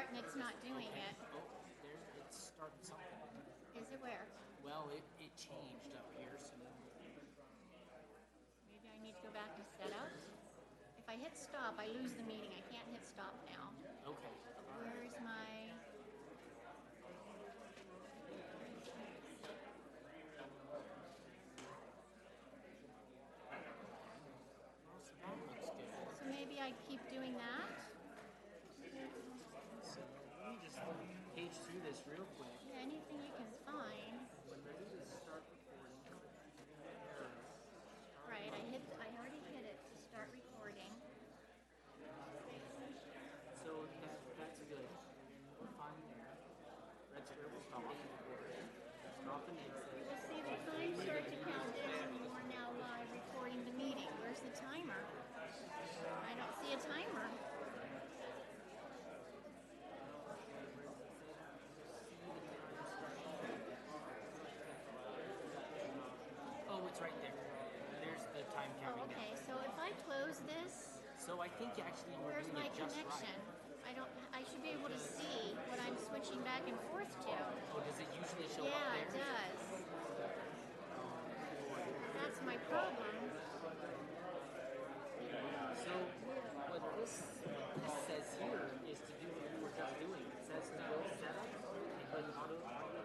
and it's not doing it. Oh, there, it started something. Is it where? Well, it changed up here, so Maybe I need to go back to setups. If I hit stop, I lose the meeting. I can't hit stop now. okay. Where is my... That looks good. So maybe I keep doing that? So let me just page through this real quick. Yeah, anything you can find. When ready to start recording. Right, I already hit it to start recording. So that's good. We're fine there. Red square will stop. Stop and exit. You will see the time start to count down when you are now live recording the meeting. Where's the timer? I don't see a timer. Oh, it's right there. There's the time counting Oh, okay. down. So if I close this, So I think actually we're where's doing my it just connection? right. I should be able to see what I'm switching back and forth to. Oh, does it usually show up Yeah, there? it does. That's my problem. So what this says here is to do what we were just doing. It says to go set up and click auto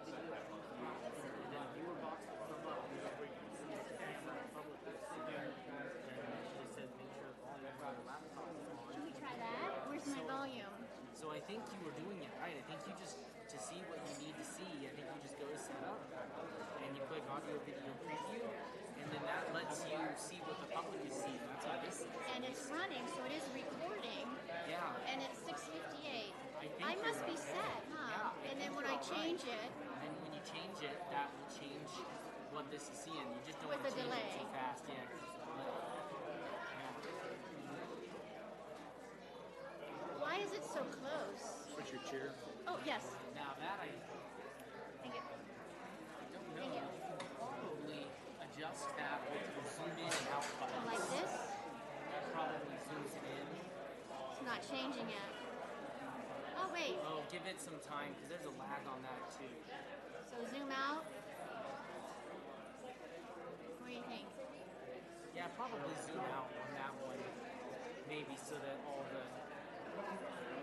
video and then viewer box will come up where you can see the camera public will see there. And it says make sure volume of your laptop is on. Can we try that? Where's my volume? So I think you were doing it right. I think you just, to see what you need to see, I think you just go to setup and you click audio video preview and then that lets you see what the public is seeing. That's what this is. And it's running, so it is recording. Yeah. And it's 6:58. I must be okay. set, huh? Yeah, And then when I change it, and when you change it, that will change what this is seeing. You just don't With want to the change delay. it too fast. Yeah. 'Cause it's a delay. why is it so close? Switch your chair. Oh, yes. Now that I Thank you. don't know. Thank you. Probably adjust that with the zoom in and out buttons. Like this? That probably zooms it in. It's not changing it. Oh, wait. Oh, give it some time because there's a lag on that too. So zoom out. What do you think? Yeah, probably zoom out on that one. Maybe so that all the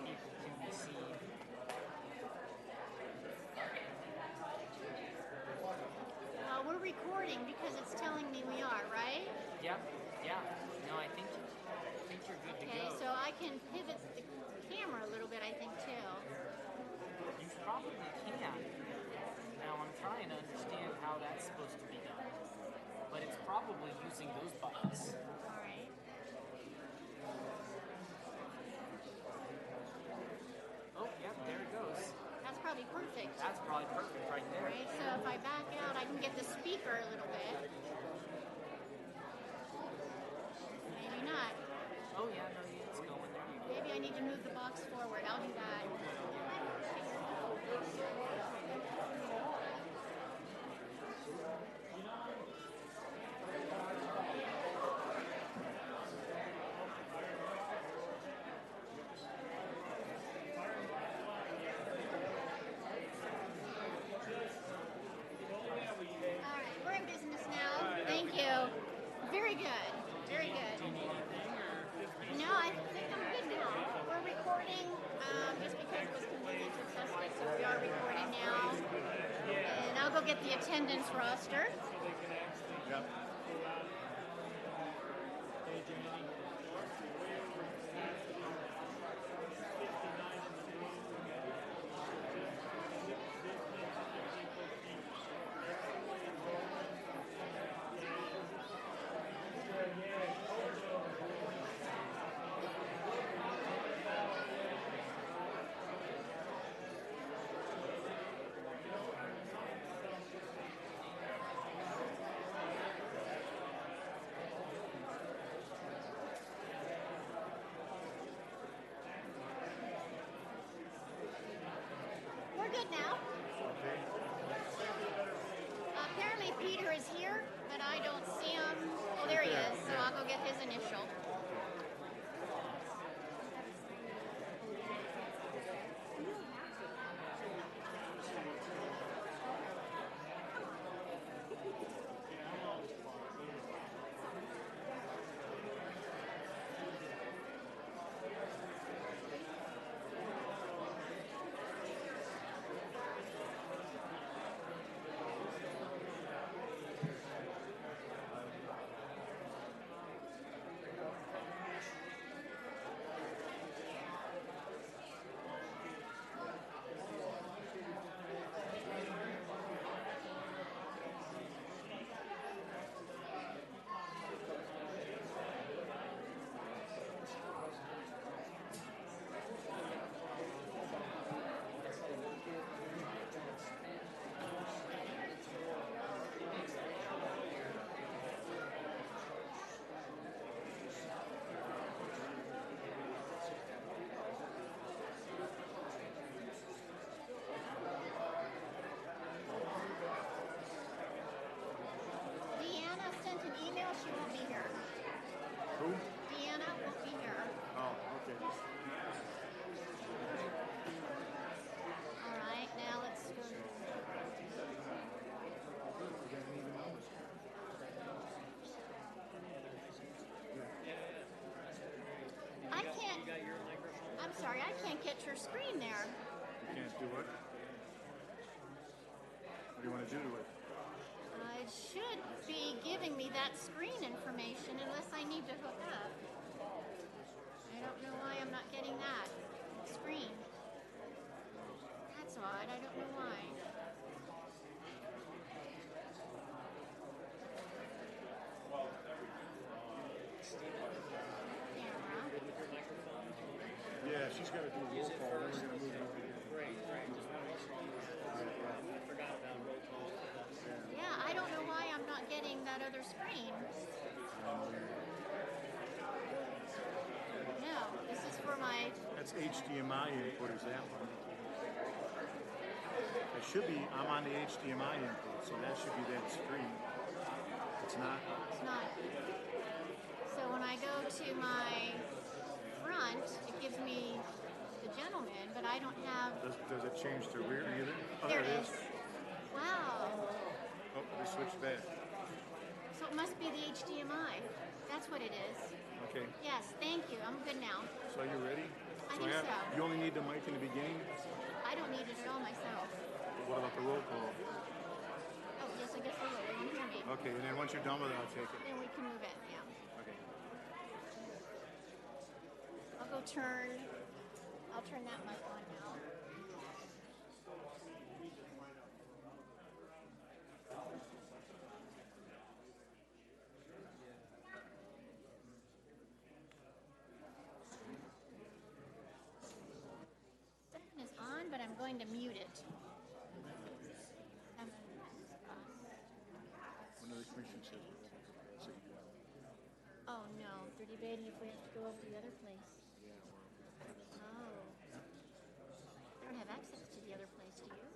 people can be seen. We're recording because it's telling me we are, right? Yep. Yeah. No, I think you're good to Okay, go. so I can pivot the camera a little bit, I think, too. You probably can. Now I'm trying to understand how that's supposed to be done. But it's probably using those buttons. All right. Oh, yep, there it goes. That's probably perfect. That's probably perfect right there. Right, so if I back out, I can get the speaker a little bit. Maybe not. Oh yeah, no, it's going there. You go. Maybe I need to move the box forward. I'll do that. All right, we're in business now. Thank you. Very good. Very good. No, I think I'm good now. We're recording just because it was convenient to test it, so we are recording now. And I'll go get the attendance roster. Yep. We're good now. Apparently Peter is here, but I don't see him. Oh, there he is, so I'll go get his initial. sorry, I can't get your screen there. You can't do it. What do you want to do to it? It should be giving me that screen information unless I need to hook up. I don't know why I'm not getting that screen. That's odd. I don't know why. Camera. Good with your microphone. Yeah, she's got to do roll Use it call. Then first. we're going to move over here. Great. Just want to make sure you use it. I forgot about roll call. Yeah, I don't know why I'm not getting that other screen. No, this is for my. That's HDMI input, is that one? It should be, I'm on the HDMI input, so that should be that screen. It's not? It's not. So when I go to my front, it gives me the gentleman, but I don't have. Does it change to rear either? Oh, There there it is. Wow. Oh, they switched back. So it must be the HDMI. That's what it is. Okay, Yes, thank you. I'm good now. so you ready? I think so. You only need the mic in the beginning? I don't need it at all myself. What about the roll call? Oh, yes, I guess I will. They won't hear me. Okay, and then once you're done with it, I'll take it. Then we can move it, yeah. Okay. I'll turn that mic on now. Second is on, but I'm going to mute it. When the commission says we're open, so you go. Oh no, they're debating if we have to go over to the other place. Oh. I don't have access to the other place, do you?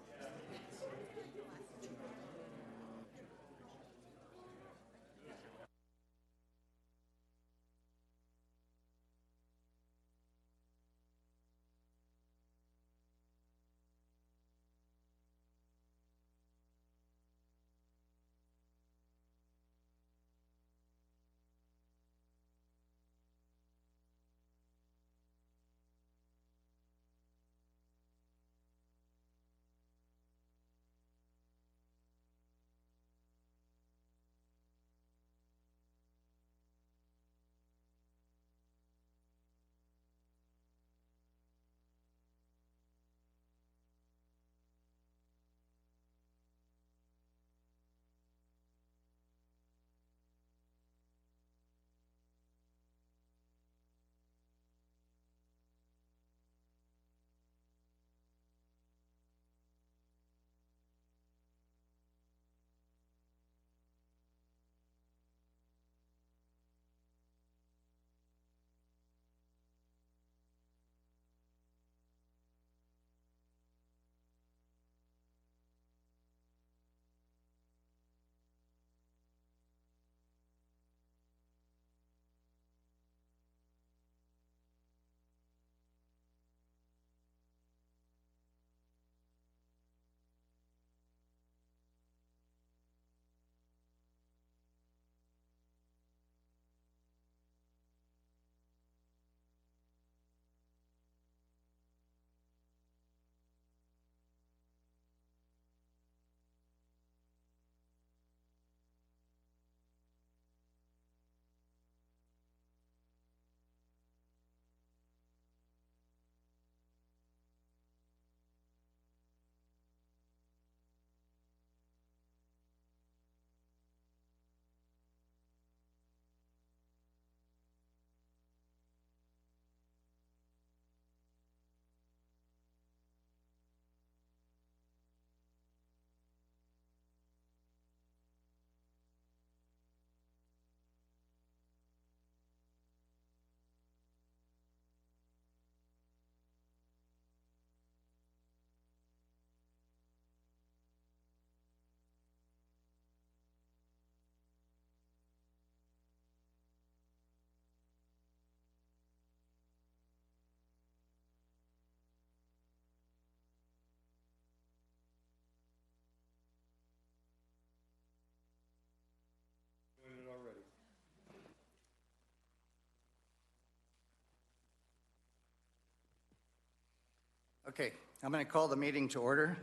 Okay, I'm going to call the meeting to order.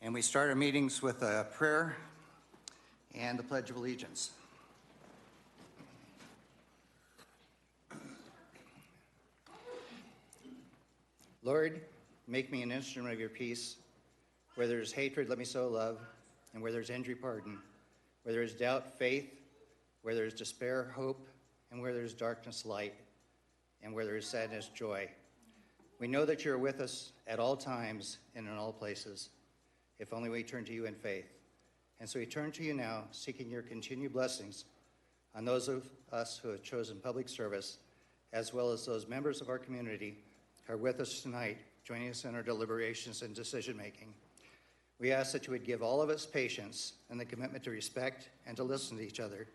And we start our meetings with a prayer and the Pledge of Allegiance. Lord, make me an instrument of your peace. Where there is hatred, let me sow love. And where there is injury, pardon. Where there is doubt, faith. Where there is despair, hope. And where there is darkness, light. And where there is sadness, joy. We know that you are with us at all times and in all places, if only we turn to you in faith. And so we turn to you now, seeking your continued blessings on those of us who have chosen public service, as well as those members of our community who are with us tonight, joining us in our deliberations and decision-making. We ask that you would give all of us patience and the commitment to respect and to listen to each other.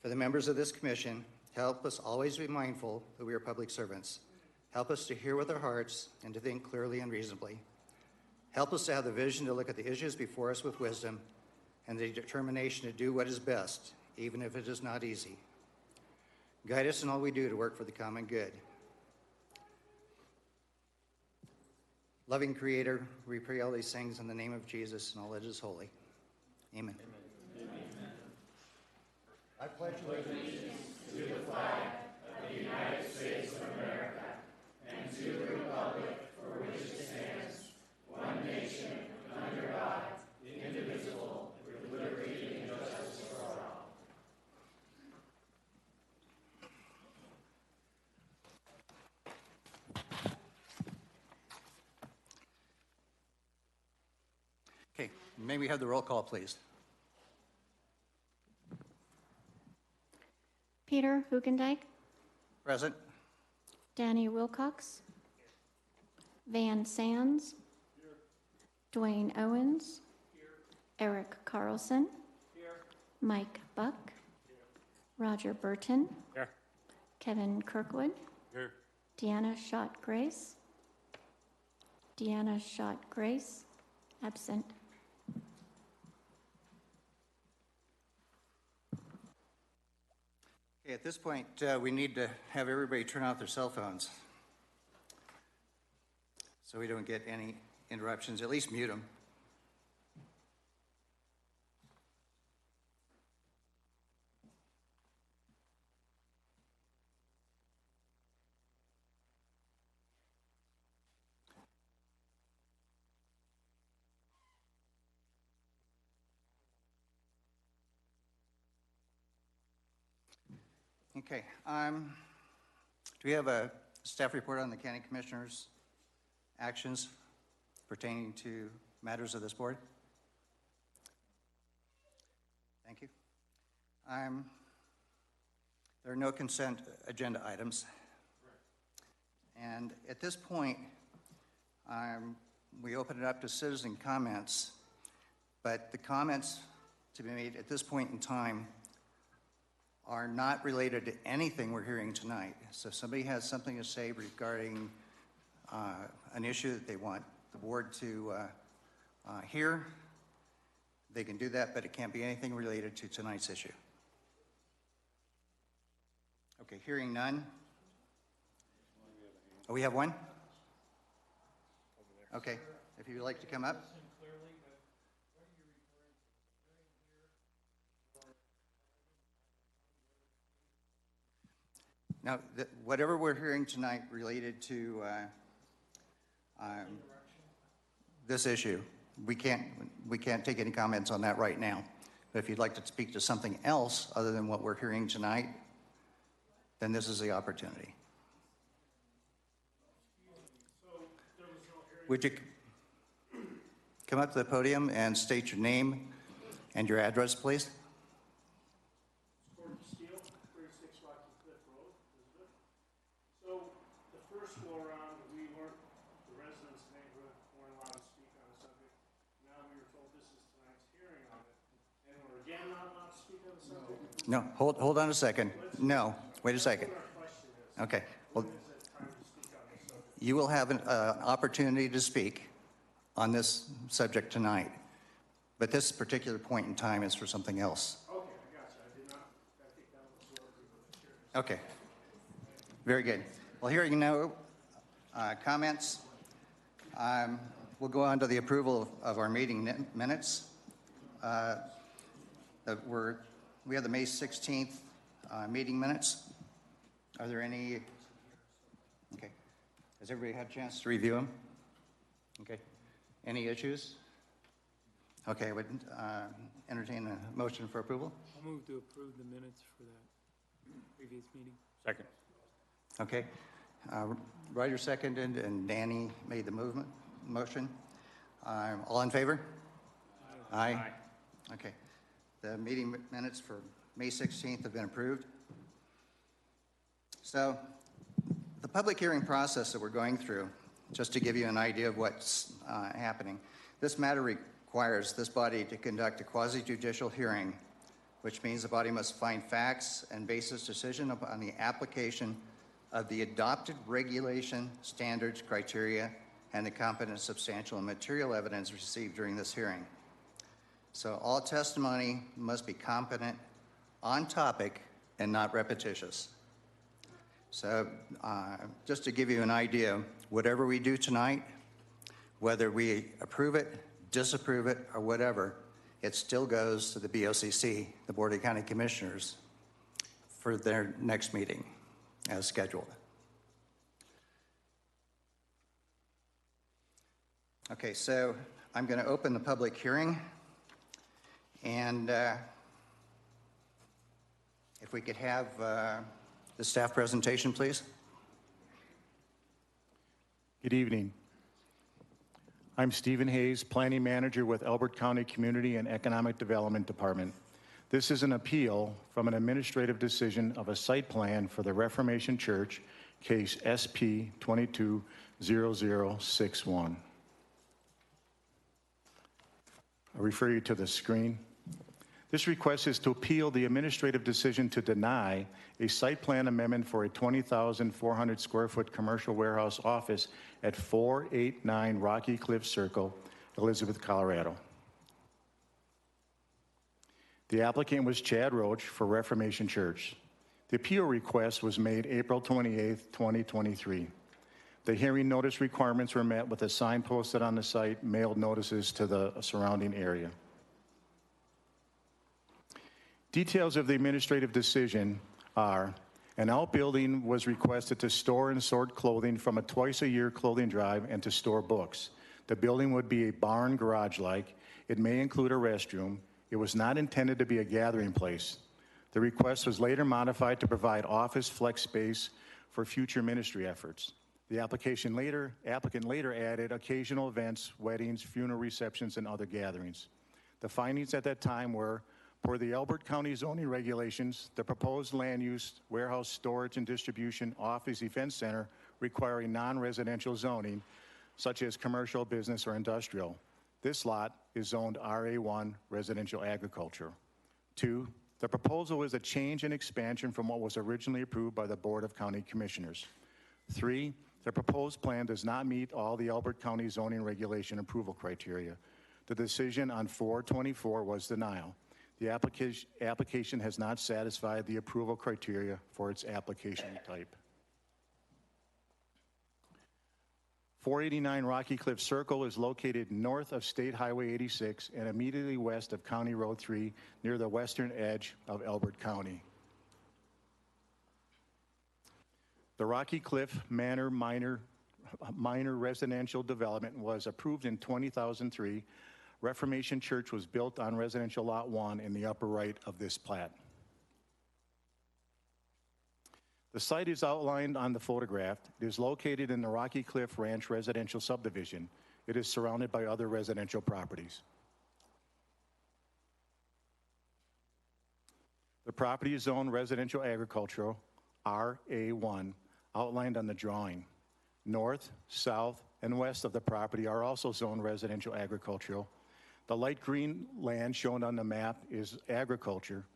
For the members of this commission, help us always be mindful that we are public servants. Help us to hear with our hearts and to think clearly and reasonably. Help us to have the vision to look at the issues before us with wisdom and the determination to do what is best, even if it is not easy. Guide us in all we do to work for the common good. Loving Creator, we pray all these things in the name of Jesus and all that is holy. Amen. Amen. I pledge allegiance to the flag of the United States of America and to the republic for which it stands, one nation, under God, indivisible, with liberty and justice for all. Okay, may we have the roll call, please? Peter Hugendijk, Present. Danny Wilcox, Van Sands, Dwayne Owens, Eric Carlson, Mike Buck, Roger Burton, Kevin Kirkwood, Deanna Schott-Grace, absent. Okay, at this point, we need to have everybody turn off their cell phones so we don't get any interruptions. At least mute them. Okay. Do we have a staff report on the county commissioners' actions pertaining to matters of this board? Thank you. There are no consent agenda items. And at this point, we open it up to citizen comments, but the comments to be made at this point in time are not related to anything we're hearing tonight. So if somebody has something to say regarding an issue that they want the board to hear, they can do that, but it can't be anything related to tonight's issue. Okay, hearing none. Oh, we have one? Okay, if you'd like to come up. Now, whatever we're hearing tonight related to this issue, we can't take any comments on that right now. But if you'd like to speak to something else other than what we're hearing tonight, then this is the opportunity. Would you come up to the podium and state your name and your address, please? No, hold on a second. No, wait a second. Okay, well, you will have an opportunity to speak on this subject tonight, but this particular point in time is for something else. Okay, I got you. I did not, I think that was what we were Okay, very good. Well, hearing no comments, We'll go on to the approval of our meeting minutes. We have the May 16th meeting minutes. Are there any? Okay. Has everybody had a chance to review them? Okay. Any issues? Okay, I would entertain a motion for approval. I'll move to approve the minutes for that previous meeting. Second. Okay. Ryder seconded and Danny made the motion. All in favor? Aye. Okay. The meeting minutes for May 16th have been approved. So the public hearing process that we're going through, just to give you an idea of what's happening, this matter requires this body to conduct a quasi-judicial hearing, which means the body must find facts and base its decision upon the application of the adopted regulation, standards, criteria, and the competent, substantial, and material evidence received during this hearing. So all testimony must be competent, on topic, and not repetitious. So just to give you an idea, whatever we do tonight, whether we approve it, disapprove it, or whatever, it still goes to the BOCC, the Board of County Commissioners, for their next meeting as scheduled. Okay, so I'm going to open the public hearing, and if we could have the staff presentation, please. Good evening. I'm Stephen Hayes, Planning Manager with Elbert County Community and Economic Development Department. This is an appeal from an administrative decision of a site plan for the Reformation Church, case SP 220061. I'll refer you to the screen. This request is to appeal the administrative decision to deny a site plan amendment for a 20,400 square foot commercial warehouse office at 489 Rocky Cliff Circle, Elizabeth, Colorado. The applicant was Chad Roach for Reformation Church. The appeal request was made April 28, 2023. The hearing notice requirements were met with a sign posted on the site, mailed notices to the surrounding area. Details of the administrative decision are: an outbuilding was requested to store and sort clothing from a twice-a-year clothing drive and to store books. The building would be a barn garage-like. It may include a restroom. It was not intended to be a gathering place. The request was later modified to provide office flex space for future ministry efforts. The applicant later added occasional events, weddings, funeral receptions, and other gatherings. The findings at that time were: per the Elbert County zoning regulations, the proposed land use, warehouse, storage, and distribution, office, event center requiring non-residential zoning, such as commercial, business, or industrial. This lot is zoned RA1, residential agriculture. 2, the proposal is a change and expansion from what was originally approved by the Board of County Commissioners. 3, the proposed plan does not meet all the Elbert County zoning regulation approval criteria. The decision on 4/24 was denial. The application has not satisfied the approval criteria for its application type. 489 Rocky Cliff Circle is located north of State Highway 86 and immediately west of County Road 3 near the western edge of Elbert County. The Rocky Cliff Manor minor residential development was approved in 2003. Reformation Church was built on residential lot 1 in the upper right of this plat. The site is outlined on the photograph. It is located in the Rocky Cliff Ranch residential subdivision. It is surrounded by other residential properties. The property is zoned residential agricultural, RA1, outlined on the drawing. North, south, and west of the property are also zoned residential agricultural. The light green land shown on the map is agriculture,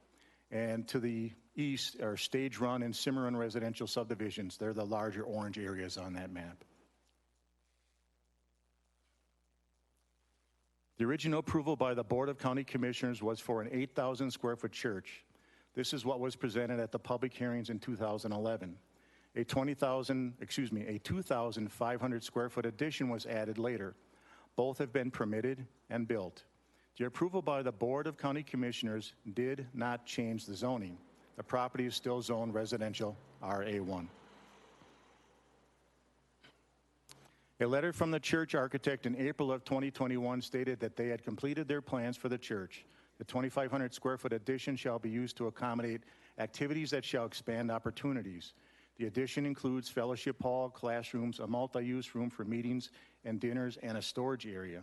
and to the east are Stage Run and Cimarron residential subdivisions. They're the larger orange areas on that map. The original approval by the Board of County Commissioners was for an 8,000 square foot church. This is what was presented at the public hearings in 2011. A 2,500 square foot addition was added later. Both have been permitted and built. The approval by the Board of County Commissioners did not change the zoning. The property is still zoned residential RA1. A letter from the church architect in April of 2021 stated that they had completed their plans for the church. The 2,500 square foot addition shall be used to accommodate activities that shall expand opportunities. The addition includes fellowship hall, classrooms, a multi-use room for meetings and dinners, and a storage area.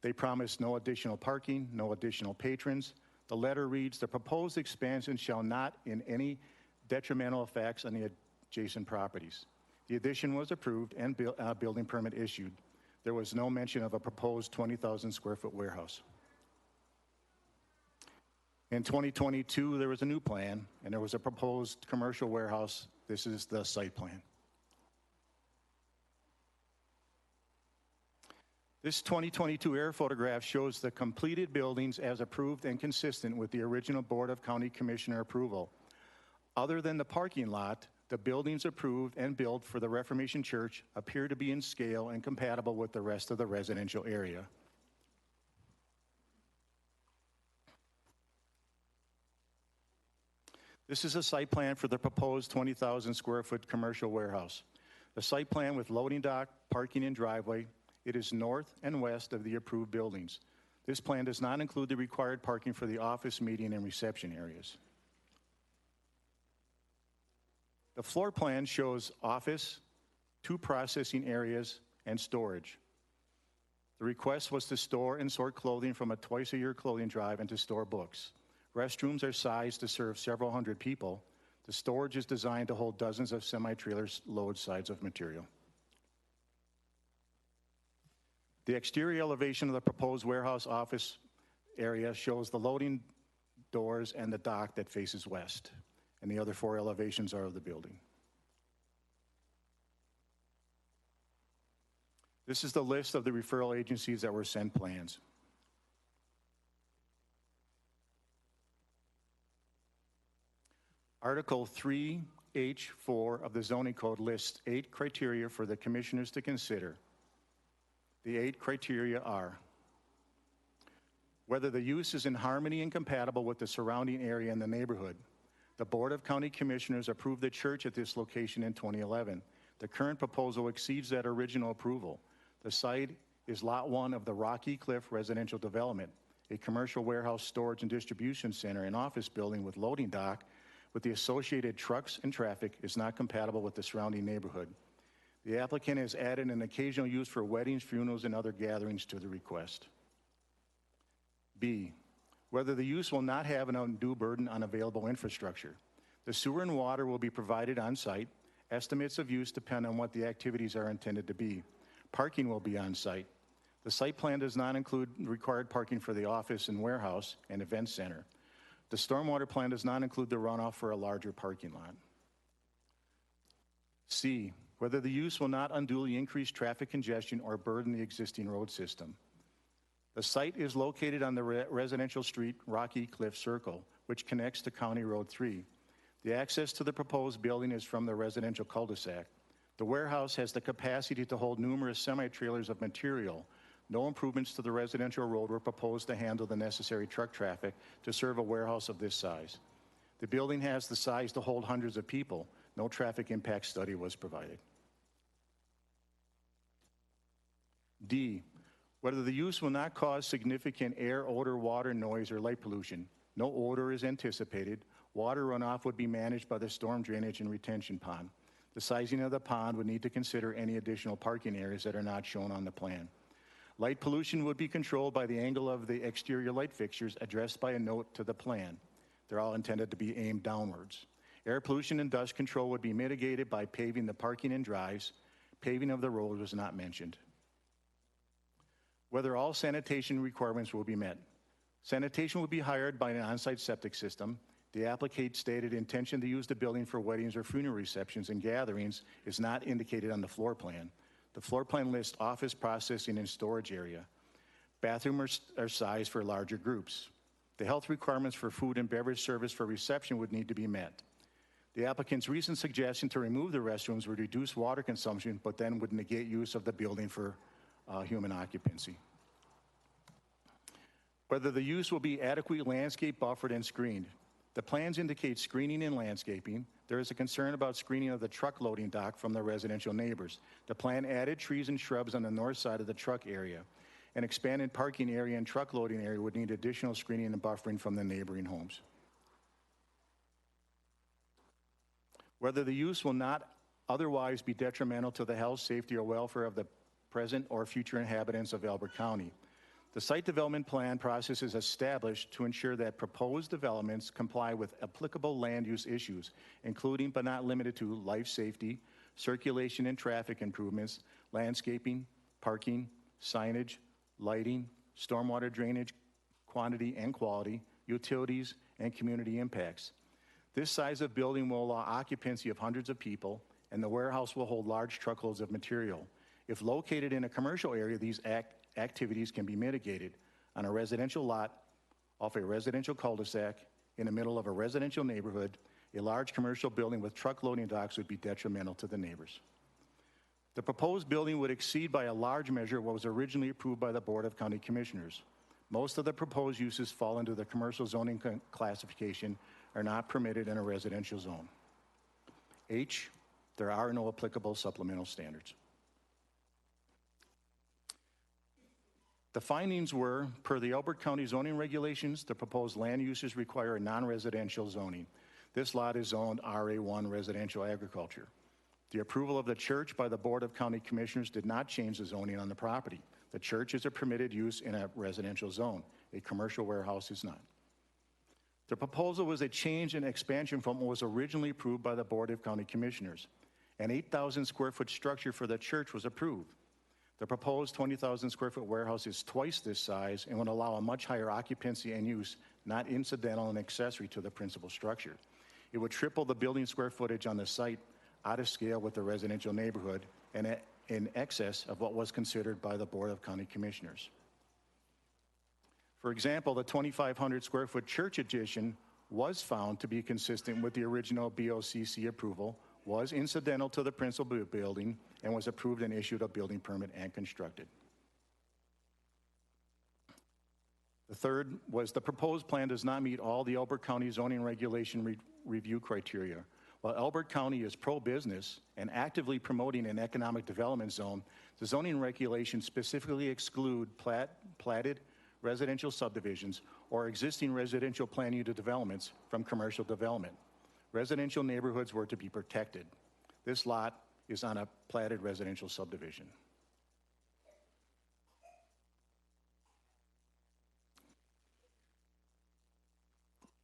They promise no additional parking, no additional patrons. The letter reads, the proposed expansion shall not in any detrimental effects on the adjacent properties. The addition was approved and building permit issued. There was no mention of a proposed 20,000 square foot warehouse. In 2022, there was a new plan, and there was a proposed commercial warehouse. This is the site plan. This 2022 air photograph shows the completed buildings as approved and consistent with the original Board of County Commissioner approval. Other than the parking lot, the buildings approved and built for the Reformation Church appear to be in scale and compatible with the rest of the residential area. This is a site plan for the proposed 20,000 square foot commercial warehouse. The site plan with loading dock, parking, and driveway. It is north and west of the approved buildings. This plan does not include the required parking for the office, meeting, and reception areas. The floor plan shows office, 2 processing areas, and storage. The request was to store and sort clothing from a twice-a-year clothing drive and to store books. Restrooms are sized to serve several hundred people. The storage is designed to hold dozens of semi-trailers load sides of material. The exterior elevation of the proposed warehouse office area shows the loading doors and the dock that faces west, and the other 4 elevations are of the building. This is the list of the referral agencies that were sent plans. Article 3H4 of the zoning code lists 8 criteria for the commissioners to consider. The 8 criteria are whether the use is in harmony and compatible with the surrounding area and the neighborhood. The Board of County Commissioners approved the church at this location in 2011. The current proposal exceeds that original approval. The site is Lot 1 of the Rocky Cliff residential development, a commercial warehouse, storage, and distribution center and office building with loading dock with the associated trucks and traffic is not compatible with the surrounding neighborhood. The applicant has added an occasional use for weddings, funerals, and other gatherings to the request. B, whether the use will not have an undue burden on available infrastructure. The sewer and water will be provided on site. Estimates of use depend on what the activities are intended to be. Parking will be on site. The site plan does not include required parking for the office and warehouse and event center. The stormwater plan does not include the runoff for a larger parking lot. C, whether the use will not unduly increase traffic congestion or burden the existing road system. The site is located on the residential street Rocky Cliff Circle, which connects to County Road 3. The access to the proposed building is from the residential cul-de-sac. The warehouse has the capacity to hold numerous semi-trailers of material. No improvements to the residential road were proposed to handle the necessary truck traffic to serve a warehouse of this size. The building has the size to hold hundreds of people. No traffic impact study was provided. D, whether the use will not cause significant air, odor, water, noise, or light pollution. No odor is anticipated. Water runoff would be managed by the storm drainage and retention pond. The sizing of the pond would need to consider any additional parking areas that are not shown on the plan. Light pollution would be controlled by the angle of the exterior light fixtures addressed by a note to the plan. They're all intended to be aimed downwards. Air pollution and dust control would be mitigated by paving the parking and drives. Paving of the road was not mentioned. Whether all sanitation requirements will be met. Sanitation will be hired by an on-site septic system. The applicant stated intention to use the building for weddings or funeral receptions and gatherings is not indicated on the floor plan. The floor plan lists office, processing, and storage area. Bathrooms are sized for larger groups. The health requirements for food and beverage service for reception would need to be met. The applicant's recent suggestion to remove the restrooms would reduce water consumption, but then would negate use of the building for human occupancy. Whether the use will be adequately landscape buffered and screened. The plans indicate screening and landscaping. There is a concern about screening of the truck loading dock from the residential neighbors. The plan added trees and shrubs on the north side of the truck area. An expanded parking area and truck loading area would need additional screening and buffering from the neighboring homes. Whether the use will not otherwise be detrimental to the health, safety, or welfare of the present or future inhabitants of Elbert County. The site development plan process is established to ensure that proposed developments comply with applicable land use issues, including but not limited to life safety, circulation and traffic improvements, landscaping, parking, signage, lighting, stormwater drainage, quantity and quality, utilities, and community impacts. This size of building will allow occupancy of hundreds of people, and the warehouse will hold large truckloads of material. If located in a commercial area, these activities can be mitigated. On a residential lot, off a residential cul-de-sac, in the middle of a residential neighborhood, a large commercial building with truck loading docks would be detrimental to the neighbors. The proposed building would exceed by a large measure what was originally approved by the Board of County Commissioners. Most of the proposed uses fall into the commercial zoning classification, are not permitted in a residential zone. H, there are no applicable supplemental standards. The findings were, per the Elbert County zoning regulations, the proposed land uses require a non-residential zoning. This lot is zoned RA1 residential agriculture. The approval of the church by the Board of County Commissioners did not change the zoning on the property. The church is a permitted use in a residential zone. A commercial warehouse is not. The proposal was a change and expansion from what was originally approved by the Board of County Commissioners. An 8,000 square foot structure for the church was approved. The proposed 20,000 square foot warehouse is twice this size and would allow a much higher occupancy and use, not incidental and accessory to the principal structure. It would triple the building square footage on the site, out of scale with the residential neighborhood, and in excess of what was considered by the Board of County Commissioners. For example, the 2,500 square foot church addition was found to be consistent with the original BOCC approval, was incidental to the principal building, and was approved and issued a building permit and constructed. The third was the proposed plan does not meet all the Elbert County zoning regulation review criteria. While Elbert County is pro-business and actively promoting an economic development zone, the zoning regulations specifically exclude platted residential subdivisions or existing residential plan unit developments from commercial development. Residential neighborhoods were to be protected. This lot is on a platted residential subdivision.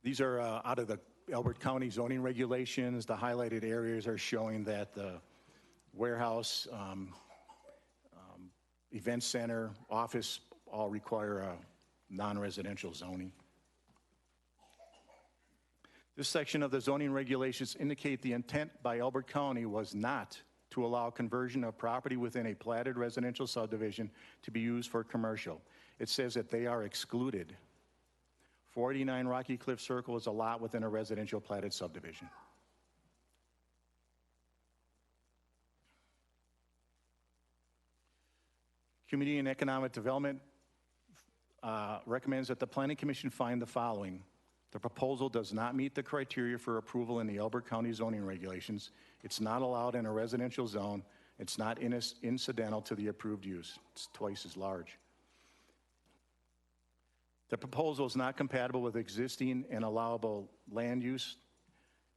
These are out of the Elbert County zoning regulations. The highlighted areas are showing that the warehouse, event center, office all require a non-residential zoning. This section of the zoning regulations indicate the intent by Elbert County was not to allow conversion of property within a platted residential subdivision to be used for commercial. It says that they are excluded. 489 Rocky Cliff Circle is a lot within a residential platted subdivision. Community and Economic Development recommends that the Planning Commission find the following. The proposal does not meet the criteria for approval in the Elbert County zoning regulations. It's not allowed in a residential zone. It's not incidental to the approved use. It's twice as large. The proposal is not compatible with existing and allowable land use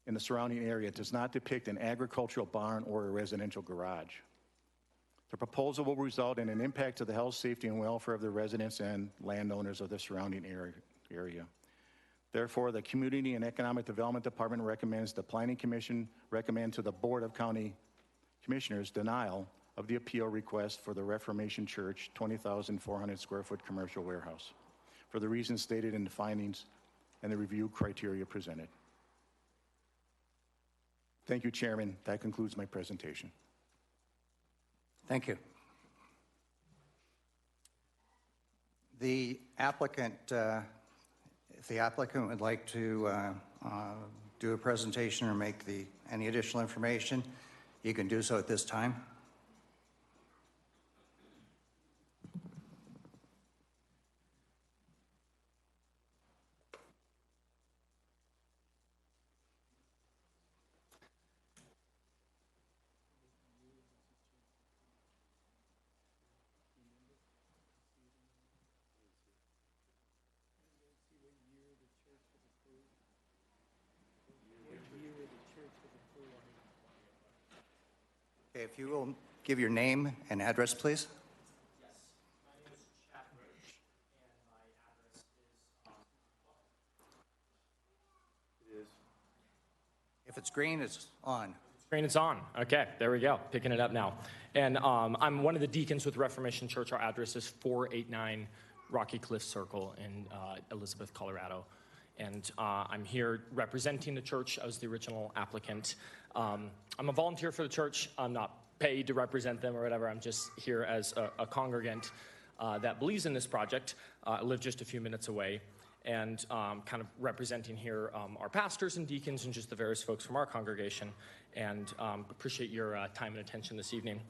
in the surrounding area. It does not depict an agricultural barn or a residential garage. The proposal will result in an impact to the health, safety, and welfare of the residents and landowners of the surrounding area. Therefore, the Community and Economic Development Department recommends the Planning Commission recommend to the Board of County Commissioners denial of the appeal request for the Reformation Church 20,400 square foot commercial warehouse for the reasons stated in the findings and the review criteria presented. Thank you, Chairman. That concludes my presentation. Thank you. The applicant, if the applicant would like to do a presentation or make any additional information, you can do so at this time. Okay, if you will give your name and address, please. If it's green, it's on. Screen is on. Okay, there we go. Picking it up now. And I'm one of the deacons with Reformation Church. Our address is 489 Rocky Cliff Circle in Elizabeth, Colorado. And I'm here representing the church. I was the original applicant. I'm a volunteer for the church. I'm not paid to represent them or whatever. I'm just here as a congregant that believes in this project. I live just a few minutes away. And kind of representing here our pastors and deacons and just the various folks from our congregation. And appreciate your time and attention this evening.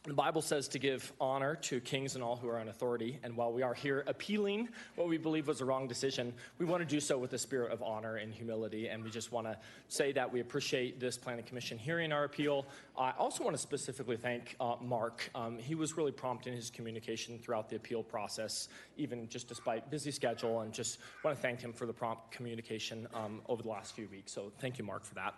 The Bible says to give honor to kings and all who are in authority. And while we are here appealing what we believe was a wrong decision, we want to do so with a spirit of honor and humility. And we just want to say that we appreciate this planning commission hearing our appeal. I also want to specifically thank Mark. He was really prompt in his communication throughout the appeal process, even just despite busy schedule. And just want to thank him for the prompt communication over the last few weeks. So thank you, Mark, for that.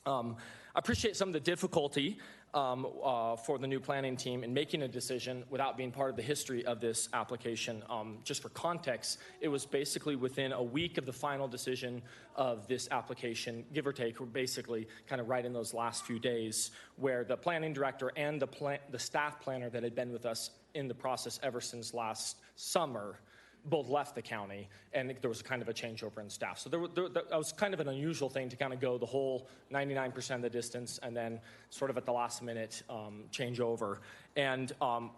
I appreciate some of the difficulty for the new planning team in making a decision without being part of the history of this application. Just for context, it was basically within a week of the final decision of this application, give or take, we're basically kind of right in those last few days, where the planning director and the staff planner that had been with us in the process ever since last summer both left the county, and there was kind of a changeover in staff. So that was kind of an unusual thing to kind of go the whole 99% of the distance and then sort of at the last minute change over. And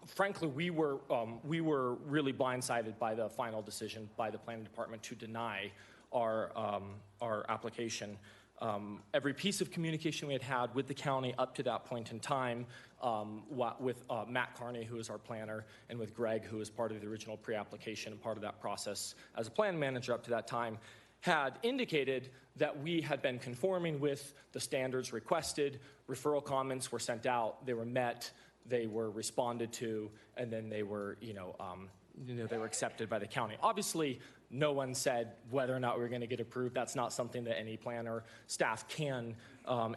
frankly, we were really blindsided by the final decision by the planning department to deny our application. Every piece of communication we had had with the county up to that point in time, with Matt Carney, who is our planner, and with Greg, who was part of the original pre-application and part of that process as a plan manager up to that time, had indicated that we had been conforming with the standards requested. Referral comments were sent out, they were met, they were responded to, and then they were, they were accepted by the county. Obviously, no one said whether or not we were going to get approved. That's not something that any planner staff can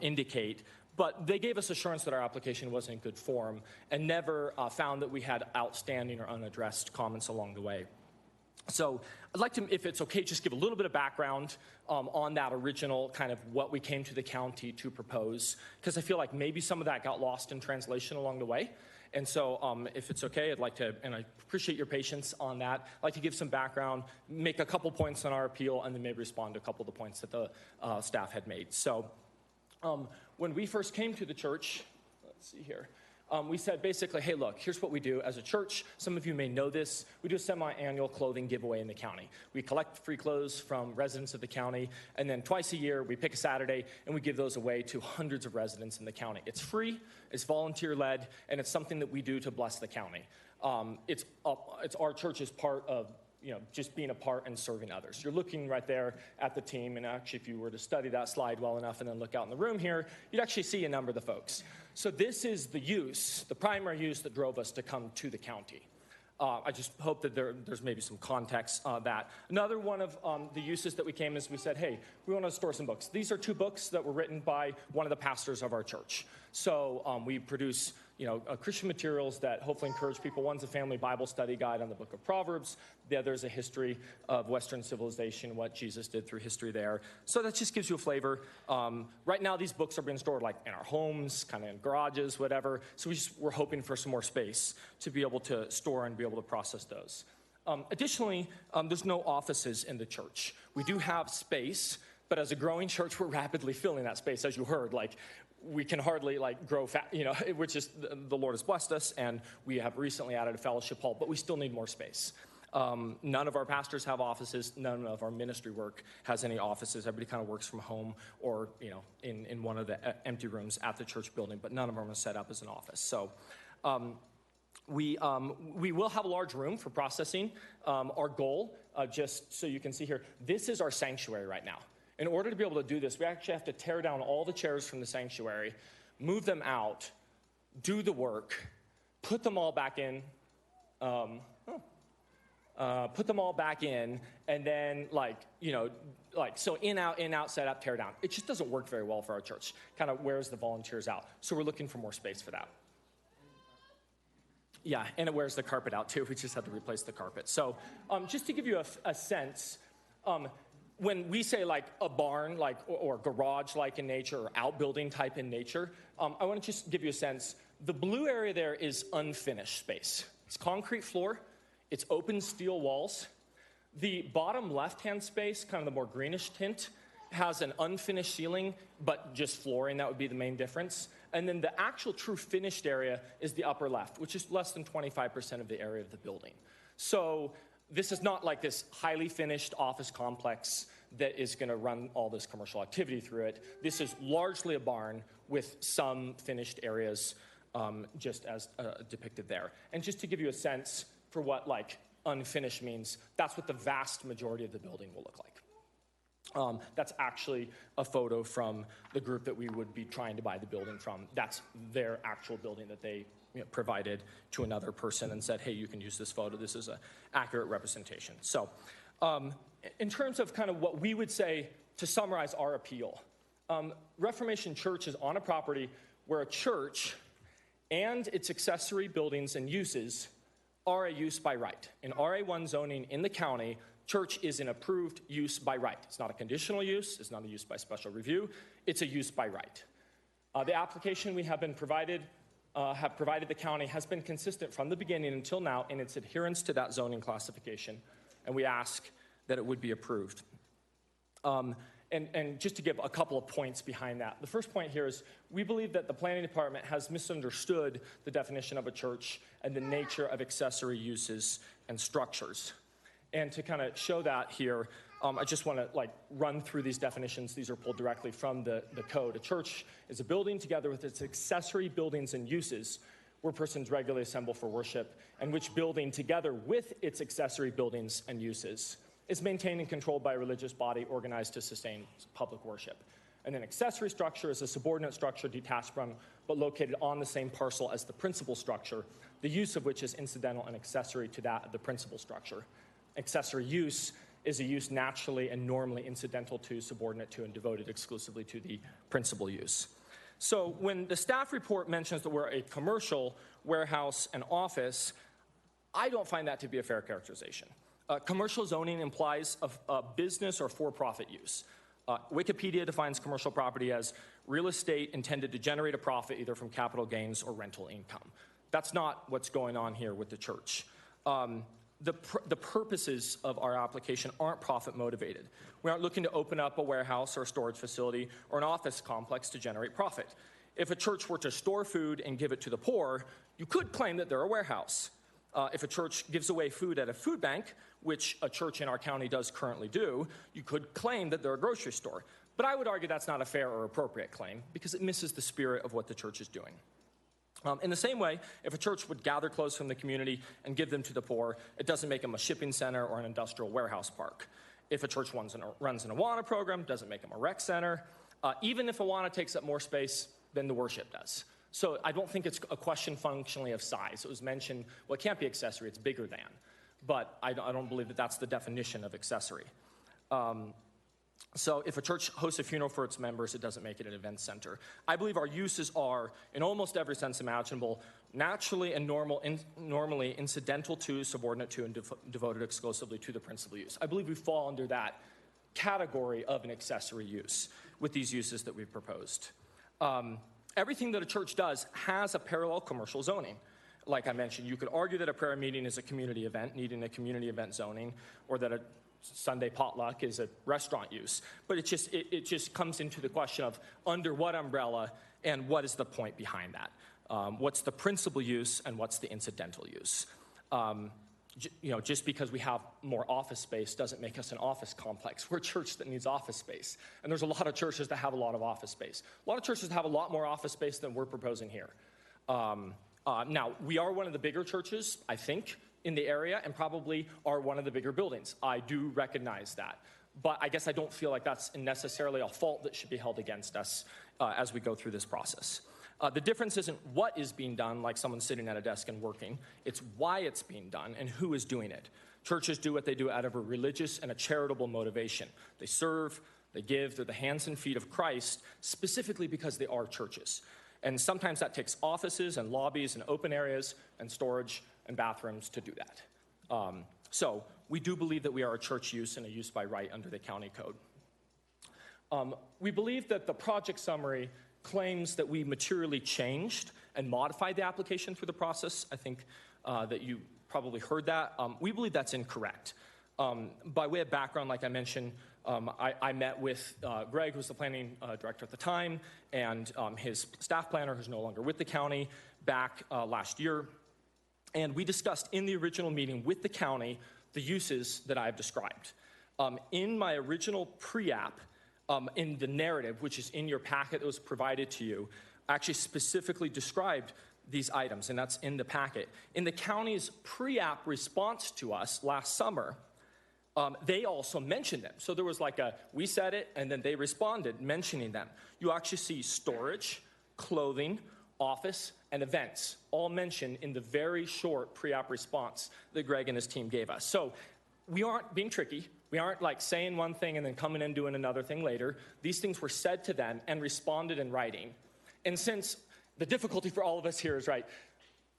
indicate. But they gave us assurance that our application was in good form and never found that we had outstanding or unaddressed comments along the way. So I'd like to, if it's okay, just give a little bit of background on that original kind of what we came to the county to propose, because I feel like maybe some of that got lost in translation along the way. And so if it's okay, I'd like to, and I appreciate your patience on that, I'd like to give some background, make a couple points on our appeal, and then maybe respond to a couple of the points that the staff had made. So when we first came to the church, let's see here, we said basically, hey, look, here's what we do as a church. Some of you may know this. We do a semi-annual clothing giveaway in the county. We collect free clothes from residents of the county, and then twice a year, we pick a Saturday, and we give those away to hundreds of residents in the county. It's free, it's volunteer-led, and it's something that we do to bless the county. It's our church's part of just being a part and serving others. You're looking right there at the team, and actually if you were to study that slide well enough and then look out in the room here, you'd actually see a number of the folks. So this is the primary use that drove us to come to the county. I just hope that there's maybe some context that. Another one of the uses that we came is we said, hey, we want to store some books. These are 2 books that were written by one of the pastors of our church. So we produce Christian materials that hopefully encourage people. One's a family Bible study guide on the book of Proverbs. The other is a history of Western civilization, what Jesus did through history there. So that just gives you a flavor. Right now, these books are being stored like in our homes, kind of in garages, whatever. So we're hoping for some more space to be able to store and be able to process those. Additionally, there's no offices in the church. We do have space, but as a growing church, we're rapidly filling that space, as you heard. We can hardly grow fast, which is the Lord has blessed us, and we have recently added a fellowship hall, but we still need more space. None of our pastors have offices. None of our ministry work has any offices. Everybody kind of works from home or, in one of the empty rooms at the church building, but none of them are set up as an office. So we will have a large room for processing. Our goal, just so you can see here, this is our sanctuary right now. In order to be able to do this, we actually have to tear down all the chairs from the sanctuary, move them out, do the work, put them all back in, and then so in, out, set up, tear down. It just doesn't work very well for our church. Kind of wears the volunteers out. So we're looking for more space for that. Yeah, and it wears the carpet out too. We just had to replace the carpet. So just to give you a sense, when we say like a barn, or garage like in nature, or outbuilding type in nature, I want to just give you a sense. The blue area there is unfinished space. It's concrete floor. It's open steel walls. The bottom left-hand space, kind of the more greenish tint, has an unfinished ceiling, but just flooring. That would be the main difference. And then the actual true finished area is the upper left, which is less than 25% of the area of the building. So this is not like this highly finished office complex that is going to run all this commercial activity through it. This is largely a barn with some finished areas, just as depicted there. And just to give you a sense for what unfinished means, that's what the vast majority of the building will look like. That's actually a photo from the group that we would be trying to buy the building from. That's their actual building that they provided to another person and said, hey, you can use this photo. This is an accurate representation. So in terms of kind of what we would say to summarize our appeal, Reformation Church is on a property where a church and its accessory buildings and uses are a use by right. In RA1 zoning in the county, church is an approved use by right. It's not a conditional use. It's not a use by special review. It's a use by right. The application we have provided the county has been consistent from the beginning until now in its adherence to that zoning classification, and we ask that it would be approved. And just to give a couple of points behind that. The first point here is we believe that the planning department has misunderstood the definition of a church and the nature of accessory uses and structures. And to kind of show that here, I just want to run through these definitions. These are pulled directly from the code. A church is a building together with its accessory buildings and uses where persons regularly assemble for worship, and which building together with its accessory buildings and uses is maintained and controlled by a religious body organized to sustain public worship. And then accessory structure is a subordinate structure detached from but located on the same parcel as the principal structure, the use of which is incidental and accessory to that of the principal structure. Accessory use is a use naturally and normally incidental to, subordinate to, and devoted exclusively to the principal use. So when the staff report mentions that we're a commercial, warehouse, and office, I don't find that to be a fair characterization. Commercial zoning implies a business or for-profit use. Wikipedia defines commercial property as real estate intended to generate a profit either from capital gains or rental income. That's not what's going on here with the church. The purposes of our application aren't profit motivated. We aren't looking to open up a warehouse or a storage facility or an office complex to generate profit. If a church were to store food and give it to the poor, you could claim that they're a warehouse. If a church gives away food at a food bank, which a church in our county does currently do, you could claim that they're a grocery store. But I would argue that's not a fair or appropriate claim because it misses the spirit of what the church is doing. In the same way, if a church would gather clothes from the community and give them to the poor, it doesn't make them a shipping center or an industrial warehouse park. If a church runs an Awana program, it doesn't make them a rec center. Even if Awana takes up more space than the worship does. So I don't think it's a question functionally of size. It was mentioned, well, it can't be accessory, it's bigger than. But I don't believe that that's the definition of accessory. So if a church hosts a funeral for its members, it doesn't make it an event center. I believe our uses are, in almost every sense imaginable, naturally and normally incidental to, subordinate to, and devoted exclusively to the principal use. I believe we fall under that category of an accessory use with these uses that we've proposed. Everything that a church does has a parallel commercial zoning. Like I mentioned, you could argue that a prayer meeting is a community event, needing a community event zoning, or that a Sunday potluck is a restaurant use. But it just comes into the question of under what umbrella and what is the point behind that? What's the principal use and what's the incidental use? just because we have more office space doesn't make us an office complex. We're a church that needs office space. And there's a lot of churches that have a lot of office space. A lot of churches have a lot more office space than we're proposing here. Now, we are one of the bigger churches, I think, in the area, and probably are one of the bigger buildings. I do recognize that. But I guess I don't feel like that's necessarily a fault that should be held against us as we go through this process. The difference isn't what is being done, like someone sitting at a desk and working. It's why it's being done and who is doing it. Churches do what they do out of a religious and a charitable motivation. They serve, they give, they're the hands and feet of Christ, specifically because they are churches. And sometimes that takes offices and lobbies and open areas and storage and bathrooms to do that. So we do believe that we are a church use and a use by right under the county code. We believe that the project summary claims that we materially changed and modified the application through the process. I think that you probably heard that. We believe that's incorrect. By way of background, like I mentioned, I met with Greg, who was the planning director at the time, and his staff planner, who's no longer with the county, back last year. And we discussed in the original meeting with the county the uses that I have described. In my original pre-app, in the narrative, which is in your packet that was provided to you, I actually specifically described these items, and that's in the packet. In the county's pre-app response to us last summer, they also mentioned them. So there was like we said it, and then they responded mentioning them. You actually see storage, clothing, office, and events all mentioned in the very short pre-app response that Greg and his team gave us. So we aren't being tricky. We aren't like saying one thing and then coming and doing another thing later. These things were said to them and responded in writing. And since the difficulty for all of us here is, right,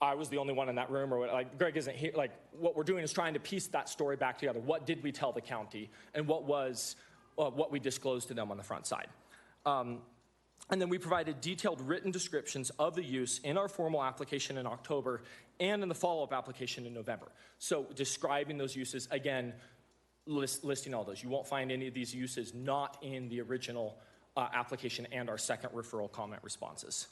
I was the only one in that room, or like Greg isn't here, like what we're doing is trying to piece that story back together. What did we tell the county, and what was what we disclosed to them on the front side? And then we provided detailed written descriptions of the use in our formal application in October and in the follow-up application in November. So describing those uses, again, listing all those. You won't find any of these uses not in the original application and our second referral comment responses.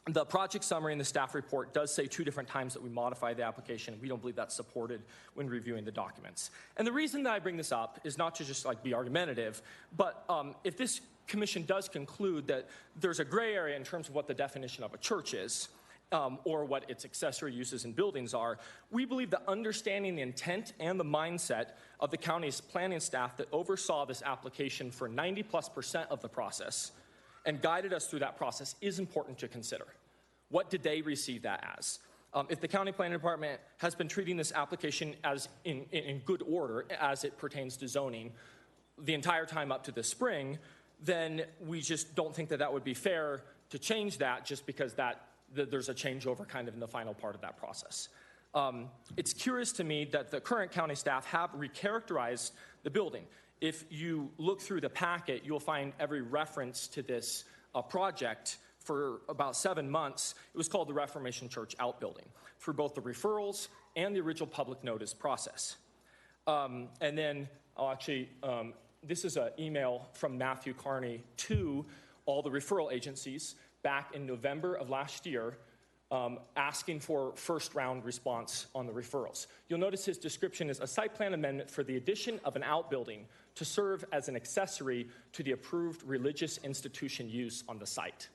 The project summary in the staff report does say 2 different times that we modified the application. We don't believe that's supported when reviewing the documents. And the reason that I bring this up is not to just like be argumentative, but if this commission does conclude that there's a gray area in terms of what the definition of a church is, or what its accessory uses and buildings are, we believe that understanding the intent and the mindset of the county's planning staff that oversaw this application for 90+% of the process and guided us through that process is important to consider. What did they receive that as? If the county planning department has been treating this application as in good order as it pertains to zoning the entire time up to this spring, then we just don't think that that would be fair to change that just because there's a changeover kind of in the final part of that process. It's curious to me that the current county staff have recharacterized the building. If you look through the packet, you'll find every reference to this project for about 7 months. It was called the Reformation Church Outbuilding through both the referrals and the original public notice process. And then I'll actually, this is an email from Matthew Carney to all the referral agencies back in November of last year, asking for first round response on the referrals. You'll notice his description is a site plan amendment for the addition of an outbuilding to serve as an accessory to the approved religious institution use on the site.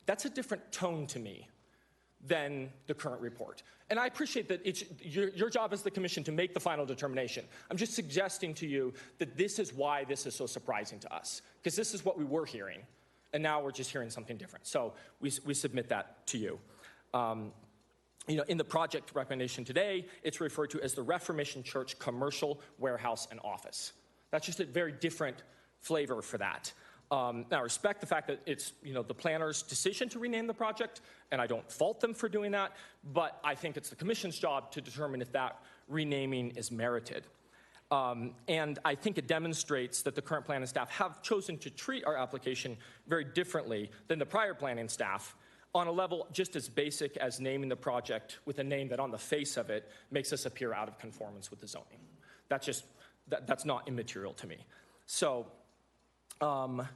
That's a different tone to me than the current report. And I appreciate that it's your job as the commission to make the final determination. I'm just suggesting to you that this is why this is so surprising to us, because this is what we were hearing, and now we're just hearing something different. So we submit that to you. In the project recommendation today, it's referred to as the Reformation Church Commercial Warehouse and Office. That's just a very different flavor for that. Now, I respect the fact that it's the planner's decision to rename the project, and I don't fault them for doing that, but I think it's the commission's job to determine if that renaming is merited. And I think it demonstrates that the current planning staff have chosen to treat our application very differently than the prior planning staff on a level just as basic as naming the project with a name that on the face of it makes us appear out of conformance with the zoning. That's not immaterial to me. So I'm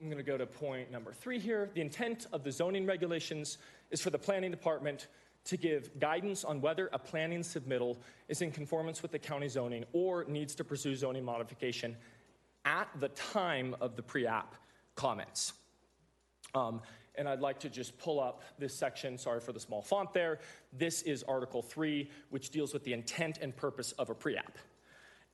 going to go to point number 3 here. The intent of the zoning regulations is for the planning department to give guidance on whether a planning submittal is in conformance with the county zoning or needs to pursue zoning modification at the time of the pre-app comments. And I'd like to just pull up this section, sorry for the small font there. This is Article 3, which deals with the intent and purpose of a pre-app.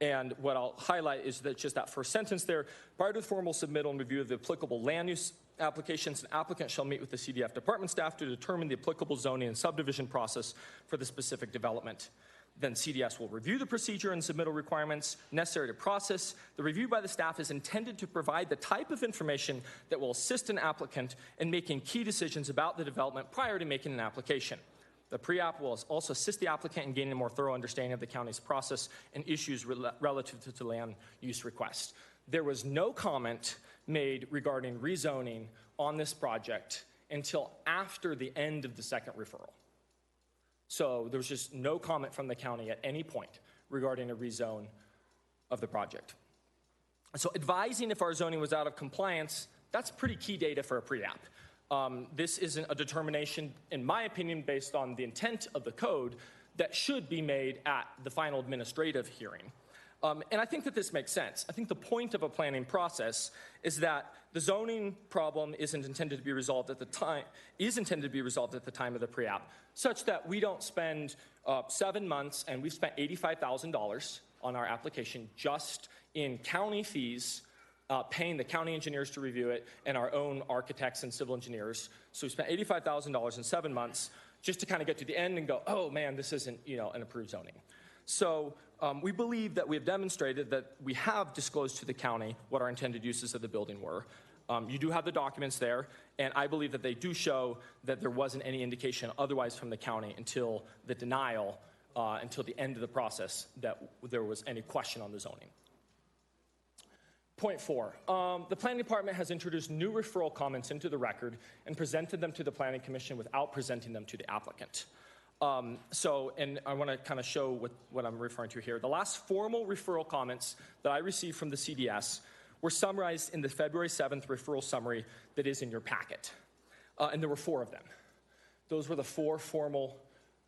And what I'll highlight is that just that first sentence there, prior to the formal submittal and review of the applicable land use applications, an applicant shall meet with the CDF department staff to determine the applicable zoning and subdivision process for the specific development. Then CDS will review the procedure and submittal requirements necessary to process. The review by the staff is intended to provide the type of information that will assist an applicant in making key decisions about the development prior to making an application. The pre-app will also assist the applicant in gaining a more thorough understanding of the county's process and issues relative to the land use request. There was no comment made regarding rezoning on this project until after the end of the second referral. So there was just no comment from the county at any point regarding a rezone of the project. So advising if our zoning was out of compliance, that's pretty key data for a pre-app. This isn't a determination, in my opinion, based on the intent of the code that should be made at the final administrative hearing. And I think that this makes sense. I think the point of a planning process is that the zoning problem is intended to be resolved at the time of the pre-app, such that we don't spend 7 months, and we've spent $85,000 on our application just in county fees, paying the county engineers to review it, and our own architects and civil engineers. So we spent $85,000 in 7 months just to kind of get to the end and go, oh man, this isn't an approved zoning. So we believe that we have demonstrated that we have disclosed to the county what our intended uses of the building were. You do have the documents there, and I believe that they do show that there wasn't any indication otherwise from the county until the denial, until the end of the process, that there was any question on the zoning. Point 4, the planning department has introduced new referral comments into the record and presented them to the planning commission without presenting them to the applicant. And I want to kind of show what I'm referring to here. The last formal referral comments that I received from the CDS were summarized in the February 7th referral summary that is in your packet. And there were 4 of them. Those were the 4 formal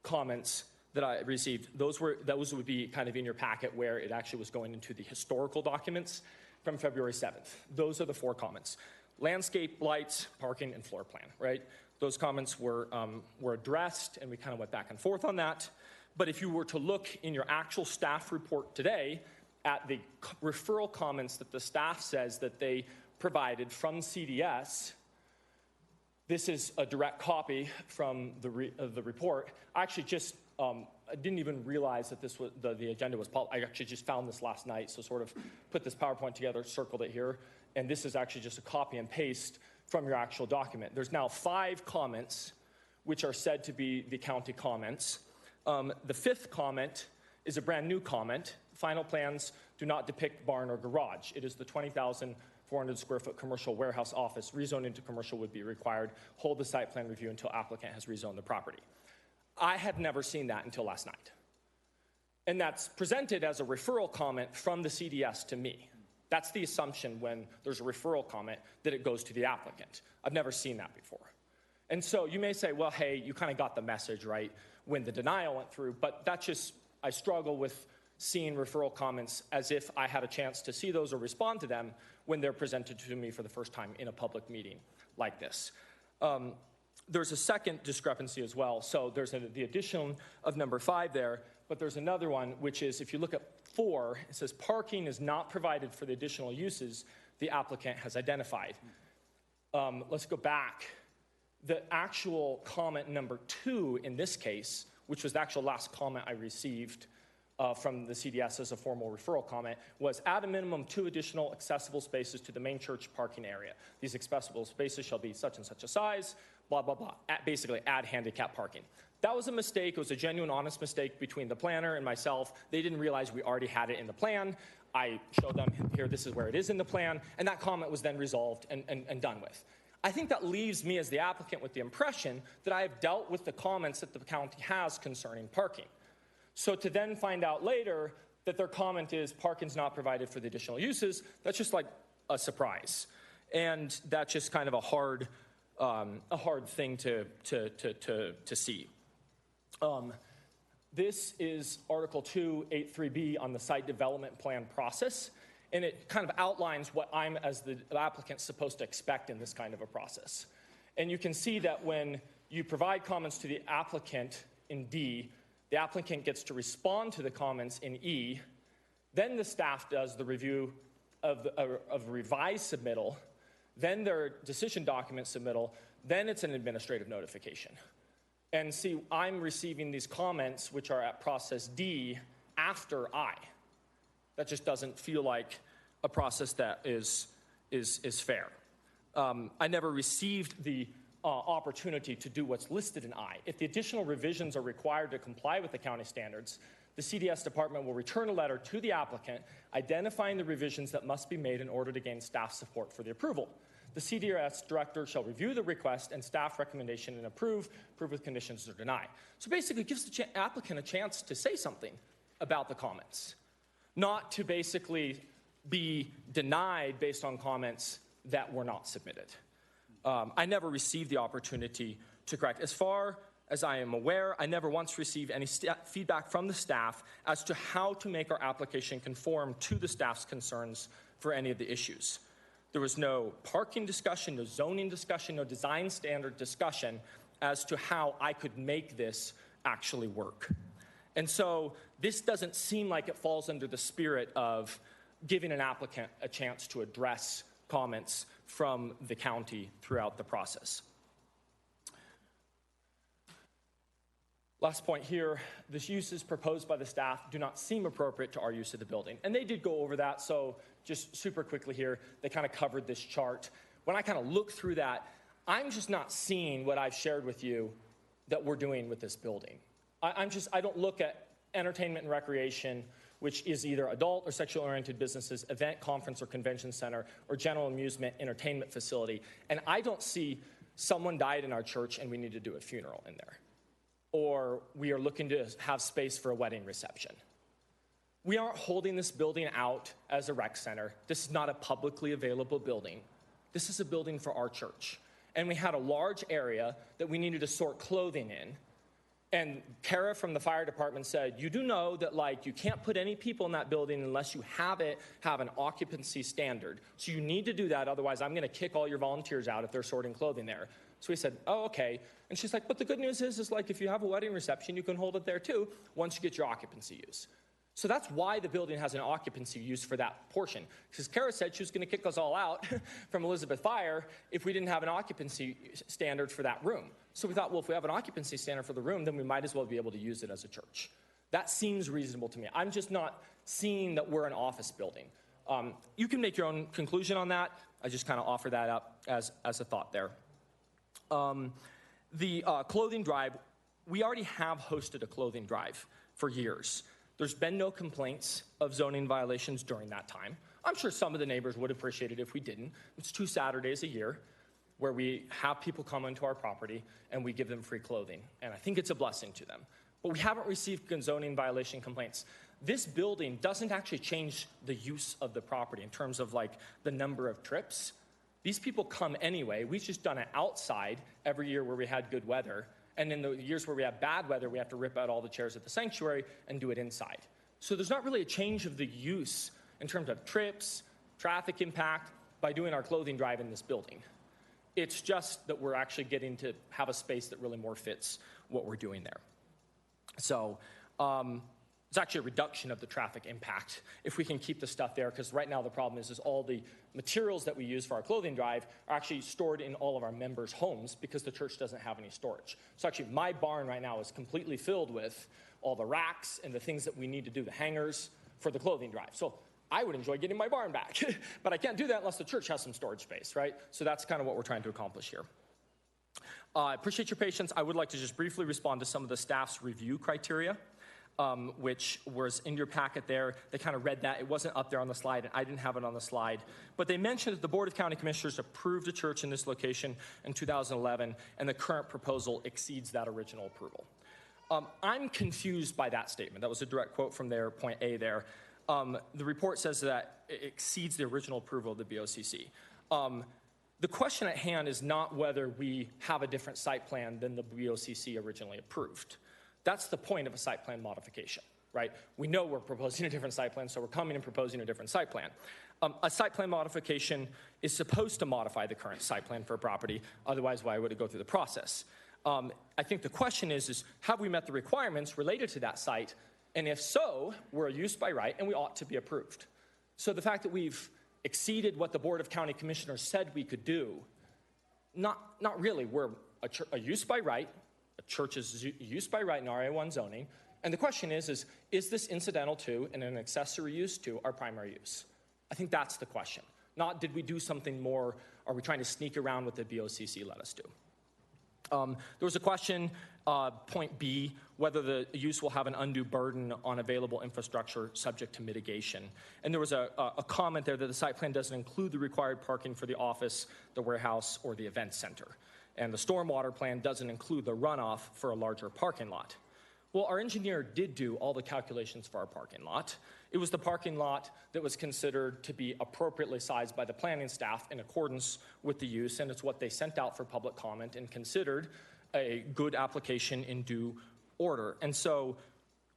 comments that I received. Those would be kind of in your packet where it actually was going into the historical documents from February 7th. Those are the 4 comments. Landscape, lights, parking, and floor plan, right? Those comments were addressed, and we kind of went back and forth on that. But if you were to look in your actual staff report today at the referral comments that the staff says that they provided from CDS, this is a direct copy from the report. I actually just I didn't even realize that this was the agenda was published. I actually just found this last night, so sort of put this PowerPoint together, circled it here, and this is actually just a copy and paste from your actual document. There's now 5 comments, which are said to be the county comments. The 5th comment is a brand new comment. Final plans do not depict barn or garage. It is the 20,400 square foot commercial warehouse office. Rezoning to commercial would be required. Hold the site plan review until applicant has rezoned the property. I had never seen that until last night. And that's presented as a referral comment from the CDS to me. That's the assumption when there's a referral comment, that it goes to the applicant. I've never seen that before. And so you may say, well, hey, you kind of got the message right when the denial went through, but that's just, I struggle with seeing referral comments as if I had a chance to see those or respond to them when they're presented to me for the first time in a public meeting like this. There's a second discrepancy as well. So there's the addition of number 5 there, but there's another one, which is if you look at 4, it says parking is not provided for the additional uses the applicant has identified. Let's go back. The actual comment number 2 in this case, which was the actual last comment I received from the CDS as a formal referral comment, was add a minimum 2 additional accessible spaces to the main church parking area. These accessible spaces shall be such and such a size, blah, blah, blah. Basically, add handicap parking. That was a mistake. It was a genuine, honest mistake between the planner and myself. They didn't realize we already had it in the plan. I showed them, here, this is where it is in the plan, and that comment was then resolved and done with. I think that leaves me as the applicant with the impression that I have dealt with the comments that the county has concerning parking. So to then find out later that their comment is parking's not provided for the additional uses, that's just like a surprise. And that's just kind of a hard thing to see. This is Article 283B on the site development plan process, and it kind of outlines what I'm, as the applicant, supposed to expect in this kind of a process. And you can see that when you provide comments to the applicant in D, the applicant gets to respond to the comments in E, then the staff does the review of revised submittal, then their decision document submittal, then it's an administrative notification. And see, I'm receiving these comments, which are at process D, after I. That just doesn't feel like a process that is fair. I never received the opportunity to do what's listed in I. If the additional revisions are required to comply with the county standards, the CDS department will return a letter to the applicant identifying the revisions that must be made in order to gain staff support for the approval. The CDS director shall review the request and staff recommendation and approve with conditions or deny. So basically it gives the applicant a chance to say something about the comments, not to basically be denied based on comments that were not submitted. I never received the opportunity to correct. As far as I am aware, I never once received any feedback from the staff as to how to make our application conform to the staff's concerns for any of the issues. There was no parking discussion, no zoning discussion, no design standard discussion as to how I could make this actually work. And so this doesn't seem like it falls under the spirit of giving an applicant a chance to address comments from the county throughout the process. Last point here, the uses proposed by the staff do not seem appropriate to our use of the building. And they did go over that, so just super quickly here, they kind of covered this chart. When I kind of look through that, I'm just not seeing what I've shared with you that we're doing with this building. I don't look at entertainment and recreation, which is either adult or sexual-oriented businesses, event, conference, or convention center, or general amusement entertainment facility. And I don't see someone died in our church and we need to do a funeral in there. Or we are looking to have space for a wedding reception. We aren't holding this building out as a rec center. This is not a publicly available building. This is a building for our church. And we had a large area that we needed to sort clothing in. And Kara from the fire department said, you do know that you can't put any people in that building unless you have an occupancy standard. So you need to do that, otherwise I'm gonna kick all your volunteers out if they're sorting clothing there. So we said, oh, okay. And she's like, but the good news is if you have a wedding reception, you can hold it there too once you get your occupancy use. So that's why the building has an occupancy use for that portion. Because Kara said she was gonna kick us all out from Elizabeth Fire if we didn't have an occupancy standard for that room. So we thought, well, if we have an occupancy standard for the room, then we might as well be able to use it as a church. That seems reasonable to me. I'm just not seeing that we're an office building. You can make your own conclusion on that. I just kind of offer that up as a thought there. The clothing drive, we already have hosted a clothing drive for years. There's been no complaints of zoning violations during that time. I'm sure some of the neighbors would appreciate it if we didn't. It's 2 Saturdays a year where we have people come onto our property and we give them free clothing. And I think it's a blessing to them. But we haven't received zoning violation complaints. This building doesn't actually change the use of the property in terms of the number of trips. These people come anyway. We've just done it outside every year where we had good weather. And in the years where we have bad weather, we have to rip out all the chairs at the sanctuary and do it inside. So there's not really a change of the use in terms of trips, traffic impact by doing our clothing drive in this building. It's just that we're actually getting to have a space that really more fits what we're doing there. So it's actually a reduction of the traffic impact if we can keep the stuff there, because right now the problem is all the materials that we use for our clothing drive are actually stored in all of our members' homes because the church doesn't have any storage. So actually my barn right now is completely filled with all the racks and the things that we need to do, the hangers for the clothing drive. So I would enjoy getting my barn back, but I can't do that unless the church has some storage space, right? So that's kind of what we're trying to accomplish here. I appreciate your patience. I would like to just briefly respond to some of the staff's review criteria, which was in your packet there. They kind of read that. It wasn't up there on the slide, and I didn't have it on the slide. But they mentioned that the Board of County Commissioners approved a church in this location in 2011, and the current proposal exceeds that original approval. I'm confused by that statement. That was a direct quote from their point A there. The report says that it exceeds the original approval of the BOCC. The question at hand is not whether we have a different site plan than the BOCC originally approved. That's the point of a site plan modification, right? We know we're proposing a different site plan, so we're coming and proposing a different site plan. A site plan modification is supposed to modify the current site plan for a property. Otherwise, why would it go through the process? I think the question is have we met the requirements related to that site? And if so, we're a use by right and we ought to be approved. So the fact that we've exceeded what the Board of County Commissioners said we could do, not really. We're a use by right. A church is use by right in RA1 zoning. And the question is this incidental to and an accessory use to our primary use? I think that's the question. Not did we do something more, are we trying to sneak around what the BOCC let us do? There was a question, point B, whether the use will have an undue burden on available infrastructure subject to mitigation. And there was a comment there that the site plan doesn't include the required parking for the office, the warehouse, or the event center. And the stormwater plan doesn't include the runoff for a larger parking lot. Well, our engineer did do all the calculations for our parking lot. It was the parking lot that was considered to be appropriately sized by the planning staff in accordance with the use, and it's what they sent out for public comment and considered a good application in due order. And so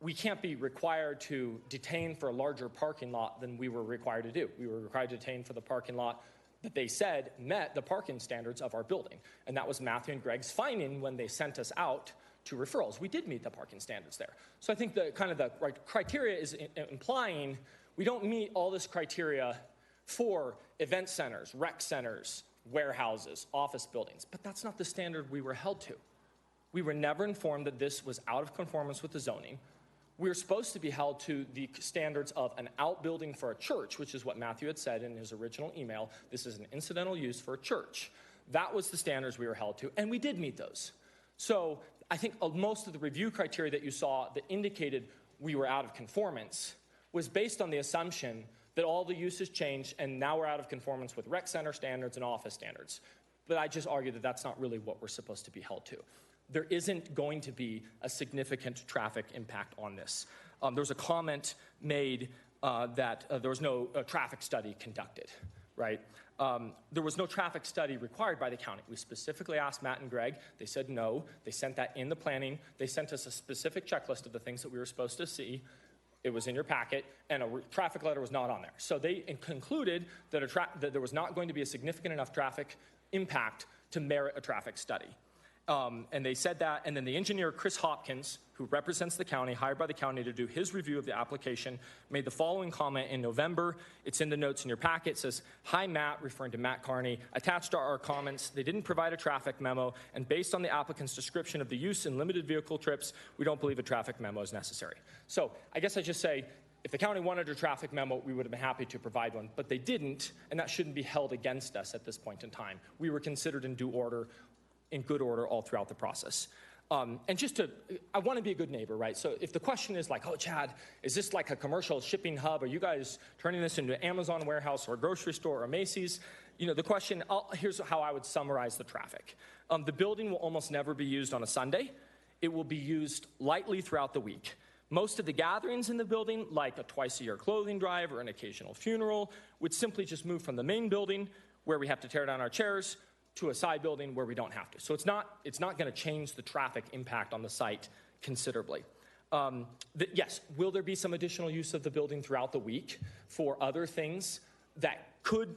we can't be required to detain for a larger parking lot than we were required to do. We were required to detain for the parking lot that they said met the parking standards of our building. And that was Matthew and Greg's finding when they sent us out to referrals. We did meet the parking standards there. So I think the criteria is implying we don't meet all this criteria for event centers, rec centers, warehouses, office buildings, but that's not the standard we were held to. We were never informed that this was out of conformance with the zoning. We were supposed to be held to the standards of an outbuilding for a church, which is what Matthew had said in his original email. This is an incidental use for a church. That was the standards we were held to, and we did meet those. So I think most of the review criteria that you saw that indicated we were out of conformance was based on the assumption that all the uses changed and now we're out of conformance with rec center standards and office standards. But I just argue that that's not really what we're supposed to be held to. There isn't going to be a significant traffic impact on this. There was a comment made that there was no traffic study conducted, right? There was no traffic study required by the county. We specifically asked Matt and Greg. They said no. They sent that in the planning. They sent us a specific checklist of the things that we were supposed to see. It was in your packet, and a traffic letter was not on there. So they concluded that, that there was not going to be a significant enough traffic impact to merit a traffic study. And they said that, and then the engineer, Chris Hopkins, who represents the county, hired by the county to do his review of the application, made the following comment in November. It's in the notes in your packet. It says, "Hi, Matt," referring to Matt Carney. "Attached are our comments. They didn't provide a traffic memo, and based on the applicant's description of the use in limited vehicle trips, we don't believe a traffic memo is necessary." So I guess I just say, if the county wanted a traffic memo, we would have been happy to provide one, but they didn't, and that shouldn't be held against us at this point in time. We were considered in due order, in good order all throughout the process. And I want to be a good neighbor, right? So if the question is like, oh, Chad, is this like a commercial shipping hub? Are you guys turning this into an Amazon warehouse or a grocery store or Macy's? You know, the question, here's how I would summarize the traffic. The building will almost never be used on a Sunday. It will be used lightly throughout the week. Most of the gatherings in the building, like a twice-a-year clothing drive or an occasional funeral, would simply just move from the main building, where we have to tear down our chairs, to a side building where we don't have to. So it's not going to change the traffic impact on the site considerably. Yes, will there be some additional use of the building throughout the week for other things that could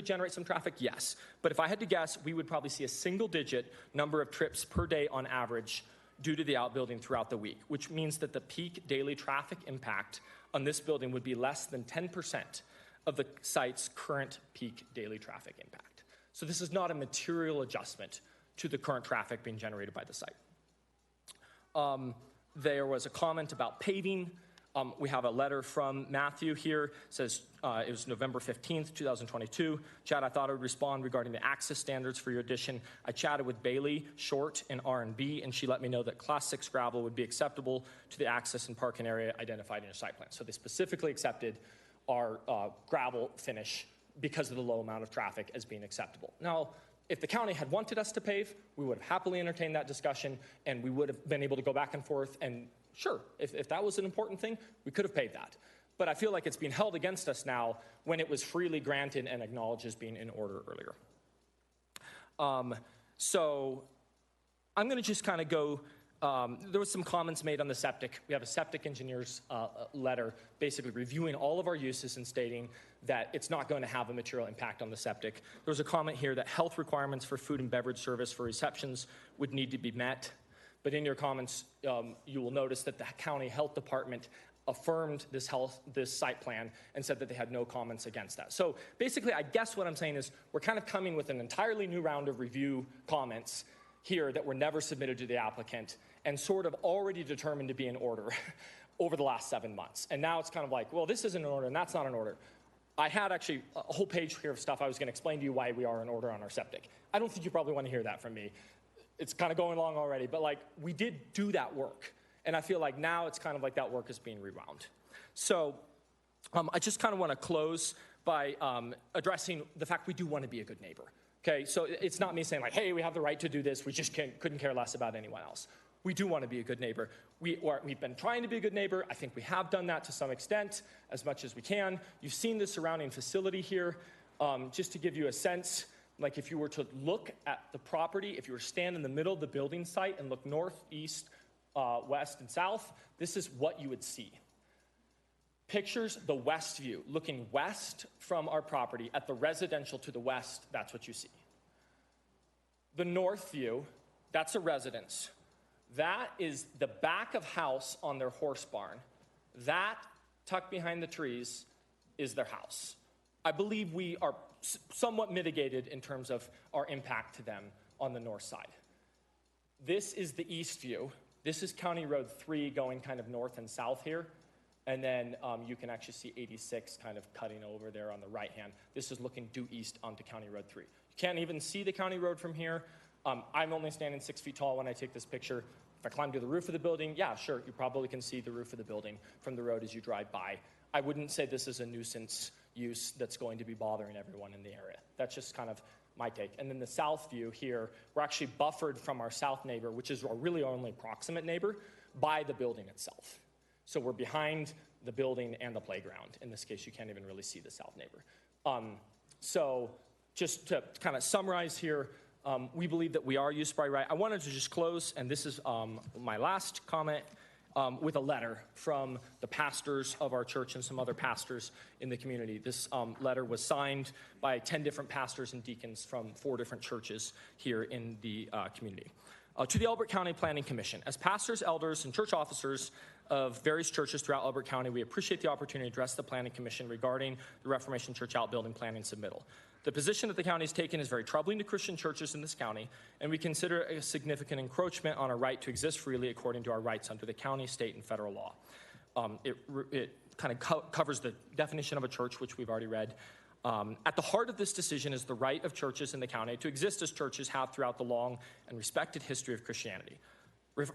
generate some traffic? Yes. But if I had to guess, we would probably see a single-digit number of trips per day on average due to the outbuilding throughout the week, which means that the peak daily traffic impact on this building would be less than 10% of the site's current peak daily traffic impact. So this is not a material adjustment to the current traffic being generated by the site. There was a comment about paving. We have a letter from Matthew here. It says, it was November 15th, 2022. "Chad, I thought I would respond regarding the access standards for your addition. I chatted with Bailey Short in R&B, and she let me know that Class 6 gravel would be acceptable to the access and parking area identified in your site plan." So they specifically accepted our gravel finish because of the low amount of traffic as being acceptable. Now, if the county had wanted us to pave, we would have happily entertained that discussion, and we would have been able to go back and forth, and sure, if that was an important thing, we could have paved that. But I feel like it's being held against us now when it was freely granted and acknowledged as being in order earlier. So I'm going to just kind of go there was some comments made on the septic. We have a septic engineer's letter basically reviewing all of our uses and stating that it's not going to have a material impact on the septic. There was a comment here that health requirements for food and beverage service for receptions would need to be met. But in your comments, you will notice that the county health department affirmed this site plan and said that they had no comments against that. So basically, I guess what I'm saying is we're kind of coming with an entirely new round of review comments here that were never submitted to the applicant and sort of already determined to be in order over the last 7 months. And now it's kind of like, well, this isn't an order and that's not an order. I had actually a whole page here of stuff I was going to explain to you why we are in order on our septic. I don't think you probably want to hear that from me. It's kind of going along already, but like we did do that work. And I feel like now it's kind of like that work is being rewound. So I just kind of want to close by addressing the fact we do want to be a good neighbor. Okay, so it's not me saying like, hey, we have the right to do this. We just couldn't care less about anyone else. We do want to be a good neighbor. We've been trying to be a good neighbor. I think we have done that to some extent, as much as we can. You've seen the surrounding facility here. Just to give you a sense, like if you were to look at the property, if you were to stand in the middle of the building site and look north, east, west, and south, this is what you would see. Pictures the west view, looking west from our property at the residential to the west, that's what you see. The north view, that's a residence. That is the back of house on their horse barn. That, tucked behind the trees, is their house. I believe we are somewhat mitigated in terms of our impact to them on the north side. This is the east view. This is County Road 3 going kind of north and south here. And then you can actually see 86 kind of cutting over there on the right hand. This is looking due east onto County Road 3. You can't even see the county road from here. I'm only standing 6 feet tall when I take this picture. If I climb to the roof of the building, yeah, sure, you probably can see the roof of the building from the road as you drive by. I wouldn't say this is a nuisance use that's going to be bothering everyone in the area. That's just kind of my take. And then the south view here, we're actually buffered from our south neighbor, which is our really only proximate neighbor, by the building itself. So we're behind the building and the playground. In this case, you can't even really see the south neighbor. So just to kind of summarize here, we believe that we are used by right. I wanted to just close, and this is my last comment, with a letter from the pastors of our church and some other pastors in the community. This letter was signed by 10 different pastors and deacons from 4 different churches here in the community. To the Elbert County Planning Commission, as pastors, elders, and church officers of various churches throughout Elbert County, we appreciate the opportunity to address the Planning Commission regarding the Reformation Church outbuilding planning submittal. The position that the county has taken is very troubling to Christian churches in this county, and we consider it a significant encroachment on our right to exist freely according to our rights under the county, state, and federal law. It kind of covers the definition of a church, which we've already read. At the heart of this decision is the right of churches in the county to exist as churches have throughout the long and respected history of Christianity.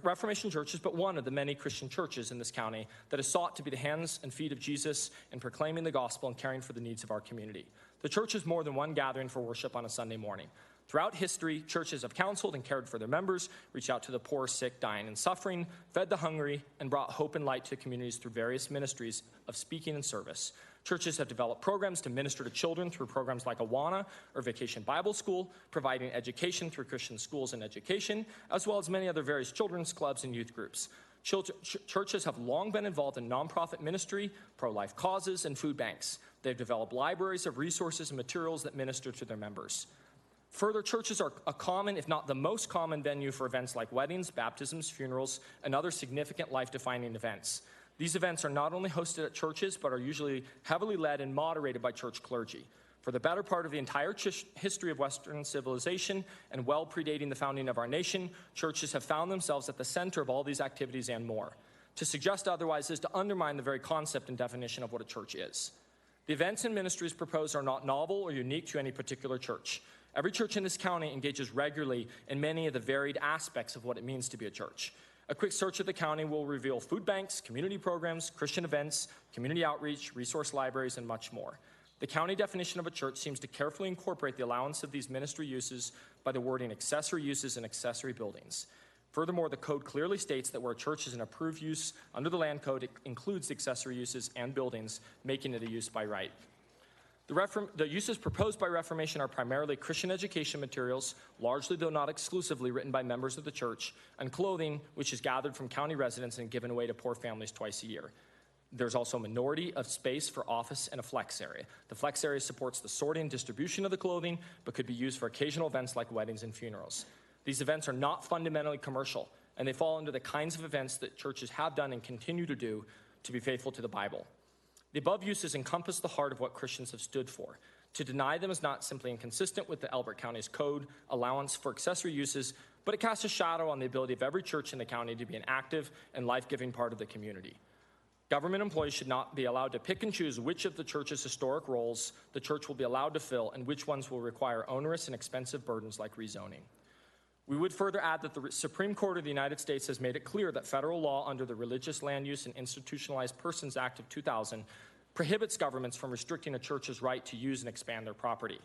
Reformation Church is but one of the many Christian churches in this county that has sought to be the hands and feet of Jesus in proclaiming the gospel and caring for the needs of our community. The church is more than one gathering for worship on a Sunday morning. Throughout history, churches have counseled and cared for their members, reached out to the poor, sick, dying, and suffering, fed the hungry, and brought hope and light to communities through various ministries of speaking and service. Churches have developed programs to minister to children through programs like Awana or Vacation Bible School, providing education through Christian schools and education, as well as many other various children's clubs and youth groups. Churches have long been involved in nonprofit ministry, pro-life causes, and food banks. They've developed libraries of resources and materials that minister to their members. Further, churches are a common, if not the most common, venue for events like weddings, baptisms, funerals, and other significant life-defining events. These events are not only hosted at churches, but are usually heavily led and moderated by church clergy. For the better part of the entire history of Western civilization and well predating the founding of our nation, churches have found themselves at the center of all these activities and more. To suggest otherwise is to undermine the very concept and definition of what a church is. The events and ministries proposed are not novel or unique to any particular church. Every church in this county engages regularly in many of the varied aspects of what it means to be a church. A quick search of the county will reveal food banks, community programs, Christian events, community outreach, resource libraries, and much more. The county definition of a church seems to carefully incorporate the allowance of these ministry uses by the wording accessory uses and accessory buildings. Furthermore, the code clearly states that where a church is an approved use under the land code, it includes accessory uses and buildings, making it a use by right. The uses proposed by Reformation are primarily Christian education materials, largely though not exclusively written by members of the church, and clothing, which is gathered from county residents and given away to poor families twice a year. There's also a minority of space for office and a flex area. The flex area supports the sorting and distribution of the clothing, but could be used for occasional events like weddings and funerals. These events are not fundamentally commercial, and they fall under the kinds of events that churches have done and continue to do to be faithful to the Bible. The above uses encompass the heart of what Christians have stood for. To deny them is not simply inconsistent with the Elbert County's code allowance for accessory uses, but it casts a shadow on the ability of every church in the county to be an active and life-giving part of the community. Government employees should not be allowed to pick and choose which of the church's historic roles the church will be allowed to fill and which ones will require onerous and expensive burdens like rezoning. We would further add that the Supreme Court of the United States has made it clear that federal law under the Religious Land Use and Institutionalized Persons Act of 2000 prohibits governments from restricting a church's right to use and expand their property.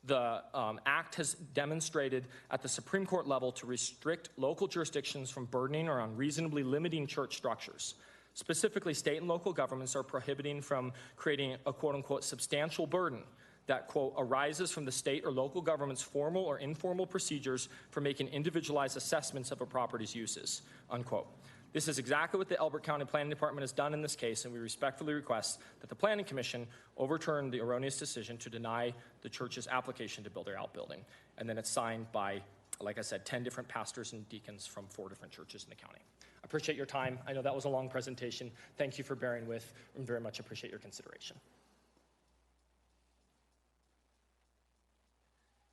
The act has demonstrated at the Supreme Court level to restrict local jurisdictions from burdening or unreasonably limiting church structures. Specifically, state and local governments are prohibiting from creating a quote-unquote substantial burden that, quote, arises from the state or local government's formal or informal procedures for making individualized assessments of a property's uses, unquote. This is exactly what the Elbert County Planning Department has done in this case, and we respectfully request that the Planning Commission overturn the erroneous decision to deny the church's application to build their outbuilding. And then it's signed by, like I said, 10 different pastors and deacons from 4 different churches in the county. I appreciate your time. I know that was a long presentation. Thank you for bearing with, and very much appreciate your consideration.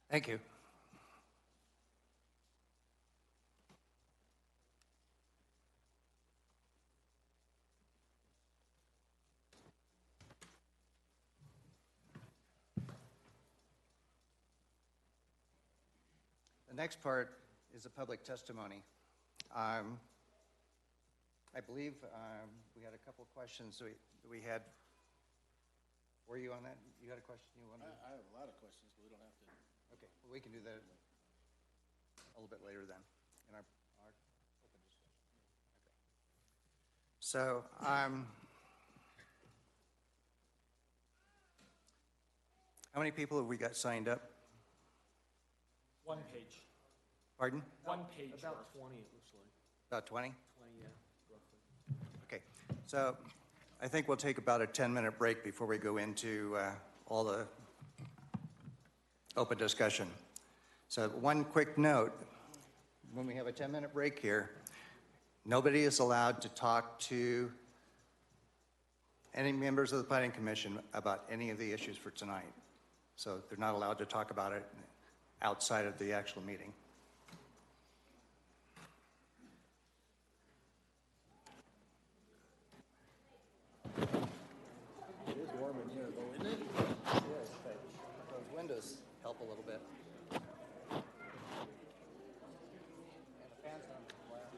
Thank you. The next part is a public testimony. I believe we had a couple of questions we had. Were you on that? You had a question you wanted? I have a lot of questions, but we don't have to. Okay, well, we can do that a little bit later then in our open discussion. Okay. So, how many people have we got signed up? 1 page. Pardon? 1 page. About 20, it looks like. About 20? 20, yeah, roughly. Okay, so I think we'll take about a 10-minute break before we go into all the open discussion. So one quick note, when we have a 10-minute break here, nobody is allowed to talk to any members of the Planning Commission about any of the issues for tonight. So they're not allowed to talk about it outside of the actual meeting. It is warm in here, though, isn't it? Yes, those windows help a little bit. And the fans on as well.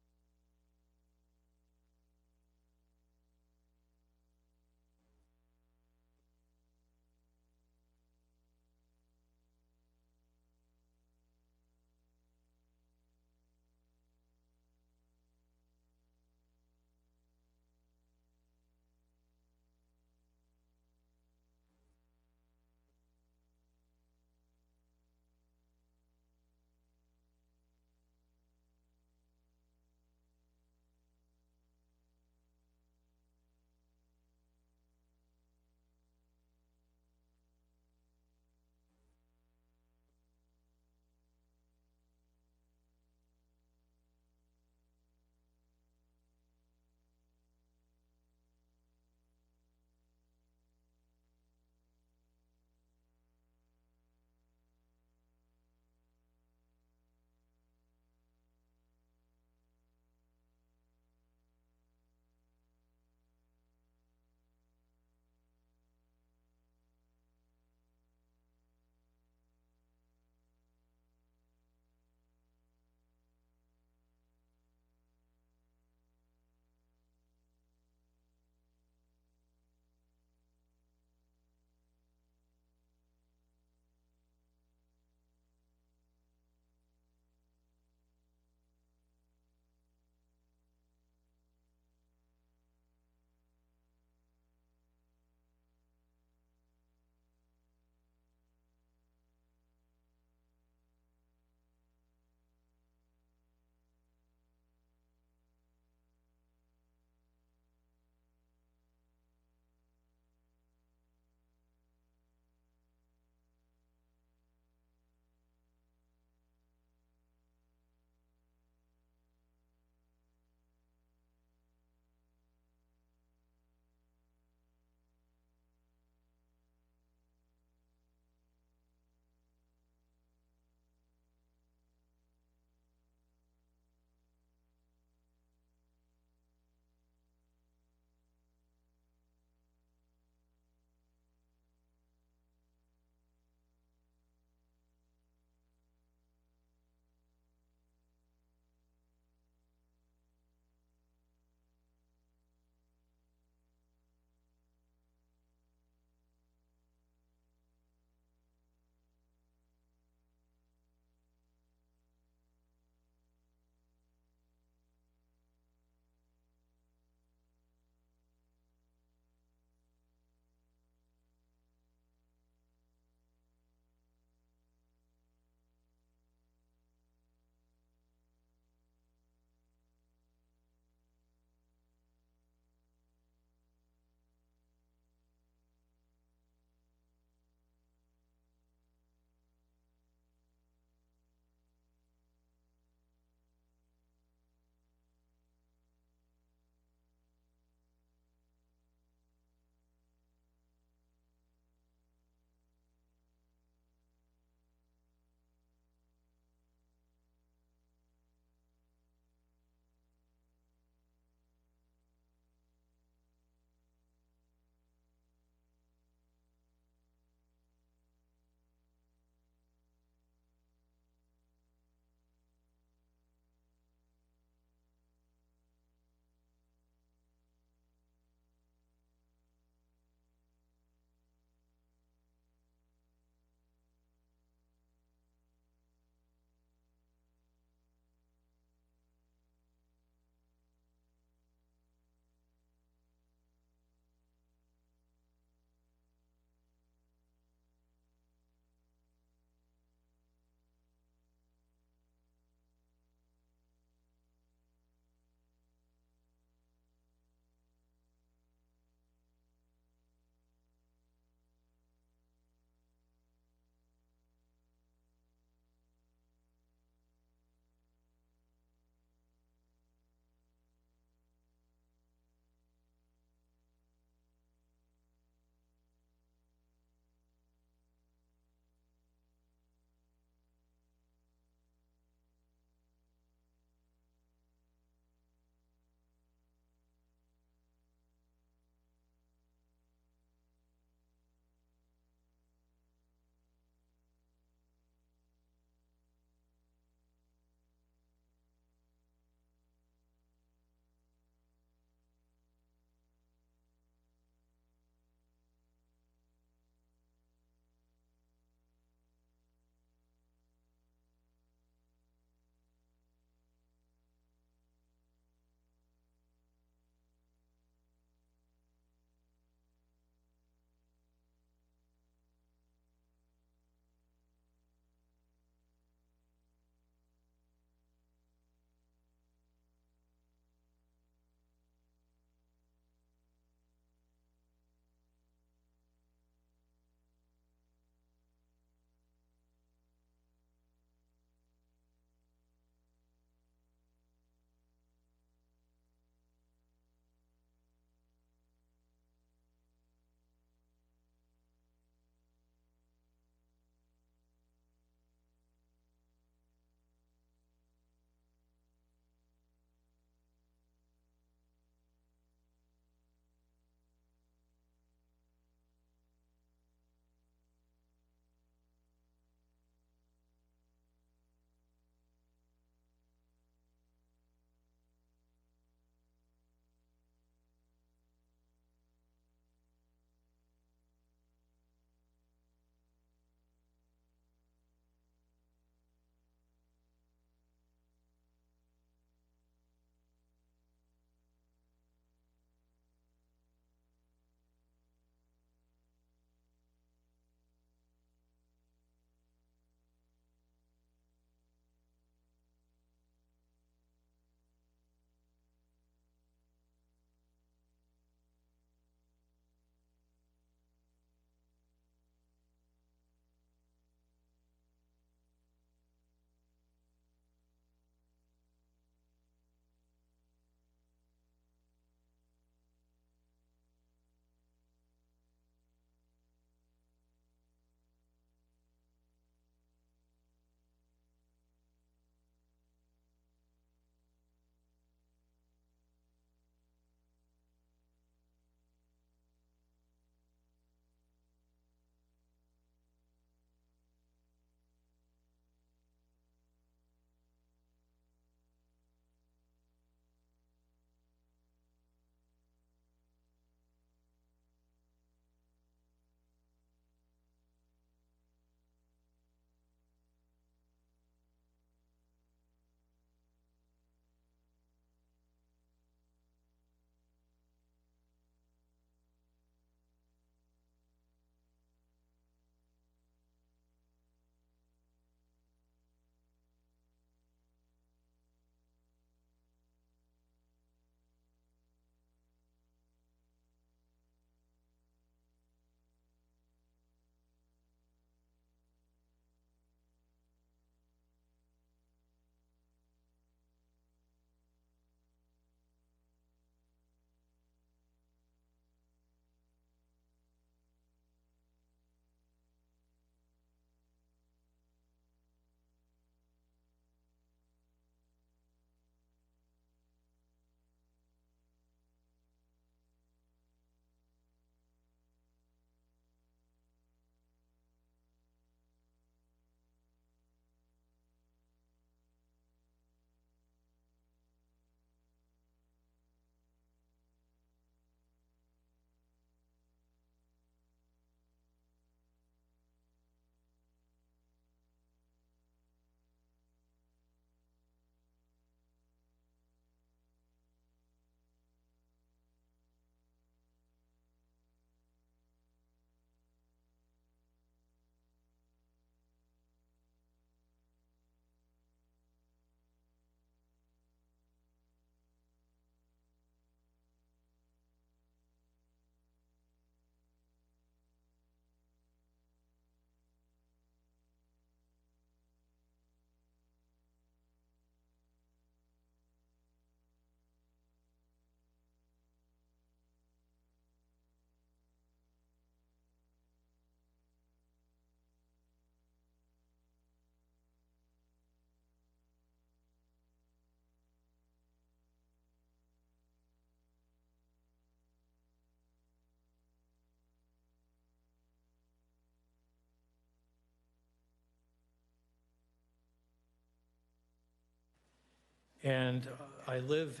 And I live,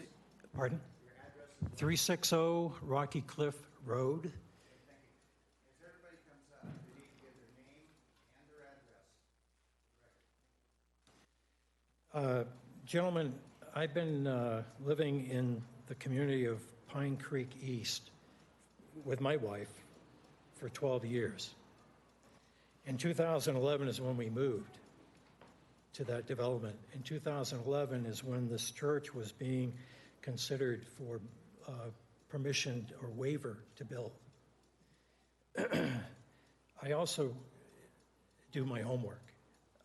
pardon? 360 Rocky Cliff Road. As everybody comes up, they need to give their name and their address. Gentlemen, I've been living in the community of Pine Creek East with my wife for 12 years. In 2011 is when we moved to that development. In 2011 is when this church was being considered for permission or waiver to build. I also do my homework.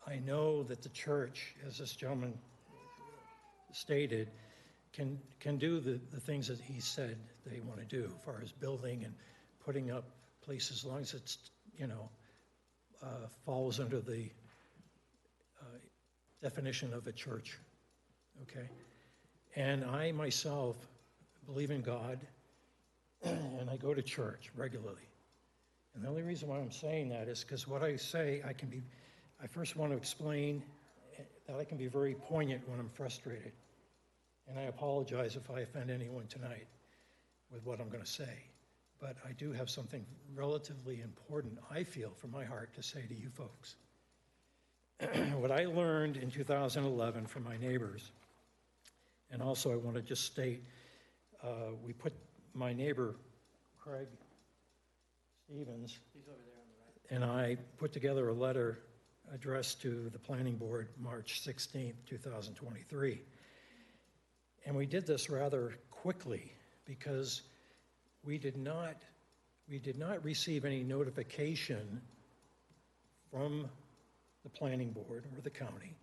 I know that the church, as this gentleman stated, can do the things that he said they want to do as far as building and putting up places, as long as it's, falls under the definition of a church, okay? And I myself believe in God, and I go to church regularly. And the only reason why I'm saying that is because what I say, I first want to explain that I can be very poignant when I'm frustrated. And I apologize if I offend anyone tonight with what I'm going to say. But I do have something relatively important, I feel, from my heart to say to you folks. What I learned in 2011 from my neighbors, and also I want to just state, we put my neighbor, Craig Stevens, and I put together a letter addressed to the Planning Board March 16th, 2023. And we did this rather quickly because we did not receive any notification from the Planning Board or the county.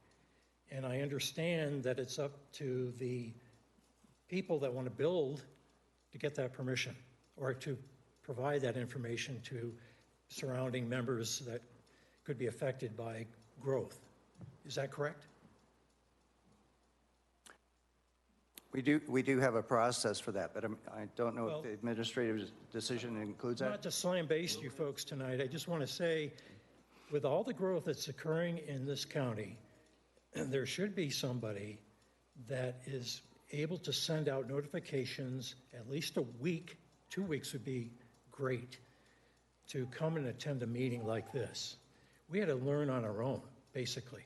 And I understand that it's up to the people that want to build to get that permission or to provide that information to surrounding members that could be affected by growth. Is that correct? We do have a process for that, but I don't know Well, if the administrative decision includes that. Not to slam baste you folks tonight, I just want to say, with all the growth that's occurring in this county, there should be somebody that is able to send out notifications at least a week, 2 weeks would be great, to come and attend a meeting like this. We had to learn on our own, basically.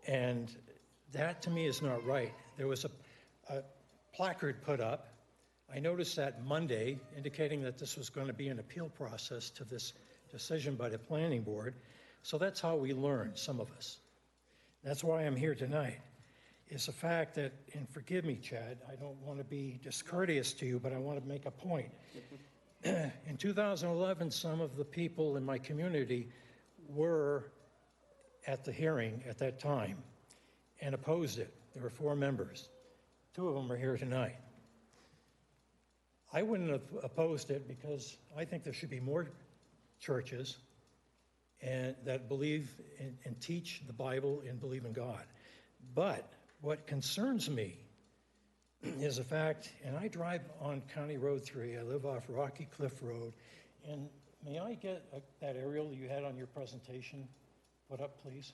And that to me is not right. There was a placard put up. I noticed that Monday, indicating that this was going to be an appeal process to this decision by the Planning Board. So that's how we learn, some of us. That's why I'm here tonight, is the fact that, and forgive me, Chad, I don't want to be discourteous to you, but I want to make a point. In 2011, some of the people in my community were at the hearing at that time and opposed it. There were 4 members. 2 of them are here tonight. I wouldn't have opposed it because I think there should be more churches and that believe and teach the Bible and believe in God. But what concerns me is the fact, and I drive on County Road 3, I live off Rocky Cliff Road, and may I get that aerial you had on your presentation put up, please?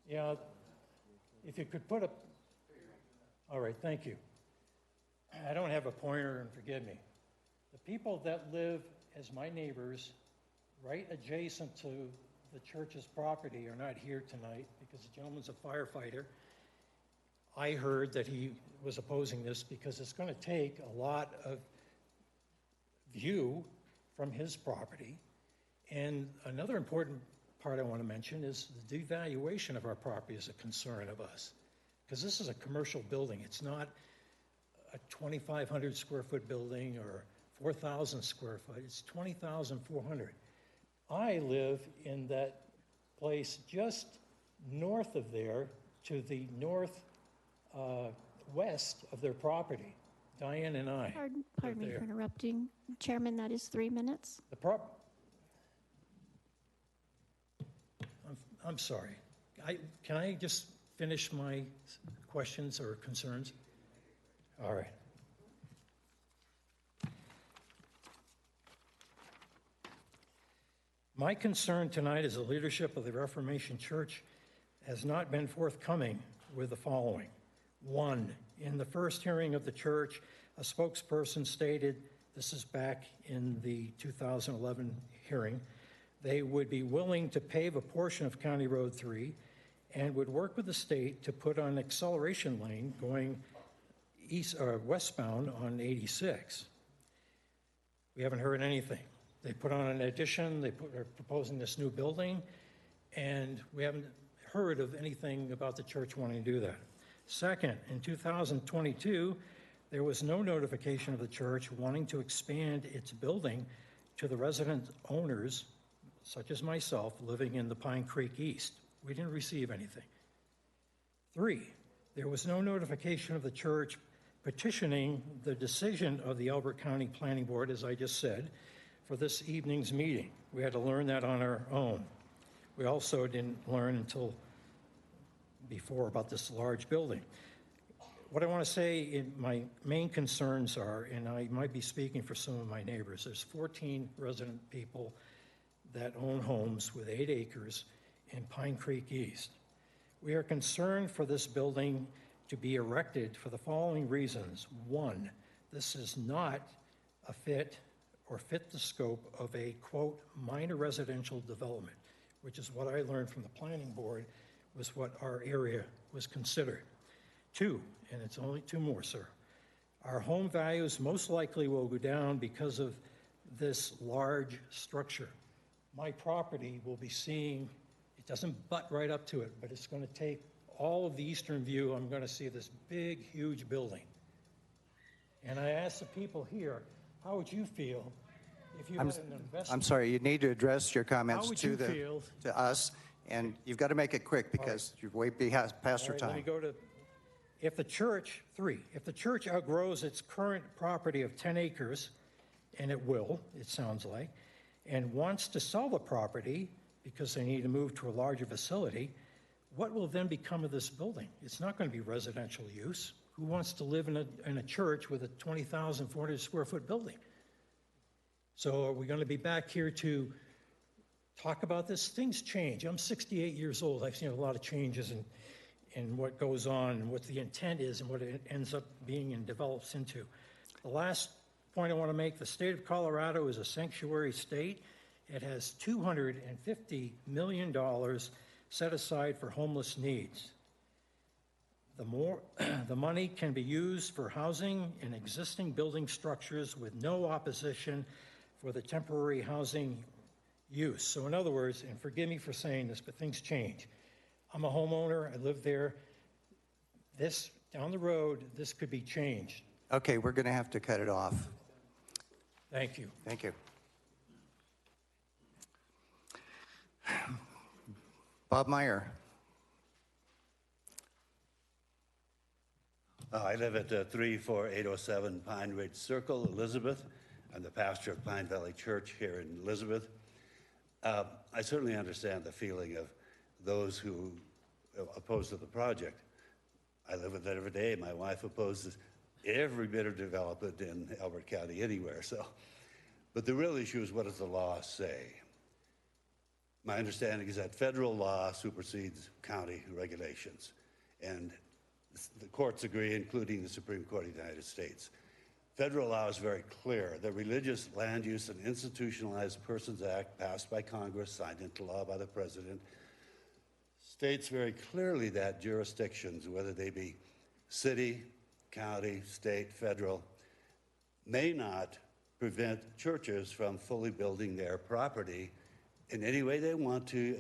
Yeah, if you could put up, all right, thank you. I don't have a pointer, and forgive me. The people that live as my neighbors right adjacent to the church's property are not here tonight because the gentleman's a firefighter. I heard that he was opposing this because it's going to take a lot of view from his property. And another important part I want to mention is the devaluation of our property is a concern of us. Because this is a commercial building. It's not a 2,500 square foot building or 4,000 square foot. It's 20,400. I live in that place just north of there to the north west of their property. Diane and I. Pardon me for interrupting. Chairman, that is 3 minutes. I'm sorry. Can I just finish my questions or concerns? All right. My concern tonight as the leadership of the Reformation Church has not been forthcoming with the following. One, in the first hearing of the church, a spokesperson stated, this is back in the 2011 hearing, they would be willing to pave a portion of County Road 3 and would work with the state to put on an acceleration lane going east or westbound on 86. We haven't heard anything. They put on an addition, they're proposing this new building, and we haven't heard of anything about the church wanting to do that. Second, in 2022, there was no notification of the church wanting to expand its building to the resident owners, such as myself, living in the Pine Creek East. We didn't receive anything. Three, there was no notification of the church petitioning the decision of the Elbert County Planning Board, as I just said, for this evening's meeting. We had to learn that on our own. We also didn't learn until before about this large building. What I want to say in my main concerns are, and I might be speaking for some of my neighbors, there's 14 resident people that own homes with 8 acres in Pine Creek East. We are concerned for this building to be erected for the following reasons. One, this is not a fit the scope of a, quote, minor residential development, which is what I learned from the planning board was what our area was considered. Two, and it's only 2 more, sir. Our home values most likely will go down because of this large structure. My property will be seeing, it doesn't butt right up to it, but it's going to take all of the eastern view. I'm going to see this big, huge building. And I asked the people here, how would you feel if you had an investment? I'm sorry, you need to address your comments How would to you feel? to us, and you've got to make it quick because you're way past your All right, let me time. go to, if the church outgrows its current property of 10 acres, and it will, it sounds like, and wants to sell the property because they need to move to a larger facility, what will then become of this building? It's not going to be residential use. Who wants to live in a church with a 20,400 square foot building? So are we going to be back here to talk about this? Things change. I'm 68 years old. I've seen a lot of changes in what goes on and what the intent is and what it ends up being and develops into. The last point I want to make, the state of Colorado is a sanctuary state. It has $250 million set aside for homeless needs. The money can be used for housing in existing building structures with no opposition for the temporary housing use. So in other words, and forgive me for saying this, but things change. I'm a homeowner, I live there. This, down the road, this could be changed. Okay, we're going to have to cut it off. Thank you. Thank you. Bob Meyer. I live at 34807 Pine Ridge Circle, Elizabeth. I'm the pastor of Pine Valley Church here in Elizabeth. I certainly understand the feeling of those who oppose to the project. I live with it every day. My wife opposes every bit of development in Elbert County anywhere. But the real issue is, what does the law say? My understanding is that federal law supersedes county regulations, and the courts agree, including the Supreme Court of the United States. Federal law is very clear. The Religious Land Use and Institutionalized Persons Act, passed by Congress, signed into law by the President, states very clearly that jurisdictions, whether they be city, county, state, federal, may not prevent churches from fully building their property in any way they want to,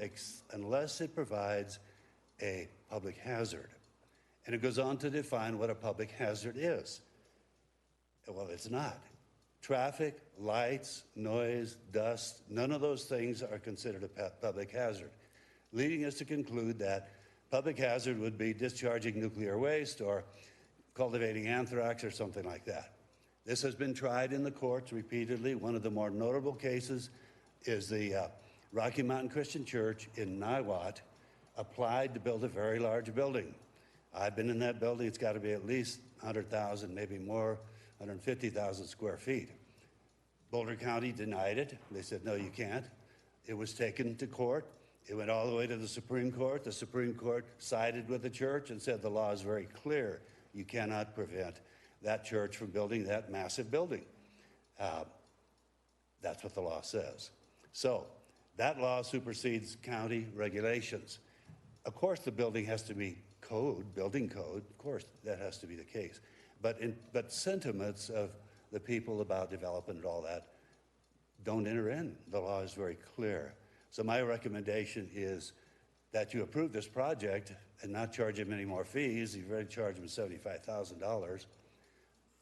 unless it provides a public hazard. And it goes on to define what a public hazard is. Well, it's not. Traffic, lights, noise, dust, none of those things are considered a public hazard, leading us to conclude that public hazard would be discharging nuclear waste or cultivating anthrax or something like that. This has been tried in the courts repeatedly. One of the more notable cases is the Rocky Mountain Christian Church in Niwot applied to build a very large building. I've been in that building. It's got to be at least 100,000, maybe more, 150,000 square feet. Boulder County denied it. They said, no, you can't. It was taken to court. It went all the way to the Supreme Court. The Supreme Court sided with the church and said the law is very clear. You cannot prevent that church from building that massive building. That's what the law says. So that law supersedes county regulations. Of course, the building has to be building code. Of course, that has to be the case. But sentiments of the people about development and all that don't enter in. The law is very clear. So my recommendation is that you approve this project and not charge him any more fees. You've already charged him $75,000,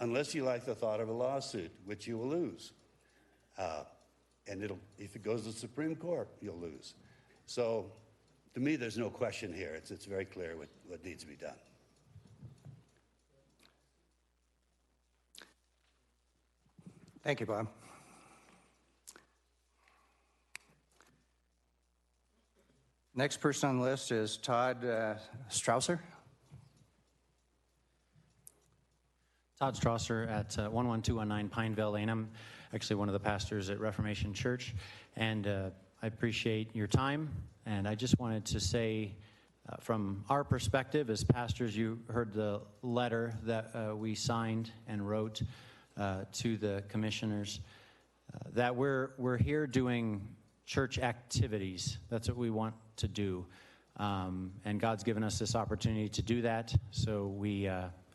unless you like the thought of a lawsuit, which you will lose. And if it goes to the Supreme Court, you'll lose. So to me, there's no question here. It's very clear what needs to be done. Thank you, Bob. Next person on the list is Todd Strausser. Todd Strasser at 11219 Pineville Lane. I'm actually one of the pastors at Reformation Church, and I appreciate your time. And I just wanted to say, from our perspective as pastors, you heard the letter that we signed and wrote to the commissioners, that we're here doing church activities. That's what we want to do. And God's given us this opportunity to do that. So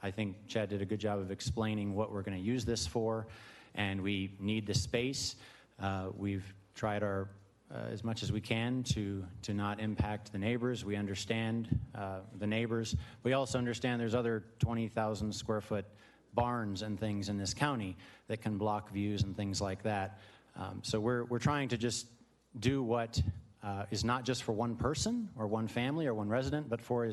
I think Chad did a good job of explaining what we're going to use this for, and we need the space. We've tried our as much as we can to not impact the neighbors. We understand the neighbors. We also understand there's other 20,000 square foot barns and things in this county that can block views and things like that. So we're trying to just do what is not just for one person or one family or one resident, but for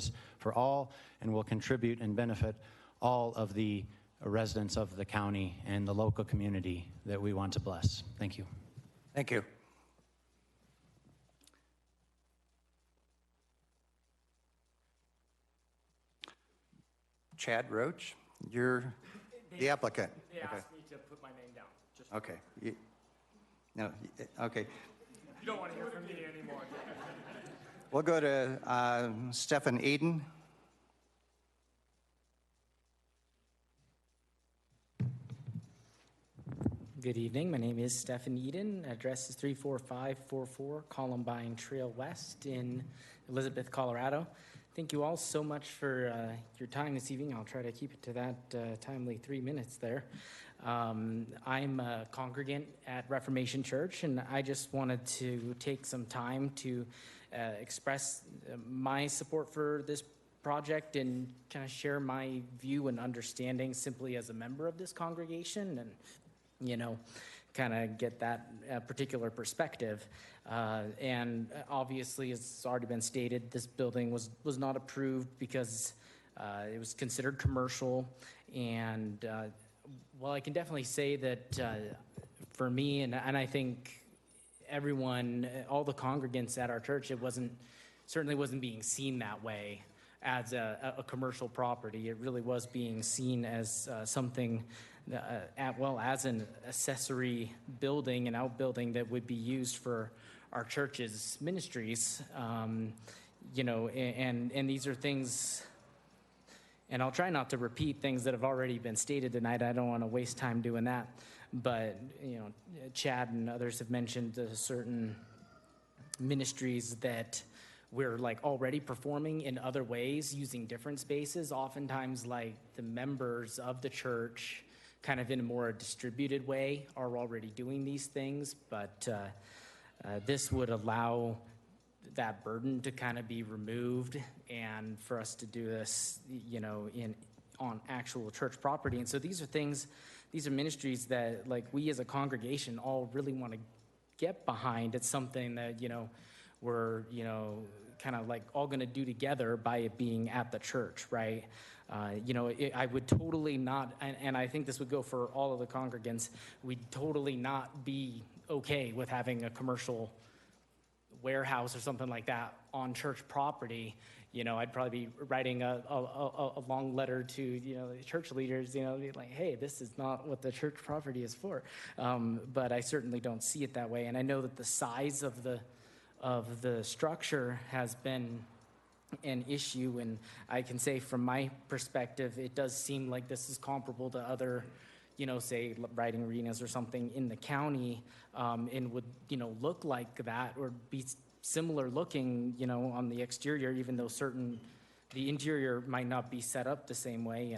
all, and will contribute and benefit all of the residents of the county and the local community that we want to bless. Thank you. Thank you. Chad Roach, you're the applicant. They asked me to put my name down. Okay. Okay. You don't want to hear from me anymore. We'll go to Stephen Eden. Good evening. My name is Stephen Eden. Address is 34544 Columbine Trail West in Elizabeth, Colorado. Thank you all so much for your time this evening. I'll try to keep it to that timely 3 minutes there. I'm a congregant at Reformation Church, and I just wanted to take some time to express my support for this project and kind of share my view and understanding simply as a member of this congregation, and kind of get that particular perspective. And obviously, as it's already been stated, this building was not approved because it was considered commercial. And well, I can definitely say that for me, and I think everyone, all the congregants at our church, it certainly wasn't being seen that way as a commercial property. It really was being seen as something as an accessory building, an outbuilding that would be used for our church's ministries, and these are things, and I'll try not to repeat things that have already been stated tonight. I don't want to waste time doing that, but Chad and others have mentioned certain ministries that we're already performing in other ways using different spaces, oftentimes the members of the church kind of in a more distributed way are already doing these things, but this would allow that burden to kind of be removed and for us to do this, on actual church property. And so these are ministries that we as a congregation all really want to get behind. It's something that, we're, kind of all going to do together by it being at the church, right? I would totally not, and I think this would go for all of the congregants, we'd totally not be okay with having a commercial warehouse or something like that on church property, I'd probably be writing a long letter to, the church leaders, be like, hey, this is not what the church property is for. But I certainly don't see it that way. And I know that the size of the structure has been an issue. And I can say from my perspective, it does seem like this is comparable to other, say riding arenas or something in the county, and would, look like that or be similar looking, on the exterior, even though the interior might not be set up the same way.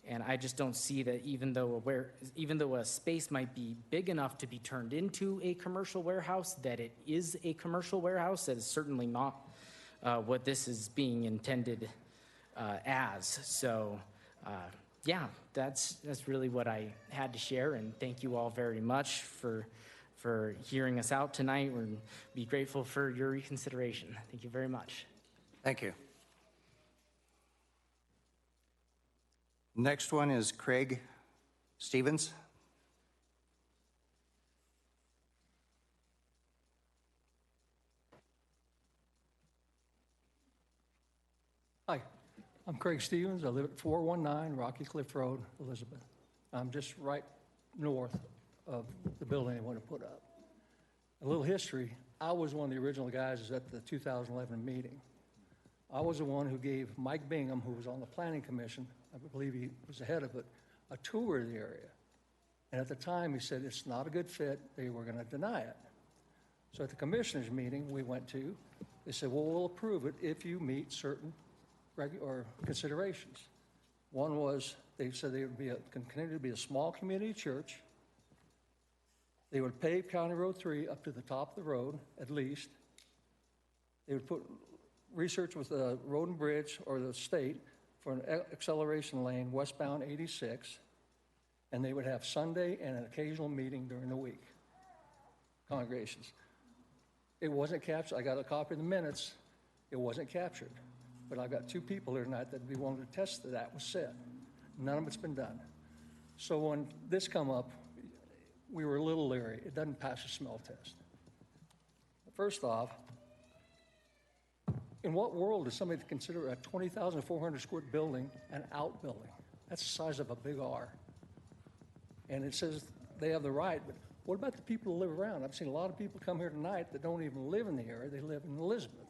And I just don't see that even though a space might be big enough to be turned into a commercial warehouse, that it is a commercial warehouse. That is certainly not what this is being intended as. So, yeah, that's really what I had to share. And thank you all very much for hearing us out tonight. We're be grateful for your reconsideration. Thank you very much. Thank you. Next one is Craig Stevens. Hi, I'm Craig Stevens. I live at 419 Rocky Cliff Road, Elizabeth. I'm just right north of the building they want to put up. A little history, I was one of the original guys at the 2011 meeting. I was the one who gave Mike Bingham, who was on the Planning Commission, I believe he was the head of it, a tour of the area. And at the time, he said it's not a good fit. They were going to deny it. So at the commissioners' meeting we went to, they said, well, we'll approve it if you meet certain or considerations. One was, they said they would continue to be a small community church. They would pave County Road 3 up to the top of the road, at least. They would put research with the Road and Bridge or the state for an acceleration lane westbound 86, and they would have Sunday and an occasional meeting during the week, congregations. It wasn't captured. I got a copy of the minutes. It wasn't captured. But I've got two people here tonight that would be willing to attest that that was said. None of it's been done. So when this come up, we were a little leery. It doesn't pass a smell test. First off, in what world does somebody consider a 20,400 square building an outbuilding? That's the size of a big R. And it says they have the right, but what about the people who live around? I've seen a lot of people come here tonight that don't even live in the area. They live in Elizabeth.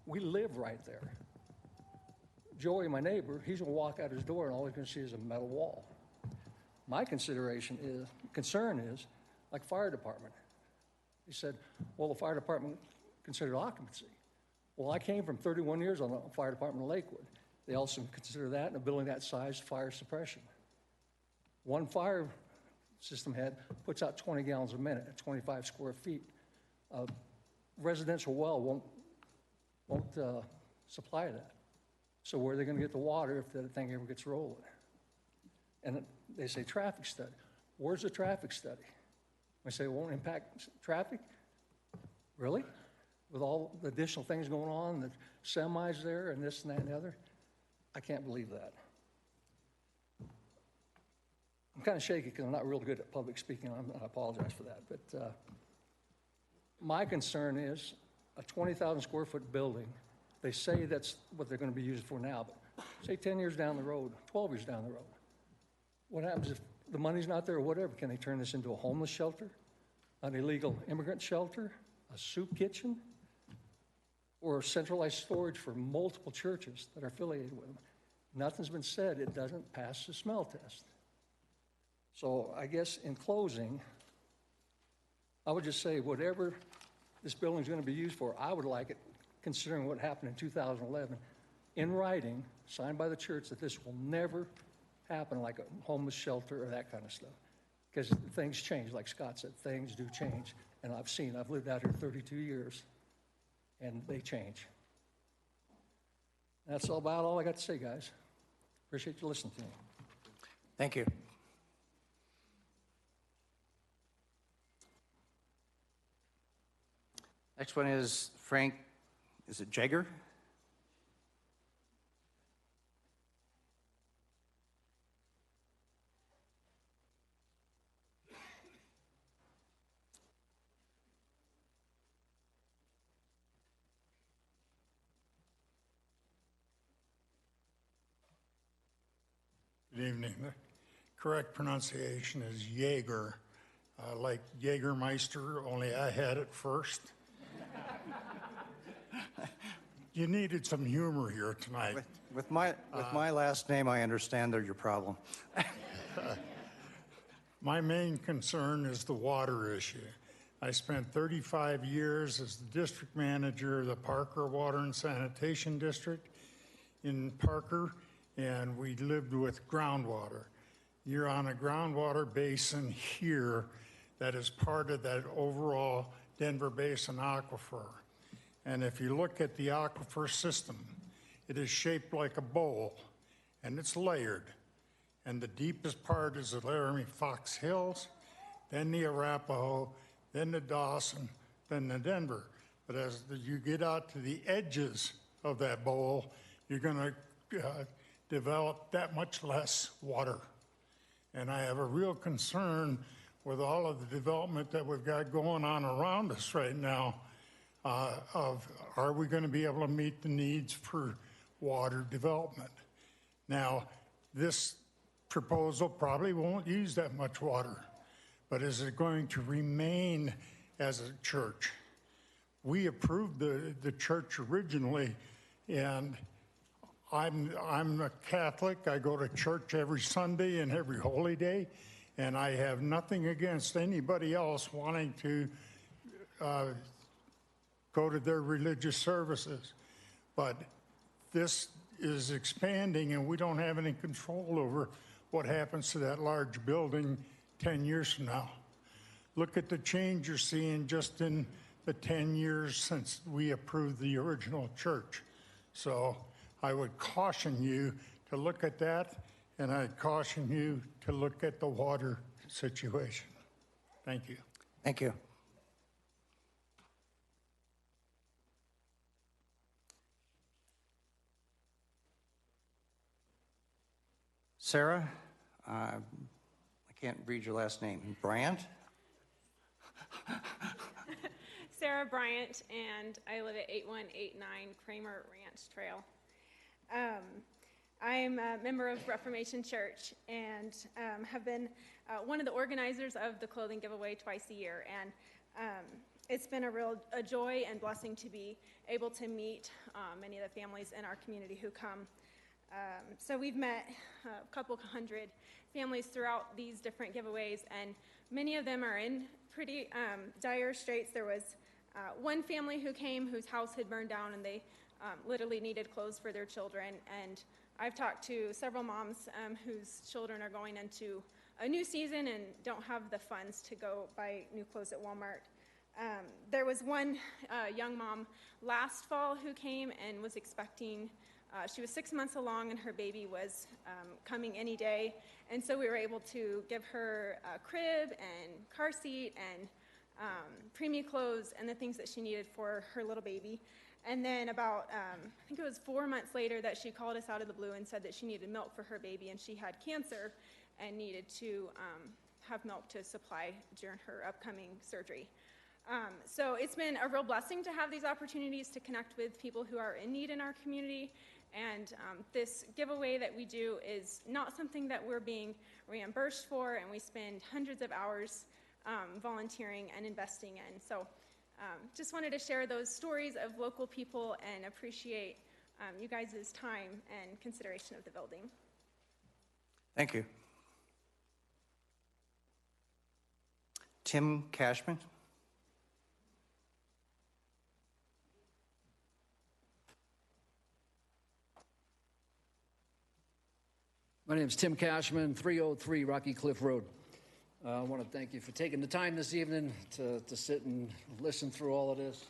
We live right there. Joey, my neighbor, he's gonna walk out his door and all he's gonna see is a metal wall. My concern is like fire department. He said, well, the fire department considered occupancy. Well, I came from 31 years on the fire department in Lakewood. They also consider that in a building that size fire suppression. One fire system head puts out 20 gallons a minute at 25 square feet. A residential well won't supply that. So where are they going to get the water if the thing ever gets rolling? And they say traffic study. Where's the traffic study? We say it won't impact traffic? Really? With all the additional things going on, the semis there and this and that and the other? I can't believe that. I'm kind of shaky because I'm not real good at public speaking. I apologize for that. But my concern is a 20,000 square foot building. They say that's what they're going to be used for now, but say 10 years down the road, 12 years down the road. What happens if the money's not there or whatever? Can they turn this into a homeless shelter, an illegal immigrant shelter, a soup kitchen, or centralized storage for multiple churches that are affiliated with them? Nothing's been said. It doesn't pass the smell test. So I guess in closing, I would just say whatever this building's going to be used for, I would like it, considering what happened in 2011, in writing, signed by the church, that this will never happen like a homeless shelter or that kind of stuff. Because things change, like Scott said, things do change. And I've lived out here 32 years, and they change. That's about all I got to say, guys. Appreciate you listening to me. Thank you. Next one is Frank, is it Jagger? Good evening. The correct pronunciation is Jaeger, like Jägermeister, only I had it first. You needed some humor here tonight. With my last name, I understand they're your problem. My main concern is the water issue. I spent 35 years as the district manager of the Parker Water and Sanitation District in Parker, and we lived with groundwater. You're on a groundwater basin here that is part of that overall Denver Basin aquifer. And if you look at the aquifer system, it is shaped like a bowl, and it's layered. And the deepest part is the Laramie Fox Hills, then the Arapahoe, then the Dawson, then the Denver. But as you get out to the edges of that bowl, you're going to develop that much less water. And I have a real concern with all of the development that we've got going on around us right now of are we going to be able to meet the needs for water development? Now, this proposal probably won't use that much water, but is it going to remain as a church? We approved the church originally, and I'm a Catholic. I go to church every Sunday and every holy day, and I have nothing against anybody else wanting to go to their religious services. But this is expanding, and we don't have any control over what happens to that large building 10 years from now. Look at the change you're seeing just in the 10 years since we approved the original church. So I would caution you to look at that, and I'd caution you to look at the water situation. Thank you. Thank you. Sarah, I can't read your last name. Bryant? Sarah Bryant, and I live at 8189 Kramer Ranch Trail. I'm a member of Reformation Church and have been one of the organizers of the clothing giveaway twice a year. And it's been a joy and blessing to be able to meet many of the families in our community who come. So we've met a couple hundred families throughout these different giveaways, and many of them are in pretty dire straits. There was one family who came whose house had burned down, and they literally needed clothes for their children. And I've talked to several moms whose children are going into a new season and don't have the funds to go buy new clothes at Walmart. There was one young mom last fall who came and was expecting, she was 6 months along and her baby was coming any day. And so we were able to give her a crib and car seat and preemie clothes and the things that she needed for her little baby. And then about, I think it was 4 months later that she called us out of the blue and said that she needed milk for her baby, and she had cancer and needed to have milk to supply during her upcoming surgery. So it's been a real blessing to have these opportunities to connect with people who are in need in our community. And this giveaway that we do is not something that we're being reimbursed for, and we spend hundreds of hours volunteering and investing in. So just wanted to share those stories of local people and appreciate you guys' time and consideration of the building. Thank you. Tim Cashman. My name is Tim Cashman, 303 Rocky Cliff Road. I want to thank you for taking the time this evening to sit and listen through all of this.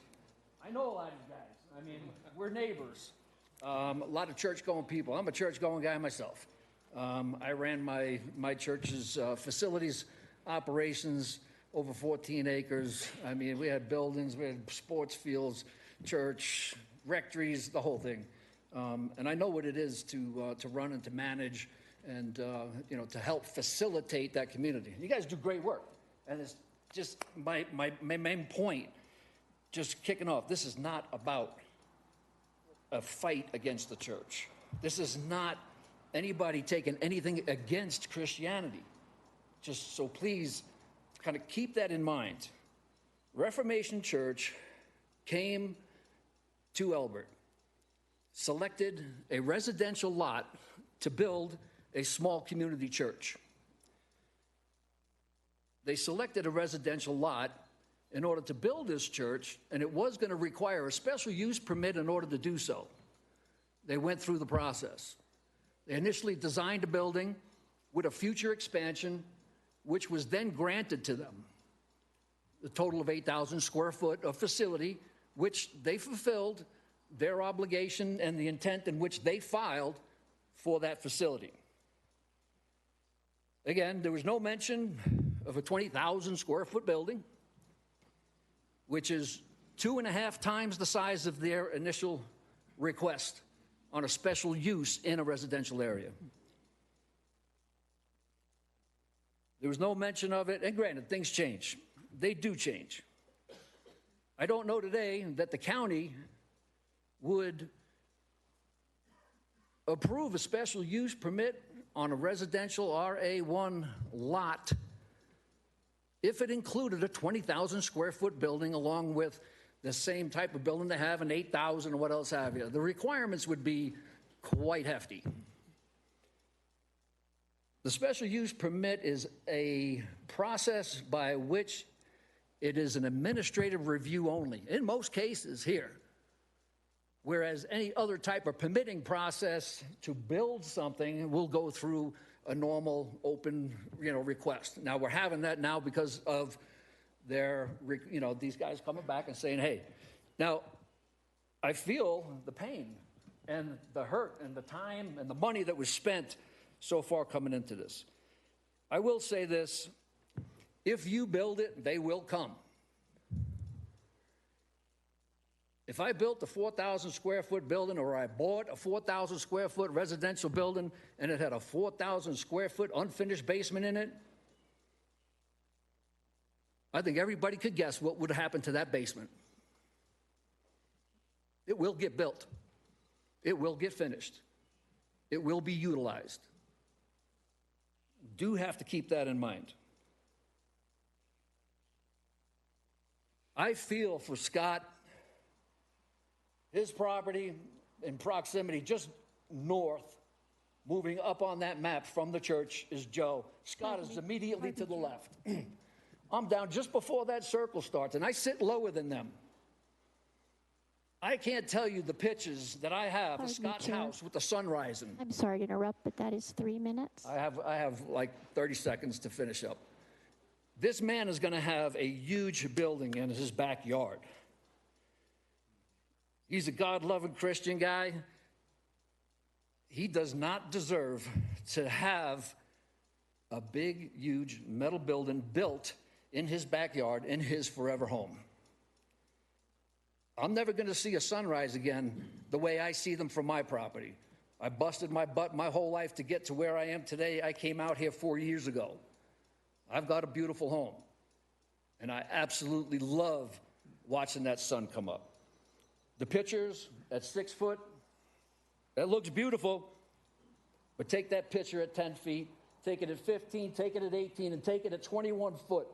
I know a lot of you guys. I mean, we're neighbors. A lot of church-going people. I'm a church-going guy myself. I ran my church's facilities operations over 14 acres. I mean, we had buildings, we had sports fields, church, rectories, the whole thing. And I know what it is to run and to manage and to help facilitate that community. You guys do great work. And it's just my main point, just kicking off, this is not about a fight against the church. This is not anybody taking anything against Christianity. Just so please kind of keep that in mind. Reformation Church came to Elbert, selected a residential lot to build a small community church. They selected a residential lot in order to build this church, and it was going to require a special use permit in order to do so. They went through the process. They initially designed a building with a future expansion, which was then granted to them. The total of 8,000 square foot of facility, which they fulfilled their obligation and the intent in which they filed for that facility. Again, there was no mention of a 20,000 square foot building, which is 2.5 times the size of their initial request on a special use in a residential area. There was no mention of it, and granted, things change. They do change. I don't know today that the county would approve a special use permit on a residential RA1 lot if it included a 20,000 square foot building along with the same type of building they have, an 8,000 or what else have you. The requirements would be quite hefty. The special use permit is a process by which it is an administrative review only, in most cases here, whereas any other type of permitting process to build something will go through a normal open, request. Now we're having that now because of their, these guys coming back and saying, hey, now I feel the pain and the hurt and the time and the money that was spent so far coming into this. I will say this, if you build it, they will come. If I built a 4,000 square foot building or I bought a 4,000 square foot residential building and it had a 4,000 square foot unfinished basement in it, I think everybody could guess what would happen to that basement. It will get built. It will get finished. It will be utilized. Do have to keep that in mind. I feel for Scott, his property in proximity just north, moving up on that map from the church is Joe. Scott is immediately to the left. I'm down just before that circle starts, and I sit lower than them. I can't tell you the pictures that I have of Scott's house with the sun rising. I'm sorry to interrupt, but that is 3 minutes. I have like 30 seconds to finish up. This man is going to have a huge building in his backyard. He's a God-loving Christian guy. He does not deserve to have a big, huge metal building built in his backyard in his forever home. I'm never going to see a sunrise again the way I see them from my property. I busted my butt my whole life to get to where I am today. I came out here 4 years ago. I've got a beautiful home, and I absolutely love watching that sun come up. The pictures at 6 foot, that looks beautiful, but take that picture at 10 feet, take it at 15, take it at 18, and take it at 21 foot.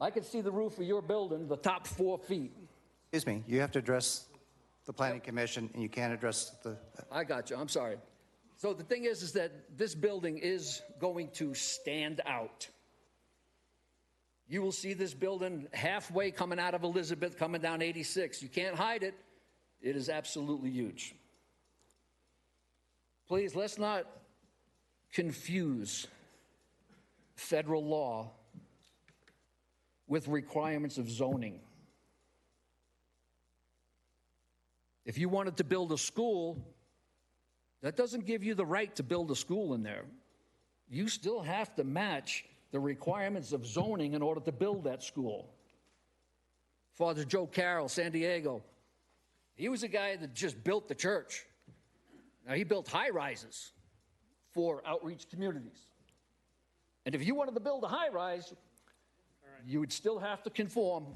I can see the roof of your building, the top 4 feet. Excuse me, you have to address the Planning Commission, and you can't address the... I got you, I'm sorry. So the thing is that this building is going to stand out. You will see this building halfway coming out of Elizabeth, coming down 86. You can't hide it. It is absolutely huge. Please, let's not confuse federal law with requirements of zoning. If you wanted to build a school, that doesn't give you the right to build a school in there. You still have to match the requirements of zoning in order to build that school. Father Joe Carroll, San Diego, he was a guy that just built the church. Now, he built high-rises for outreach communities. And if you wanted to build a high-rise, you would still have to conform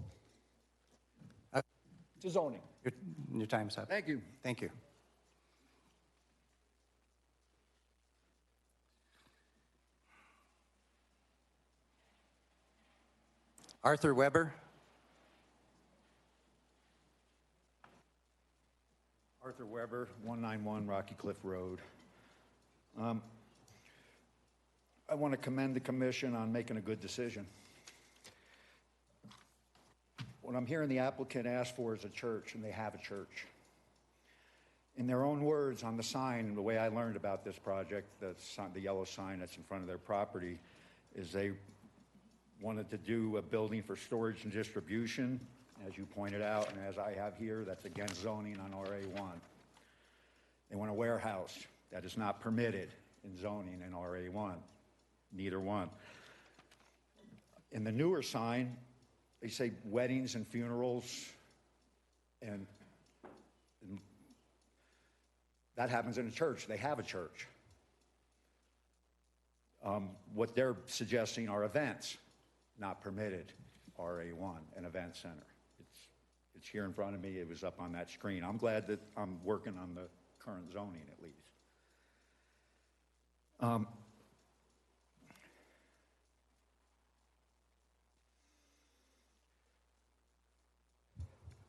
to zoning. Your time's up. Thank you. Thank you. Arthur Weber. Arthur Weber, 191 Rocky Cliff Road. I want to commend the commission on making a good decision. What I'm hearing the applicant ask for is a church, and they have a church. In their own words on the sign, the way I learned about this project, the yellow sign that's in front of their property, is they wanted to do a building for storage and distribution, as you pointed out, and as I have here, that's against zoning on RA1. They want a warehouse. That is not permitted in zoning in RA1, neither one. In the newer sign, they say weddings and funerals, and that happens in a church. They have a church. What they're suggesting are events, not permitted, RA1, an event center. It's here in front of me. It was up on that screen. I'm glad that I'm working on the current zoning at least.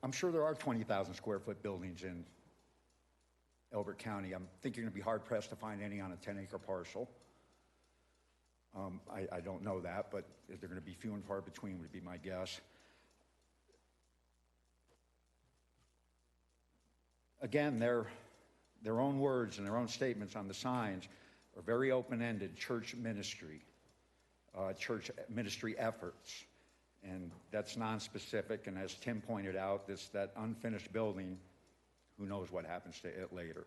I'm sure there are 20,000 square foot buildings in Elbert County. I think you're going to be hard pressed to find any on a 10-acre parcel. I don't know that, but they're going to be few and far between would be my guess. Again, their own words and their own statements on the signs are very open-ended, church ministry efforts. And that's non-specific, and as Tim pointed out, that unfinished building, who knows what happens to it later.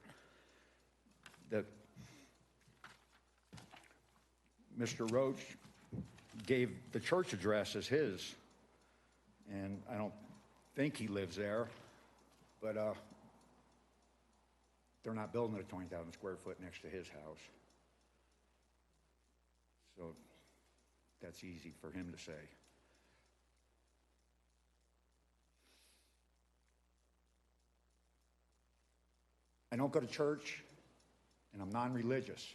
Mr. Roach gave the church address as his, and I don't think he lives there, but they're not building a 20,000 square foot next to his house. So that's easy for him to say. I don't go to church, and I'm non-religious.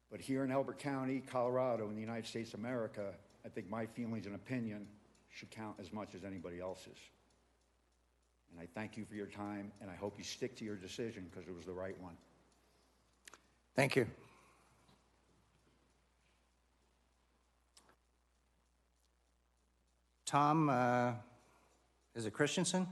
But here in Elbert County, Colorado, in the United States of America, I think my feelings and opinion should count as much as anybody else's. And I thank you for your time, and I hope you stick to your decision because it was the right one. Thank you. Tom, is it Christensen?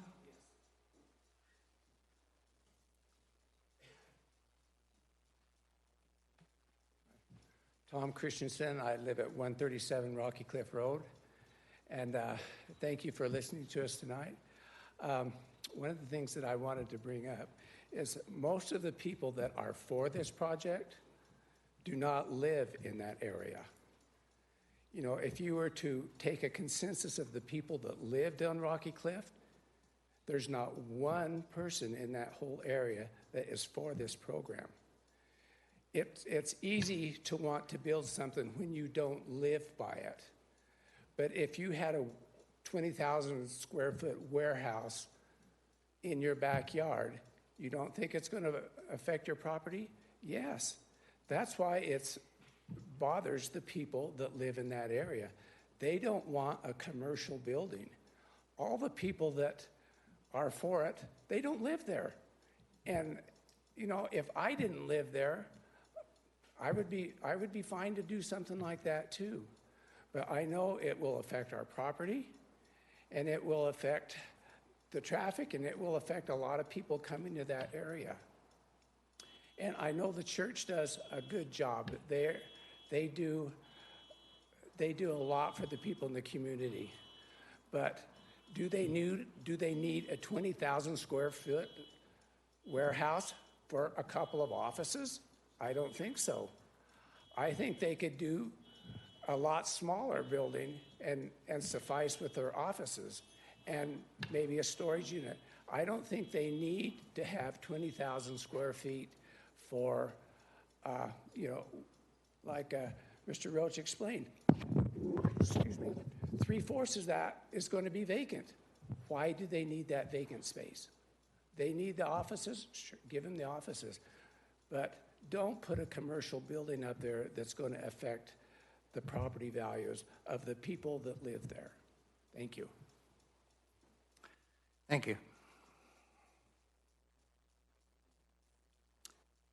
Tom Christensen. I live at 137 Rocky Cliff Road. And thank you for listening to us tonight. One of the things that I wanted to bring up is most of the people that are for this project do not live in that area. You know, if you were to take a consensus of the people that lived on Rocky Cliff, there's not one person in that whole area that is for this program. It's easy to want to build something when you don't live by it. But if you had a 20,000 square foot warehouse in your backyard, you don't think it's going to affect your property? Yes. That's why it bothers the people that live in that area. They don't want a commercial building. All the people that are for it, they don't live there. And, you know, if I didn't live there, I would be fine to do something like that too. But I know it will affect our property, and it will affect the traffic, and it will affect a lot of people coming to that area. And I know the church does a good job. They do a lot for the people in the community. But do they need a 20,000 square foot warehouse for a couple of offices? I don't think so. I think they could do a lot smaller building and suffice with their offices and maybe a storage unit. I don't think they need to have 20,000 square feet for, you know, like Mr. Roach explained. Excuse me. 3/4 of that is going to be vacant. Why do they need that vacant space? They need the offices, sure, give them the offices. But don't put a commercial building up there that's going to affect the property values of the people that live there. Thank you. Thank you.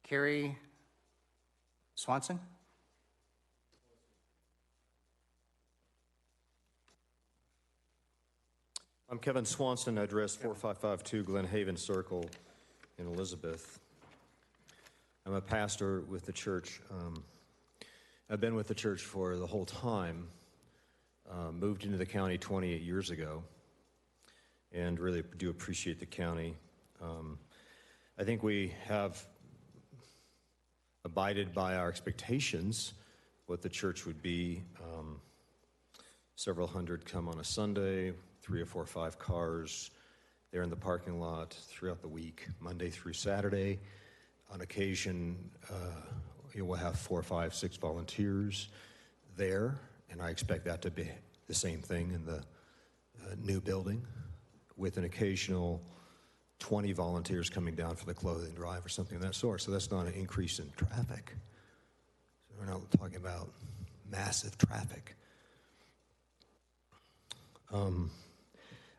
Carrie Swanson? I'm Kevin Swanson, address 4552 Glen Haven Circle in Elizabeth. I'm a pastor with the church. I've been with the church for the whole time, moved into the county 28 years ago, and really do appreciate the county. I think we have abided by our expectations, what the church would be. Several hundred come on a Sunday, 3 or 4 or 5 cars. They're in the parking lot throughout the week, Monday through Saturday. On occasion, we'll have 4, 5, 6 volunteers there, and I expect that to be the same thing in the new building, with an occasional 20 volunteers coming down for the clothing drive or something of that sort. So that's not an increase in traffic. So we're not talking about massive traffic.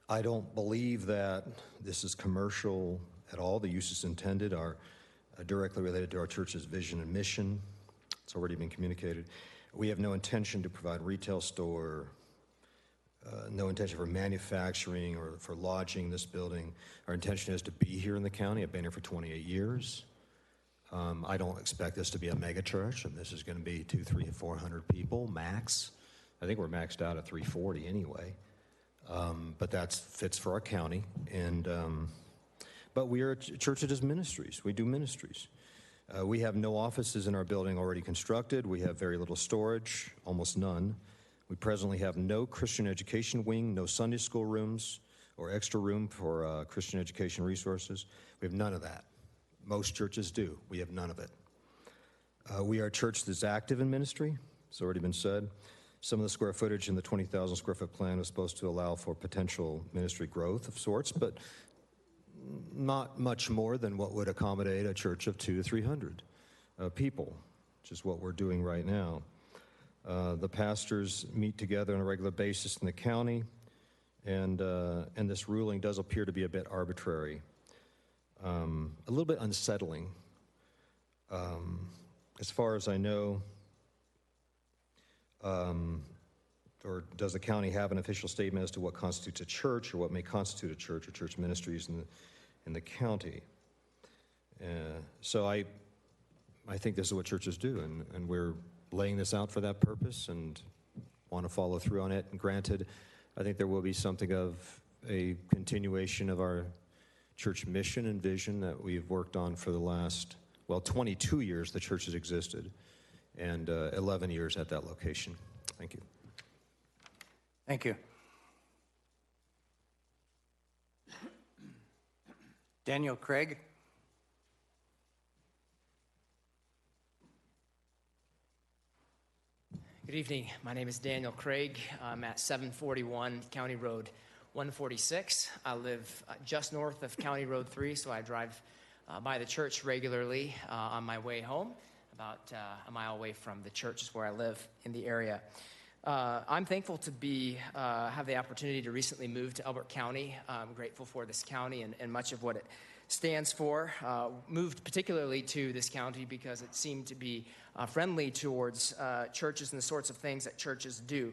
I don't believe that this is commercial at all. The uses intended are directly related to our church's vision and mission. It's already been communicated. We have no intention to provide retail store, no intention for manufacturing or for lodging this building. Our intention is to be here in the county. I've been here for 28 years. I don't expect this to be a mega church, and this is going to be 200, 300, 400 people max. I think we're maxed out at 340 anyway. But that fits for our county. And but we are a church that does ministries. We do ministries. We have no offices in our building already constructed. We have very little storage, almost none. We presently have no Christian education wing, no Sunday school rooms or extra room for Christian education resources. We have none of that. Most churches do. We have none of it. We are a church that's active in ministry. It's already been said. Some of the square footage in the 20,000 square foot plan was supposed to allow for potential ministry growth of sorts, but not much more than what would accommodate a church of 200 to 300 people, which is what we're doing right now. The pastors meet together on a regular basis in the county, and this ruling does appear to be a bit arbitrary, a little bit unsettling. As far as I know, or does the county have an official statement as to what constitutes a church or what may constitute a church or church ministries in the county? So I think this is what churches do, and we're laying this out for that purpose and want to follow through on it. And granted, I think there will be something of a continuation of our church mission and vision that we've worked on for the last, 22 years the church has existed, and 11 years at that location. Thank you. Thank you. Daniel Craig. Good evening. My name is Daniel Craig. I'm at 741 County Road 146. I live just north of County Road 3, so I drive by the church regularly on my way home. About a mile away from the church is where I live in the area. I'm thankful to have the opportunity to recently move to Elbert County. I'm grateful for this county and much of what it stands for. Moved particularly to this county because it seemed to be friendly towards churches and the sorts of things that churches do.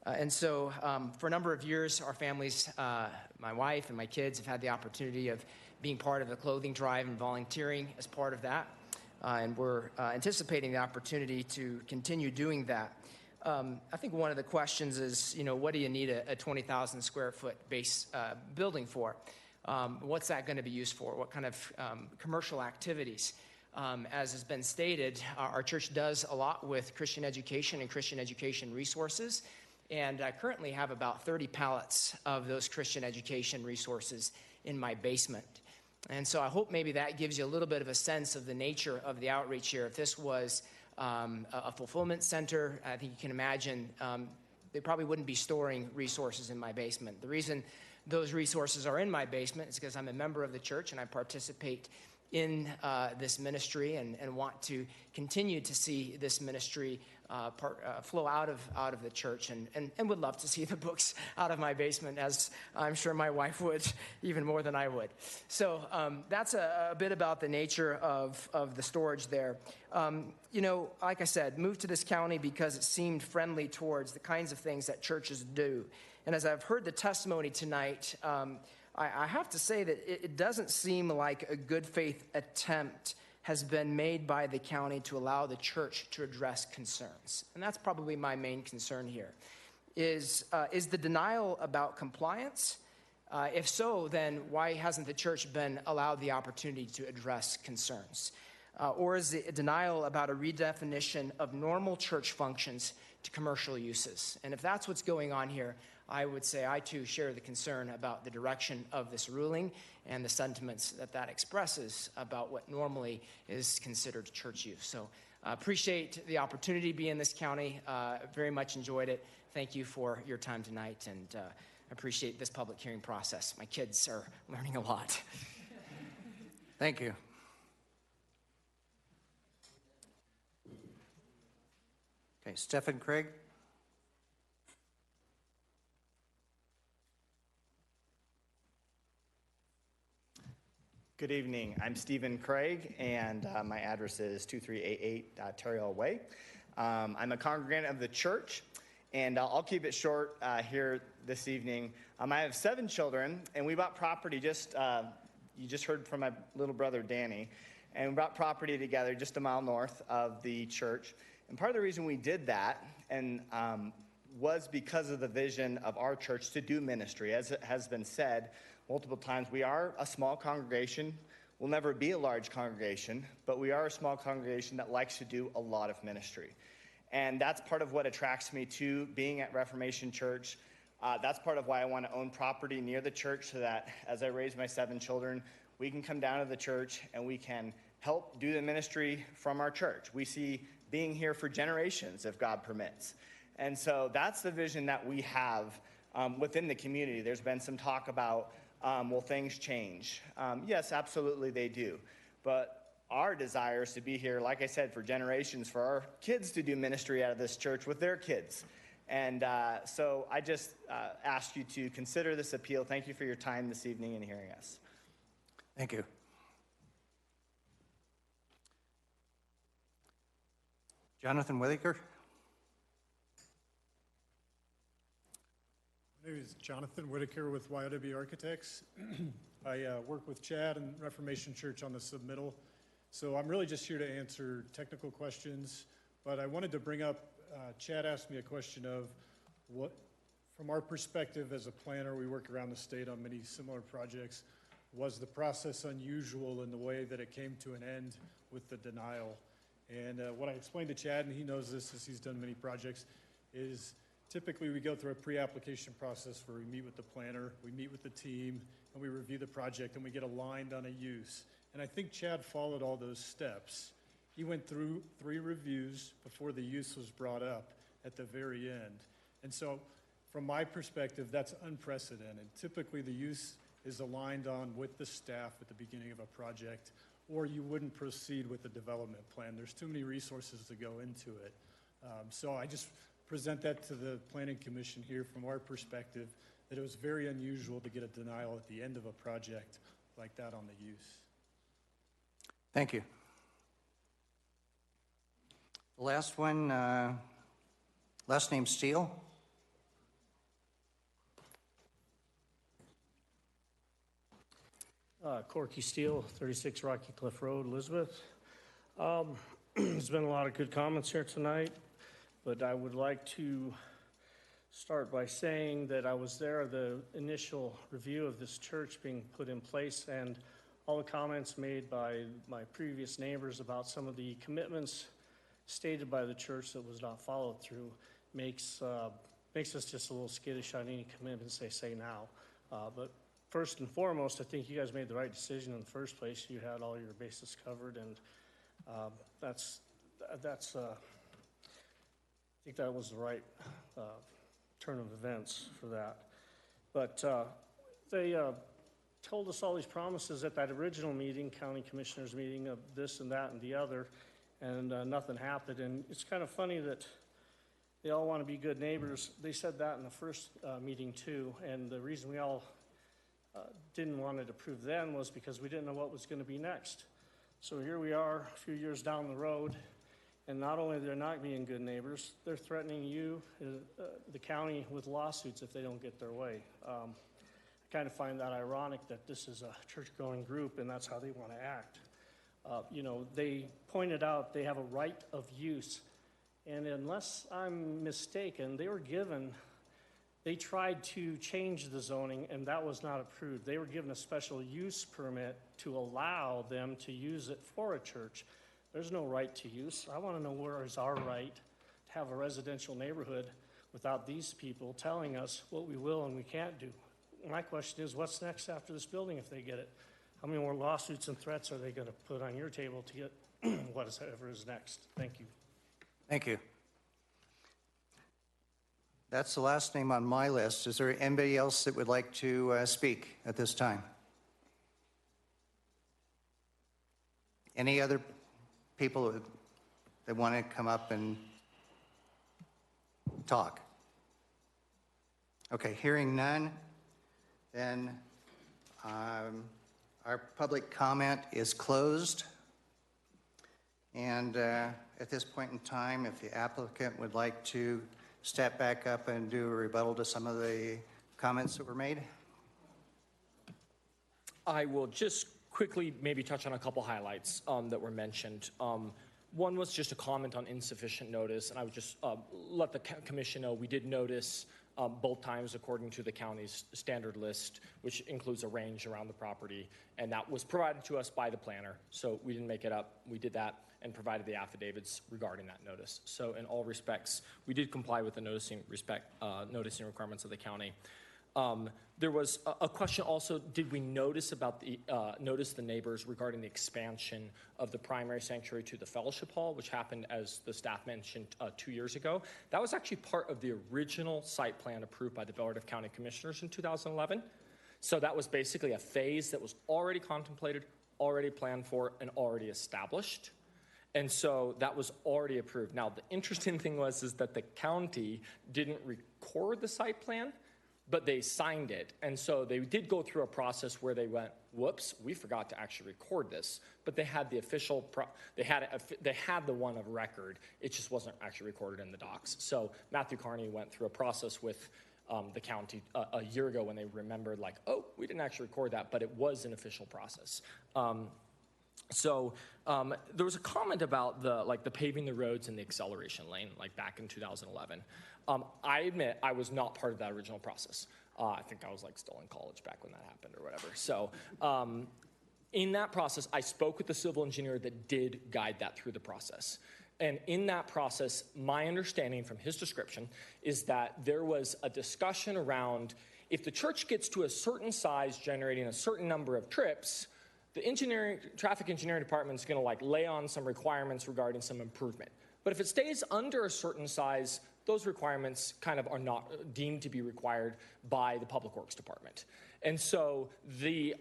And so for a number of years, our families, my wife and my kids, have had the opportunity of being part of the clothing drive and volunteering as part of that. And we're anticipating the opportunity to continue doing that. I think one of the questions is, what do you need a 20,000 square foot base building for? What's that going to be used for? What kind of commercial activities? As has been stated, our church does a lot with Christian education and Christian education resources. And I currently have about 30 pallets of those Christian education resources in my basement. And so I hope maybe that gives you a little bit of a sense of the nature of the outreach here. If this was a fulfillment center, I think you can imagine they probably wouldn't be storing resources in my basement. The reason those resources are in my basement is because I'm a member of the church and I participate in this ministry and want to continue to see this ministry flow out of the church, and would love to see the books out of my basement, as I'm sure my wife would, even more than I would. So that's a bit about the nature of the storage there. Like I said, moved to this county because it seemed friendly towards the kinds of things that churches do. And as I've heard the testimony tonight, I have to say that it doesn't seem like a good faith attempt has been made by the county to allow the church to address concerns. And that's probably my main concern here. Is the denial about compliance? If so, then why hasn't the church been allowed the opportunity to address concerns? Or is it a denial about a redefinition of normal church functions to commercial uses? And if that's what's going on here, I would say I too share the concern about the direction of this ruling and the sentiments that expresses about what normally is considered church use. So appreciate the opportunity to be in this county. Very much enjoyed it. Thank you for your time tonight, and appreciate this public hearing process. My kids are learning a lot. Thank you. Okay, Stephen Craig. Good evening. I'm Stephen Craig, and my address is 2388 Terrell Way. I'm a congregant of the church, and I'll keep it short here this evening. I have 7 children, and we bought property you just heard from my little brother Danny, and we bought property together just a mile north of the church. And part of the reason we did that was because of the vision of our church to do ministry. As it has been said multiple times, we are a small congregation. We'll never be a large congregation, but we are a small congregation that likes to do a lot of ministry. And that's part of what attracts me to being at Reformation Church. That's part of why I want to own property near the church, so that as I raise my 7 children, we can come down to the church and we can help do the ministry from our church. We see being here for generations, if God permits. And so that's the vision that we have within the community. There's been some talk about, will things change? Yes, absolutely they do. But our desire is to be here, like I said, for generations, for our kids to do ministry out of this church with their kids. And so I just ask you to consider this appeal. Thank you for your time this evening and hearing us. Thank you. Jonathan Whitaker. My name is Jonathan Whitaker with YOW Architects. I work with Chad and Reformation Church on the submittal. So I'm really just here to answer technical questions, but I wanted to bring up, Chad asked me a question of what, from our perspective as a planner, we work around the state on many similar projects. Was the process unusual in the way that it came to an end with the denial? And what I explained to Chad, and he knows this as he's done many projects, is typically we go through a pre-application process where we meet with the planner, we meet with the team, and we review the project, and we get aligned on a use. And I think Chad followed all those steps. He went through 3 reviews before the use was brought up at the very end. And so from my perspective, that's unprecedented. Typically the use is aligned on with the staff at the beginning of a project, or you wouldn't proceed with the development plan. There's too many resources to go into it. So I just present that to the Planning Commission here from our perspective, that it was very unusual to get a denial at the end of a project like that on the use. Thank you. The last one, last name Steele. Corky Steele, 36 Rocky Cliff Road, Elizabeth. There's been a lot of good comments here tonight, but I would like to start by saying that I was there at the initial review of this church being put in place, and all the comments made by my previous neighbors about some of the commitments stated by the church that was not followed through makes us just a little skittish on any commitments they say now. But first and foremost, I think you guys made the right decision in the first place. You had all your bases covered, and I think that was the right turn of events for that. But told us all these promises at that original meeting, county commissioners meeting, of this and that and the other, and nothing happened. And it's kind of funny that they all want to be good neighbors. They said that in the first meeting too, and the reason we all didn't want it approved then was because we didn't know what was going to be next. So here we are a few years down the road, and not only they're not being good neighbors, they're threatening you, the county, with lawsuits if they don't get their way. I kind of find that ironic that this is a church-going group and that's how they want to act. They pointed out they have a right of use, and unless I'm mistaken, they tried to change the zoning, and that was not approved. They were given a special use permit to allow them to use it for a church. There's no right to use. I want to know where is our right to have a residential neighborhood without these people telling us what we will and we can't do. My question is, what's next after this building if they get it? How many more lawsuits and threats are they going to put on your table to get whatever is next? Thank you. Thank you. That's the last name on my list. Is there anybody else that would like to speak at this time? Any other people that want to come up and talk? Okay, hearing none, then our public comment is closed. And at this point in time, if the applicant would like to step back up and do a rebuttal to some of the comments that were made. I will just quickly maybe touch on a couple highlights that were mentioned. One was just a comment on insufficient notice, and I would just let the commission know we did notice both times according to the county's standard list, which includes a range around the property, and that was provided to us by the planner. So we didn't make it up. We did that and provided the affidavits regarding that notice. So in all respects, we did comply with the noticing requirements of the county. There was a question also, did we notice the neighbors regarding the expansion of the primary sanctuary to the fellowship hall, which happened, as the staff mentioned, 2 years ago? That was actually part of the original site plan approved by the Board of County Commissioners in 2011. So that was basically a phase that was already contemplated, already planned for, and already established. And so that was already approved. Now, the interesting thing is that the county didn't record the site plan, but they signed it. And so they did go through a process where they went, whoops, we forgot to actually record this. But they had the official, they had the one of record. It just wasn't actually recorded in the docs. So Matthew Carney went through a process with the county a year ago when they remembered, like, oh, we didn't actually record that, but it was an official process. There was a comment about the paving the roads and the acceleration lane, like back in 2011. I admit I was not part of that original process. I think I was still in college back when that happened or whatever. So in that process, I spoke with the civil engineer that did guide that through the process. And in that process, my understanding from his description is that there was a discussion around if the church gets to a certain size, generating a certain number of trips, the traffic engineering department is going to lay on some requirements regarding some improvement. But if it stays under a certain size, those requirements kind of are not deemed to be required by the Public Works Department. And so the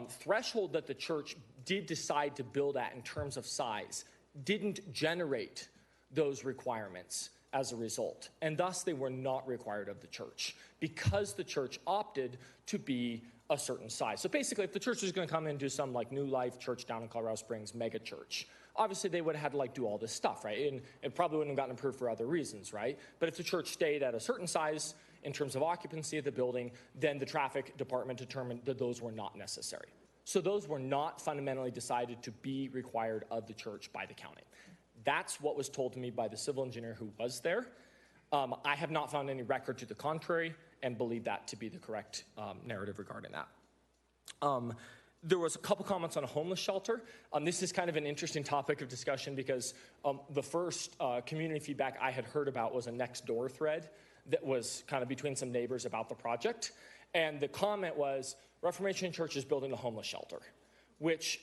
threshold that the church did decide to build at in terms of size didn't generate those requirements as a result. And thus they were not required of the church because the church opted to be a certain size. So basically, if the church was going to come in and do some New Life Church down in Colorado Springs mega church, obviously they would have had to do all this stuff, right? And it probably wouldn't have gotten approved for other reasons, right? But if the church stayed at a certain size in terms of occupancy of the building, then the traffic department determined that those were not necessary. So those were not fundamentally decided to be required of the church by the county. That's what was told to me by the civil engineer who was there. I have not found any record to the contrary and believe that to be the correct narrative regarding that. There was a couple comments on a homeless shelter. This is kind of an interesting topic of discussion because the first community feedback I had heard about was a next door thread that was kind of between some neighbors about the project. And the comment was, Reformation Church is building a homeless shelter, which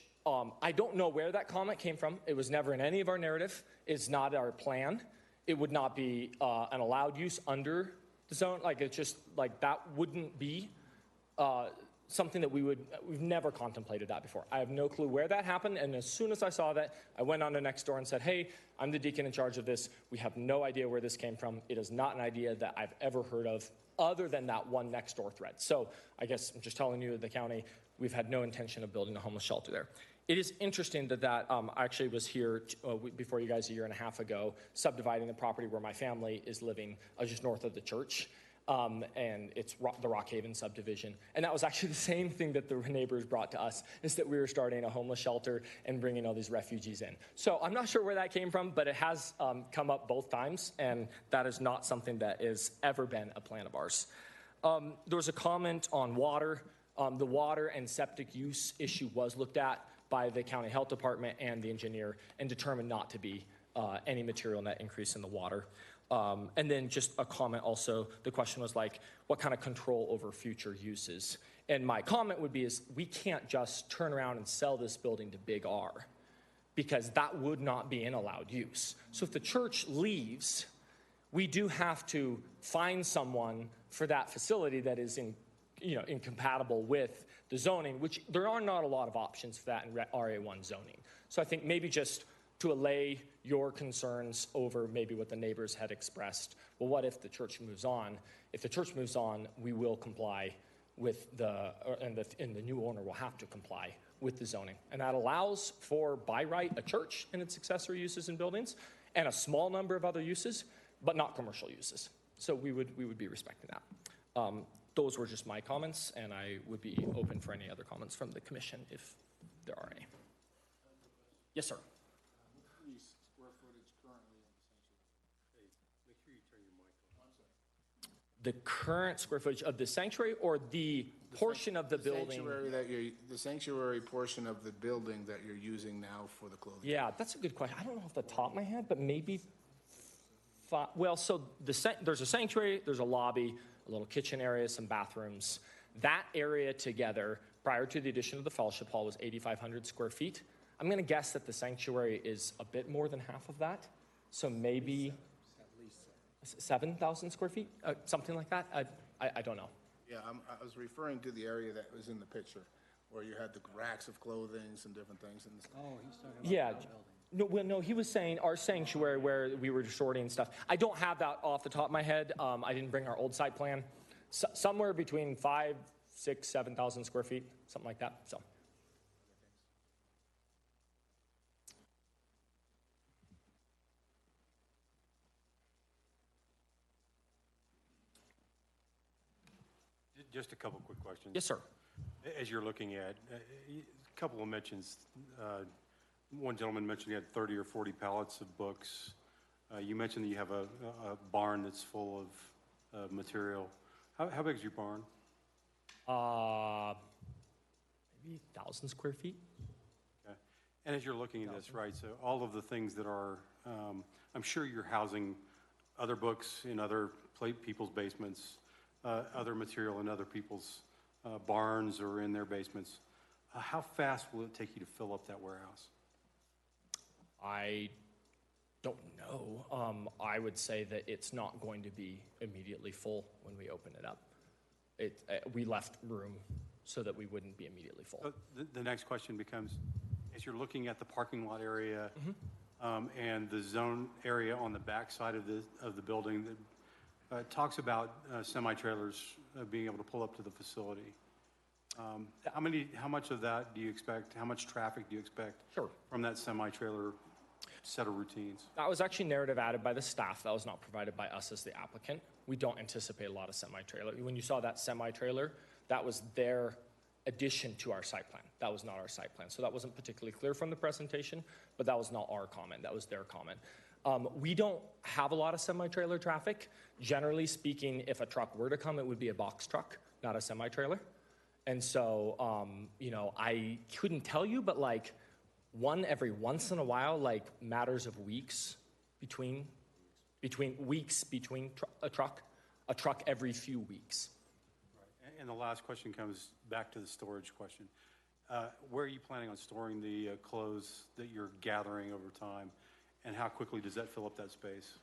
I don't know where that comment came from. It was never in any of our narrative. It's not our plan. It would not be an allowed use under the zone. It's just that wouldn't be something that we've never contemplated that before. I have no clue where that happened, and as soon as I saw that, I went on to next door and said, hey, I'm the deacon in charge of this. We have no idea where this came from. It is not an idea that I've ever heard of other than that one next door thread. So I guess I'm just telling you, the county, we've had no intention of building a homeless shelter there. It is interesting that actually was here before you guys a year and a half ago, subdividing the property where my family is living just north of the church. And it's the Rockhaven subdivision. And that was actually the same thing that the neighbors brought to us, is that we were starting a homeless shelter and bringing all these refugees in. So I'm not sure where that came from, but it has come up both times, and that is not something that has ever been a plan of ours. There was a comment on water. The water and septic use issue was looked at by the county health department and the engineer and determined not to be any material net increase in the water. And then just a comment also, the question was like, what kind of control over future uses? And my comment would be is we can't just turn around and sell this building to Big R, because that would not be an allowed use. So if the church leaves, we do have to find someone for that facility that is incompatible with the zoning, which there are not a lot of options for that in RA1 zoning. So I think maybe just to allay your concerns over maybe what the neighbors had expressed. Well, what if the church moves on? If the church moves on, we will comply with and the new owner will have to comply with the zoning. And that allows for, by right, a church and its accessory uses and buildings, and a small number of other uses, but not commercial uses. So we would be respecting that. Those were just my comments, and I would be open for any other comments from the commission if there are any. Yes, sir. The current square footage of the sanctuary, or the portion of the building? The sanctuary portion of the building that you're using now for the clothing. Yeah, that's a good question. I don't know off the top of my head, but maybe so there's a sanctuary, there's a lobby, a little kitchen area, some bathrooms. That area together, prior to the addition of the fellowship hall, was 8,500 square feet. I'm going to guess that the sanctuary is a bit more than half of that, so maybe 7,000 square feet, something like that. I don't know. Yeah, I was referring to the area that was in the picture, where you had the racks of clothing and different things. He's talking about No, he was saying our sanctuary where we were sorting stuff. I don't have that off the top of my head. I didn't bring our old site plan. Somewhere between 5,000, 6,000, 7,000 square feet, something like that. So. Just a couple quick questions. Yes, sir. As you're looking at, a couple of mentions. One gentleman mentioned he had 30 or 40 pallets of books. You mentioned that you have a barn that's full of material. How big is your barn? Maybe 1,000 square feet. Okay. And as you're looking at this, right, so all of the things that are, I'm sure you're housing other books in other people's basements, other material in other people's barns or in their basements. How fast will it take you to fill up that warehouse? I don't know. I would say that it's not going to be immediately full when we open it up. We left room so that we wouldn't be immediately full. The next question becomes, as you're looking at the parking lot area and the zone area on the back side of the building that talks about semi-trailers being able to pull up to the facility. How much of that do you expect? How much traffic do you expect from that semi-trailer set of routines? That was actually narrative added by the staff. That was not provided by us as the applicant. We don't anticipate a lot of semi-trailer. When you saw that semi-trailer, that was their addition to our site plan. That was not our site plan. So that wasn't particularly clear from the presentation, but that was not our comment. That was their comment. We don't have a lot of semi-trailer traffic. Generally speaking, if a truck were to come, it would be a box truck, not a semi-trailer. And so, I couldn't tell you, but like every once in a while, like matters of weeks between a truck every few weeks. Right. And the last question comes back to the storage question. Where are you planning on storing the clothes that you're gathering over time? And how quickly does that fill up that space?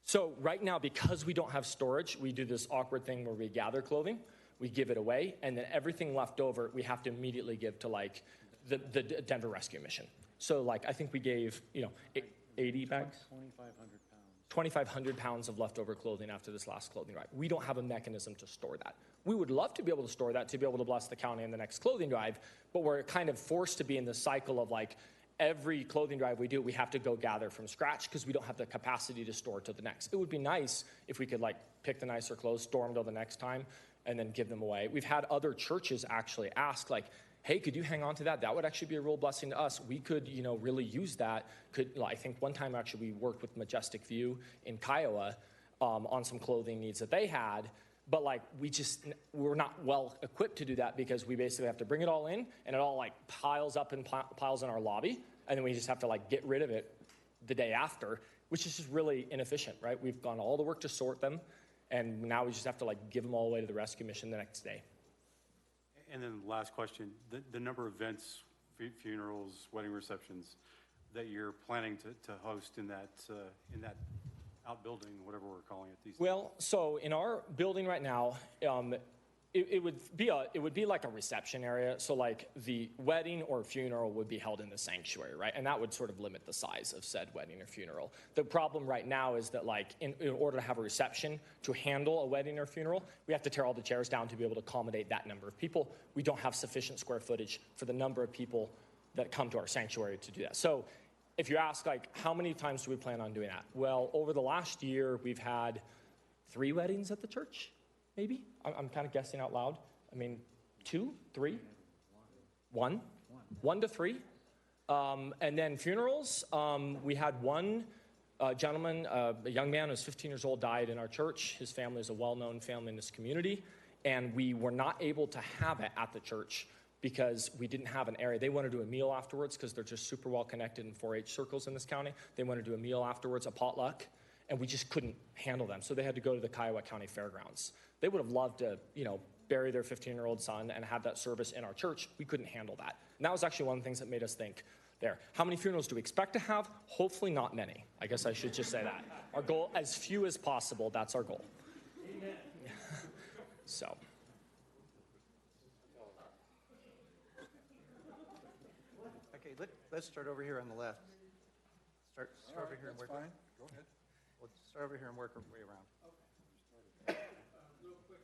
So right now, because we don't have storage, we do this awkward thing where we gather clothing. we give it away, and then everything left over, we have to immediately give to like the Denver Rescue Mission. So like, I think we gave, 80 bags? 2,500 pounds of leftover clothing after this last clothing drive. We don't have a mechanism to store that. We would love to be able to store that to be able to bless the county in the next clothing drive, but we're kind of forced to be in the cycle of like, every clothing drive we do, we have to go gather from scratch because we don't have the capacity to store to the next. It would be nice if we could like pick the nicer clothes, store them till the next time, and then give them away. We've had other churches actually ask like, hey, could you hang on to that? That would actually be a real blessing to us. We could, really use that. I think one time actually we worked with Majestic View in Kiowa on some clothing needs that they had. But like, we're not well equipped to do that because we basically have to bring it all in and it all like piles up and piles in our lobby. And then we just have to like get rid of it the day after, which is just really inefficient, right? We've gone all the work to sort them. And now we just have to like give them all away to the rescue mission the next day. And then last question, the number of events, funerals, wedding receptions that you're planning to host in that outbuilding, whatever we're calling it these days? Well, so in our building right now, it would be like a reception area. So like the wedding or funeral would be held in the sanctuary, right? And that would sort of limit the size of said wedding or funeral. The problem right now is that like in order to have a reception to handle a wedding or funeral, we have to tear all the chairs down to be able to accommodate that number of people. We don't have sufficient square footage for the number of people that come to our sanctuary to do that. So if you ask like, how many times do we plan on doing that? Well, over the last year, we've had 3 weddings at the church. Maybe? I'm kind of guessing out loud. I mean, 2, 3? 1 to 3. And then funerals, we had one gentleman, a young man who was 15 years old, died in our church. His family is a well-known family in this community. And we were not able to have it at the church because we didn't have an area. They wanted to do a meal afterwards because they're just super well connected in 4-H circles in this county. They wanted to do a meal afterwards, a potluck. And we just couldn't handle them. So they had to go to the Kiowa County Fairgrounds. They would have loved to, bury their 15-year-old son and have that service in our church. We couldn't handle that. And that was actually one of the things that made us think there. How many funerals do we expect to have? Hopefully not many. I guess I should just say that. Our goal, as few as possible, that's our goal. Amen. So. Okay, let's start over here on the left. Start over here and work. Fine. Go ahead. We'll start over here and work our way around. Real quick,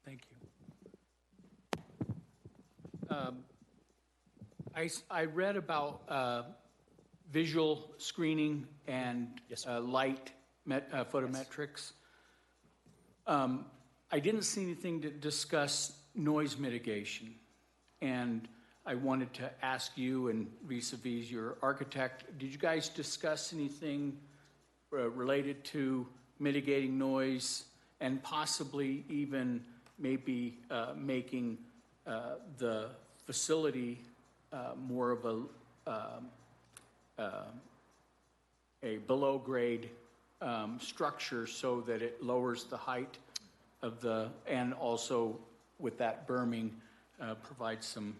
thank you. I read about visual screening and light photometrics. I didn't see anything to discuss noise mitigation, and I wanted to ask you, and vis-a-vis your architect, did you guys discuss anything related to mitigating noise and possibly even maybe making the facility more of a below grade structure so that it lowers the height of and also with that berming provides some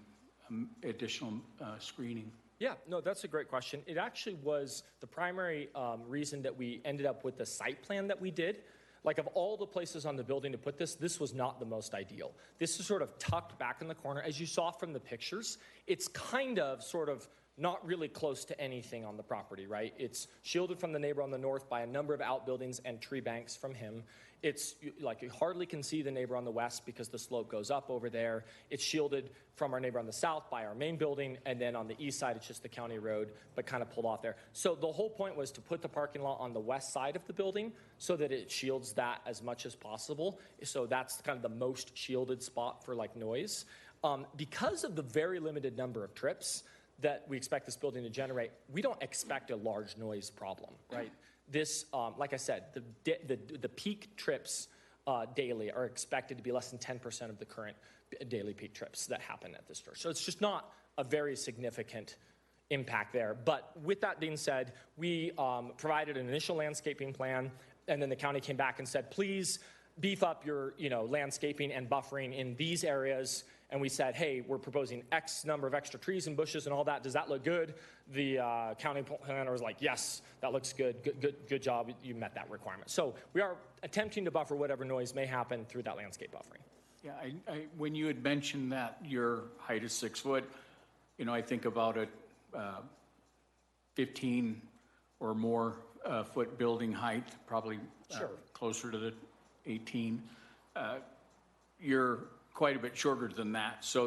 additional screening? Yeah, no, that's a great question. It actually was the primary reason that we ended up with the site plan that we did. Like, of all the places on the building to put this was not the most ideal. This is sort of tucked back in the corner. As you saw from the pictures, it's kind of sort of not really close to anything on the property, right? It's shielded from the neighbor on the north by a number of outbuildings and tree banks from him. It's like you hardly can see the neighbor on the west because the slope goes up over there. It's shielded from our neighbor on the south by our main building, and then on the east side, it's just the county road, but kind of pulled off there. So the whole point was to put the parking lot on the west side of the building so that it shields that as much as possible. So that's kind of the most shielded spot for like noise. Because of the very limited number of trips that we expect this building to generate, we don't expect a large noise problem, right? This, like I said, the peak trips daily are expected to be less than 10% of the current daily peak trips that happen at this church. So it's just not a very significant impact there. But with that being said, we provided an initial landscaping plan, and then the county came back and said, please beef up your landscaping and buffering in these areas and we said, hey, we're proposing X number of extra trees and bushes and all that. Does that look good? The county planner was like, yes, that looks good. Good job. You met that requirement. So we are attempting to buffer whatever noise may happen through that landscape buffering. Yeah, when you had mentioned that your height is 6 foot, I think about a 15 or more foot building height, probably closer to the 18. You're quite a bit shorter than that, so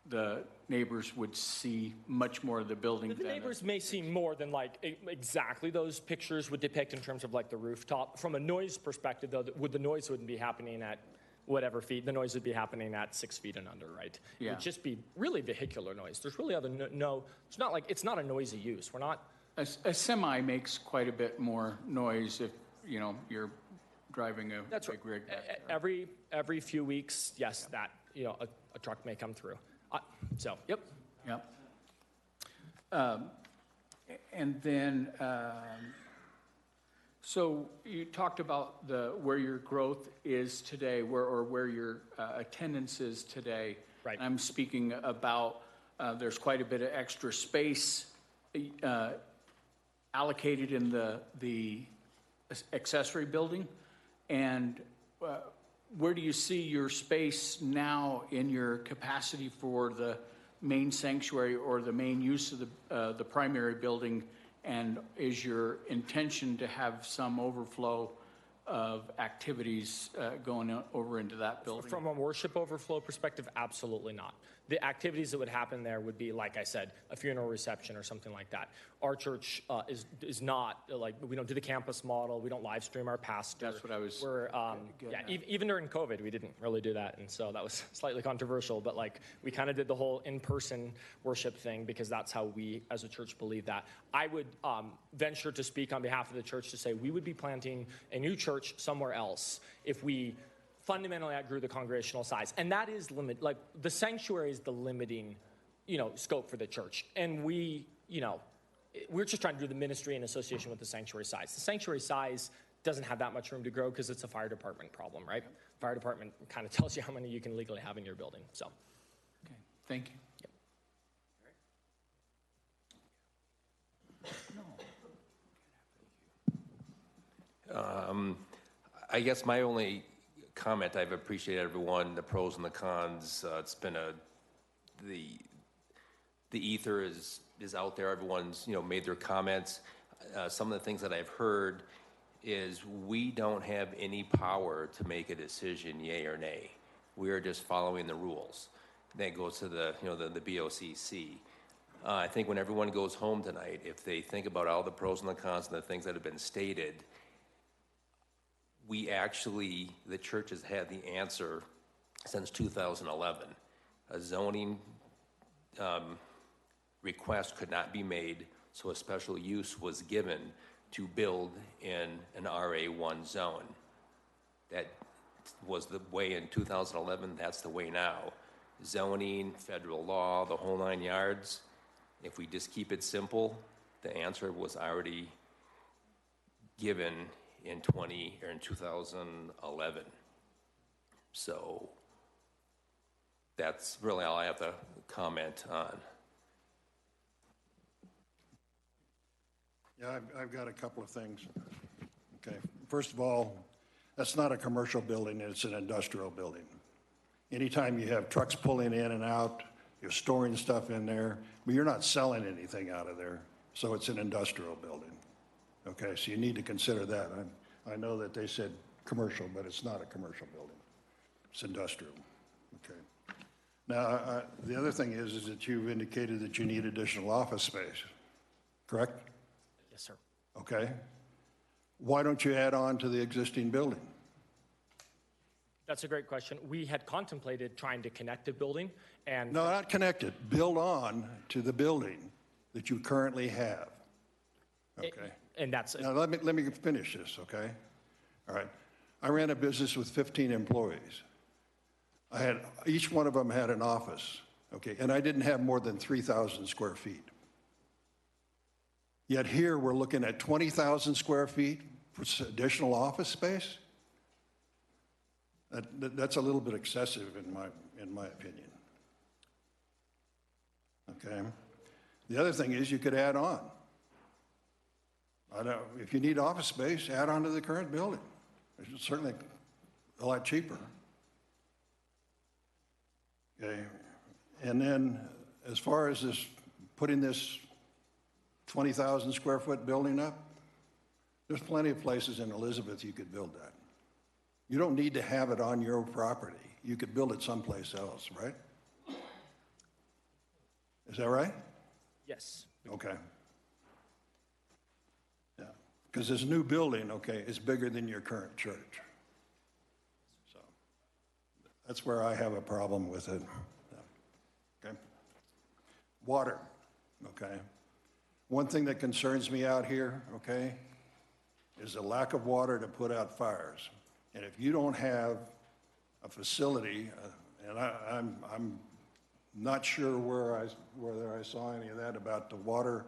the neighbors would see much more of the building. The neighbors may see more than exactly those pictures would depict in terms of the rooftop. From a noise perspective, though, the noise wouldn't be happening at whatever feet. The noise would be happening at 6 feet and under, right? Yeah. It would just be really vehicular noise. There's really it's not a noisy use. We're not. A semi makes quite a bit more noise if, you're driving a big rig. Every few weeks, yes, that, a truck may come through. Yep. Yep. And then, so you talked about where your growth is today, where your attendance is today. Right. I'm speaking about there's quite a bit of extra space allocated in the accessory building, and where do you see your space now in your capacity for the main sanctuary or the main use of the primary building, and is your intention to have some overflow of activities going over into that building? From a worship overflow perspective, absolutely not. The activities that would happen there would be, like I said, a funeral reception or something like that. Our church is not, we don't do the campus model. We don't live stream our pastor. That's what I was even during COVID, we didn't really do that. And so that was slightly controversial. But we kind of did the whole in-person worship thing because that's how we as a church believe that. I would venture to speak on behalf of the church to say we would be planting a new church somewhere else if we fundamentally outgrew the congregational size. And that is the sanctuary is the limiting, scope for the church. And we're just trying to do the ministry in association with the sanctuary size. The sanctuary size doesn't have that much room to grow because it's a fire department problem, right? Fire department kind of tells you how many you can legally have in your building, so. Okay, thank you. Yep. I guess my only comment, I've appreciated everyone, the pros and the cons. It's been the ether is out there. Everyone's made their comments. Some of the things that I've heard is we don't have any power to make a decision, yay or nay. We are just following the rules. That goes to the BOCC. I think when everyone goes home tonight, if they think about all the pros and the cons and the things that have been stated, the church has had the answer since 2011. A zoning request could not be made, so a special use was given to build in an RA1 zone. That was the way in 2011, that's the way now. Zoning, federal law, the whole 9 yards. If we just keep it simple, the answer was already given in 2011. So that's really all I have to comment on. Yeah, I've got a couple of things. Okay, first of all, that's not a commercial building, it's an industrial building. Anytime you have trucks pulling in and out, you're storing stuff in there, but you're not selling anything out of there, so it's an industrial building. Okay, so you need to consider that. I know that they said commercial, but it's not a commercial building. It's industrial. Okay. Now, the other thing is that you've indicated that you need additional office space, correct? Yes, sir. Okay. Why don't you add on to the existing building? That's a great question. We had contemplated trying to connect a building and... No, not connect it. Build on to the building that you currently have. Okay. And that's... Now, let me finish this, okay? All right. I ran a business with 15 employees. Each one of them had an office, okay? And I didn't have more than 3,000 square feet. Yet here, we're looking at 20,000 square feet for additional office space? That's a little bit excessive in my opinion, okay? The other thing is you could add on. I don't, if you need office space, add on to the current building. It's certainly a lot cheaper. Okay, and then as far as this, putting this 20,000 square foot building up, there's plenty of places in Elizabeth you could build that. You don't need to have it on your property. You could build it someplace else, right? Is that right? Yes. Okay. Yeah, because this new building, okay, is bigger than your current church. So that's where I have a problem with it. Yeah. Okay. Water, okay. One thing that concerns me out here, okay, is the lack of water to put out fires. And if you don't have a facility, and I'm not sure whether I saw any of that about the water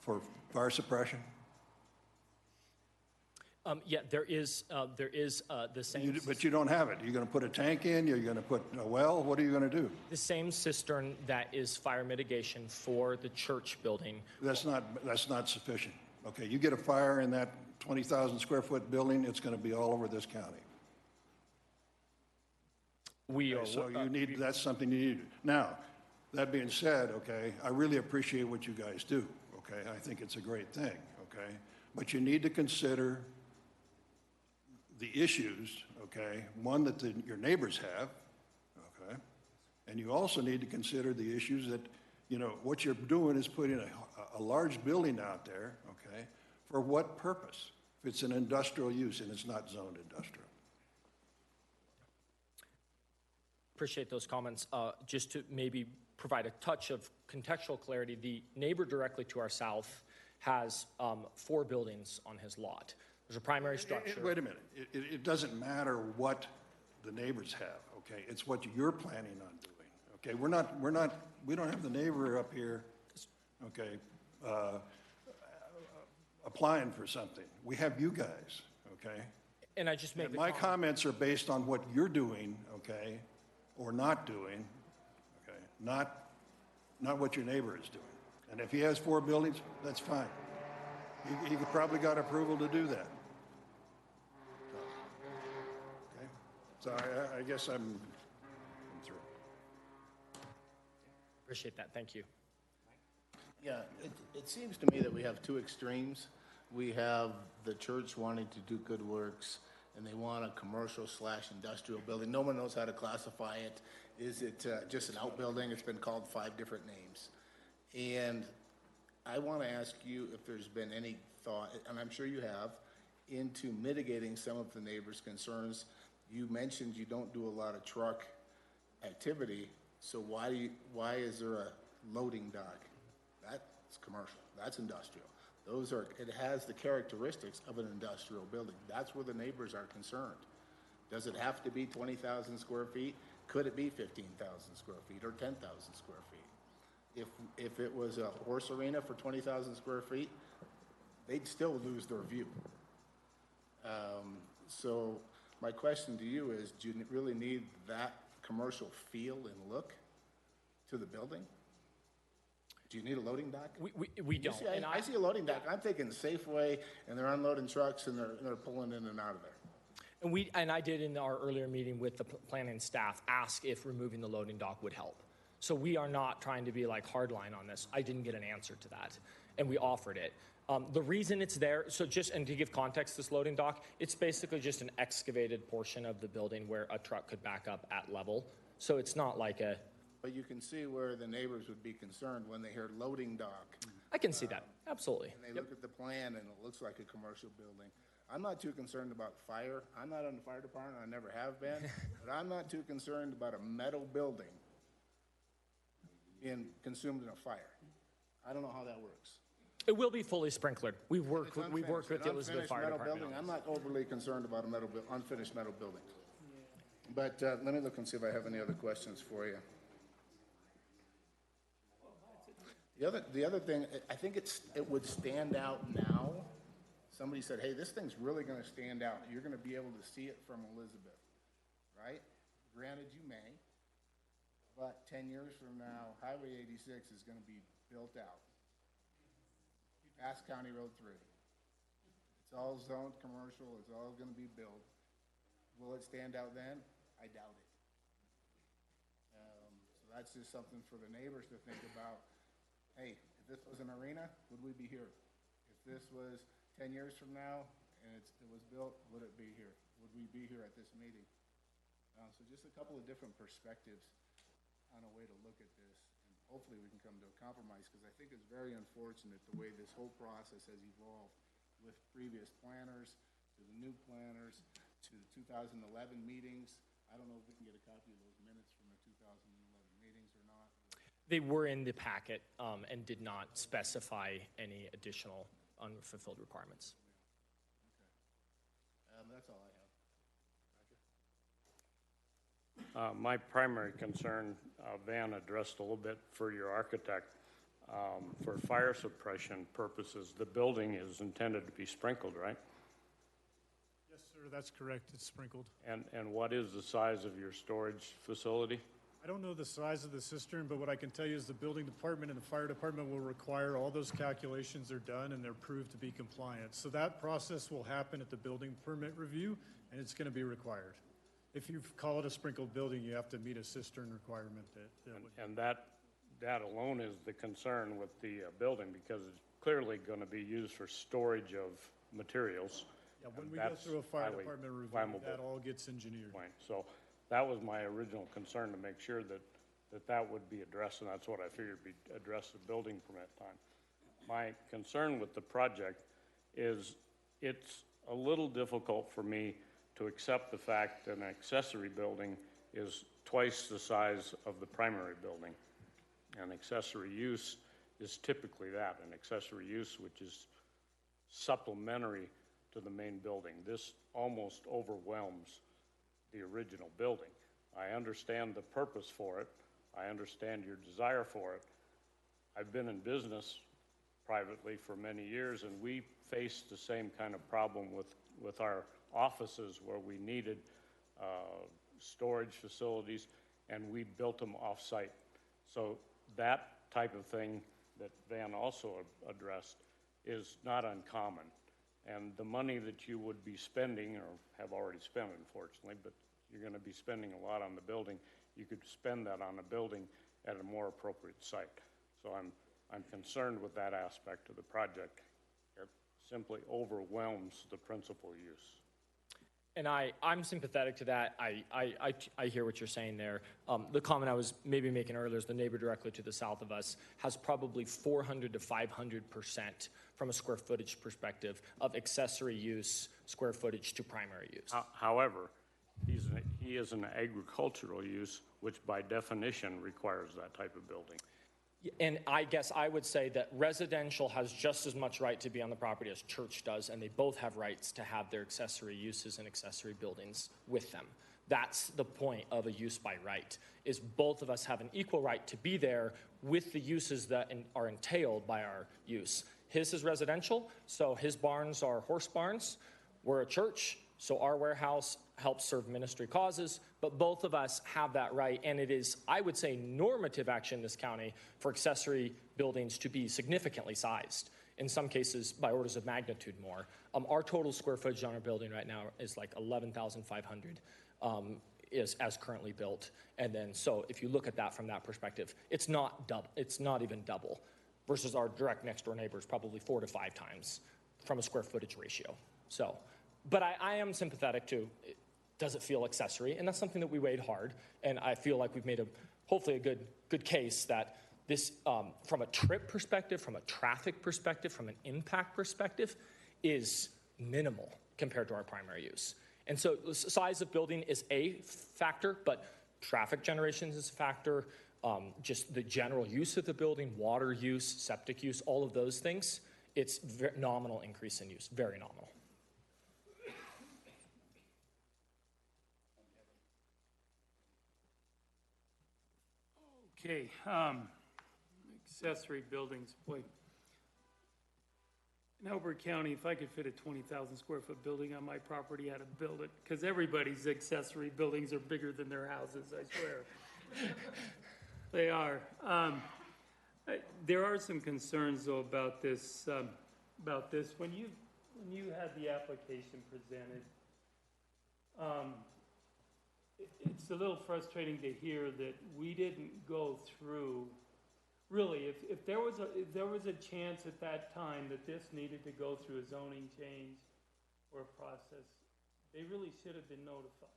for fire suppression. Yeah, there is the same. But you don't have it. You're going to put a tank in. You're going to put a well. What are you going to do? The same cistern that is fire mitigation for the church building. That's not sufficient. Okay, you get a fire in that 20,000 square foot building, it's going to be all over this county. So you need, that's something you need. Now, that being said, okay, I really appreciate what you guys do, okay? I think it's a great thing, okay? But you need to consider the issues, okay? One, that your neighbors have, okay? And you also need to consider the issues that, you know, what you're doing is putting a large building out there, okay? For what purpose? If it's an industrial use and it's not zoned industrial. Appreciate those comments. Just to maybe provide a touch of contextual clarity, the neighbor directly to our south has 4 buildings on his lot. There's a primary structure. Wait a minute. It doesn't matter what the neighbors have, okay? It's what you're planning on doing, okay? We don't have the neighbor up here, okay, applying for something. We have you guys, okay? And I just make my comments are based on what you're doing, okay, or not doing, okay, not what your neighbor is doing. And if he has 4 buildings, that's fine. He probably got approval to do that. So, okay. So I guess I'm through. Appreciate that. Thank you. Yeah, it seems to me that we have 2 extremes. We have the church wanting to do good works, and they want a commercial/industrial building. No one knows how to classify it. Is it just an outbuilding? It's been called 5 different names. And I want to ask you if there's been any thought, and I'm sure you have, into mitigating some of the neighbors' concerns. You mentioned you don't do a lot of truck activity, so why is there a loading dock? That's commercial. That's industrial. It has the characteristics of an industrial building. That's where the neighbors are concerned. Does it have to be 20,000 square feet? Could it be 15,000 square feet or 10,000 square feet? If it was a horse arena for 20,000 square feet, they'd still lose their view. So my question to you is, do you really need that commercial feel and look to the building? Do you need a loading dock? We don't. I see a loading dock. I'm thinking Safeway, and they're unloading trucks, and they're pulling in and out of there. And I did in our earlier meeting with the planning staff ask if removing the loading dock would help. So we are not trying to be like hardline on this. I didn't get an answer to that, and we offered it. The reason it's there, and to give context, this loading dock, it's basically just an excavated portion of the building where a truck could back up at level. So it's not like a... But you can see where the neighbors would be concerned when they hear loading dock. I can see that, absolutely. And they look at the plan, and it looks like a commercial building. I'm not too concerned about fire. I'm not on the fire department. I never have been. But I'm not too concerned about a metal building being consumed in a fire. I don't know how that works. It will be fully sprinklered. We've worked with the Elizabeth Fire Department. Building, I'm not overly concerned about a unfinished metal building. But let me look and see if I have any other questions for you. The other thing, I think it would stand out now. Somebody said, hey, this thing's really going to stand out. You're going to be able to see it from Elizabeth, right? Granted, you may. but 10 years from now, Highway 86 is going to be built out. Past County Road 3. It's all zoned commercial, it's all going to be built. Will it stand out then? I doubt it. So that's just something for the neighbors to think about. Hey, if this was an arena, would we be here? If this was 10 years from now and it was built, would it be here? Would we be here at this meeting? So just a couple of different perspectives on a way to look at this. And hopefully we can come to a compromise, because I think it's very unfortunate the way this whole process has evolved with previous planners, to the new planners, to the 2011 meetings. I don't know if we can get a copy of those minutes from the 2011 meetings or not. They were in the packet and did not specify any additional unfulfilled requirements. That's all I have. My primary concern, Van addressed a little bit for your architect. For fire suppression purposes, the building is intended to be sprinkled, right? Yes, sir, that's correct. It's sprinkled. And what is the size of your storage facility? I don't know the size of the cistern, but what I can tell you is the building department and the fire department will require all those calculations are done and they're proved to be compliant. So that process will happen at the building permit review, and it's going to be required. If you call it a sprinkled building, you have to meet a cistern requirement. And that alone is the concern with the building, because it's clearly going to be used for storage of materials. Yeah, when we go through a fire department review, that all gets engineered. Right. So that was my original concern, to make sure that would be addressed, and that's what I figured would be addressed at building permit time. My concern with the project is it's a little difficult for me to accept the fact that an accessory building is twice the size of the primary building. An accessory use is typically that, an accessory use which is supplementary to the main building. This almost overwhelms the original building. I understand the purpose for it. I understand your desire for it. I've been in business privately for many years, and we faced the same kind of problem with our offices, where we needed storage facilities, and we built them off-site. So that type of thing that Van also addressed is not uncommon. And the money that you would be spending, or have already spent, unfortunately, but you're going to be spending a lot on the building, you could spend that on a building at a more appropriate site. So I'm concerned with that aspect of the project. It simply overwhelms the principal use. And I'm sympathetic to that. I hear what you're saying there. The comment I was maybe making earlier is the neighbor directly to the south of us has probably 400 to 500% from a square footage perspective of accessory use square footage to primary use. However, he is an agricultural use, which by definition requires that type of building. And I guess I would say that residential has just as much right to be on the property as church does, and they both have rights to have their accessory uses and accessory buildings with them. That's the point of a use by right, is both of us have an equal right to be there with the uses that are entailed by our use. His is residential, so his barns are horse barns. We're a church, so our warehouse helps serve ministry causes, but both of us have that right, and it is, I would say, normative action in this county for accessory buildings to be significantly sized, in some cases by orders of magnitude more. Our total square footage on our building right now is like 11,500 is as currently built, and then so if you look at that from that perspective, it's not even double, versus our direct next door neighbors probably 4 to 5 times from a square footage ratio. So, but I am sympathetic to, does it feel accessory? And that's something that we weighed hard, and I feel like we've made hopefully a good case that this, from a trip perspective, from a traffic perspective, from an impact perspective, is minimal compared to our primary use. And so the size of building is a factor, but traffic generation is a factor, just the general use of the building, water use, septic use, all of those things, it's nominal increase in use, very nominal. Okay, accessory buildings, boy. In Elbert County, if I could fit a 20,000 square foot building on my property, I'd build it, because everybody's accessory buildings are bigger than their houses, I swear. They are. There are some concerns, though, about this. When you had the application presented, it's a little frustrating to hear that we didn't go through. Really, if there was a chance at that time that this needed to go through a zoning change or a process, they really should have been notified.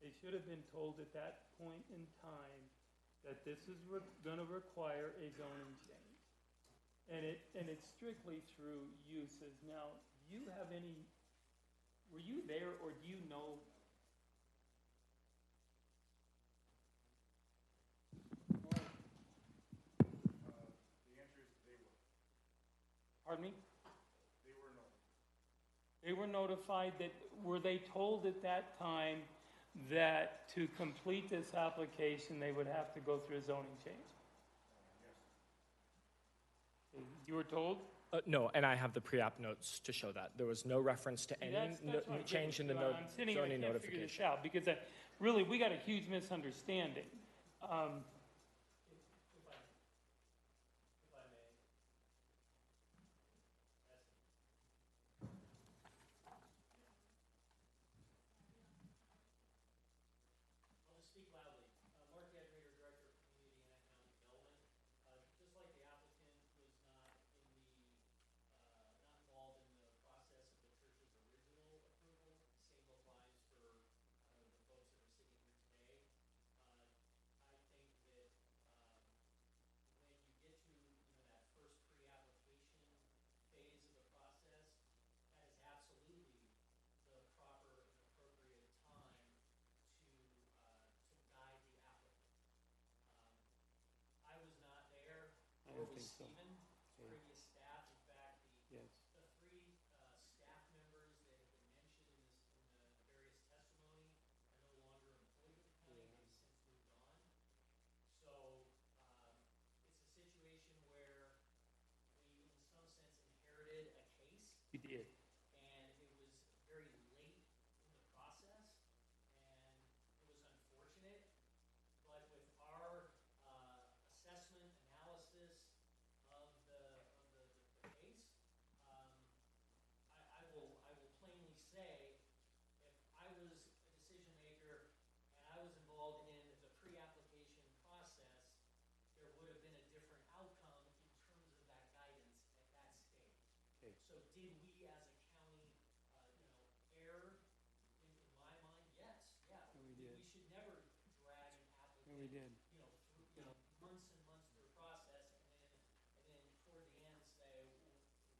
They should have been told at that point in time that this is going to require a zoning change. And it's strictly through uses. Now, were you there, or do you know? The answer is they were. Pardon me? They were notified. They were notified that, were they told at that time that to complete this application, they would have to go through a zoning change? Yes. You were told? No, and I have the pre-app notes to show that. There was no reference to any That's what I'm change in the getting to. I'm sitting here, I zoning can't figure this notification. out, because really, we got a huge misunderstanding. If I may. I'll just speak loudly. Mark Edgar, Director of Community and Economic Development. Just like the applicant was not not involved in the process of the church's original approval, same applies for the folks that are sitting here today. I think that when you get to that first pre-application phase of the process, that is absolutely the proper and appropriate time to guide the applicant. I was not there, I nor don't was think so. Stephen, Yeah. previous staff. In fact, Yes. the three staff members that have been mentioned in the various testimony are no longer employed with the county. They've since moved on. So it's a situation where we, in some sense, inherited a case. We did. And it was very late in the process, and it was unfortunate. But with our assessment analysis of the case, I will plainly say, if I was a decision maker and I was involved in the pre-application process, there would have been a different outcome in terms of that guidance at that stage. Okay. So did we as a county, err? In my mind, yes, yeah. We did. We should never drag an applicant, We did. through, months and months through a process, and then toward the end say, well,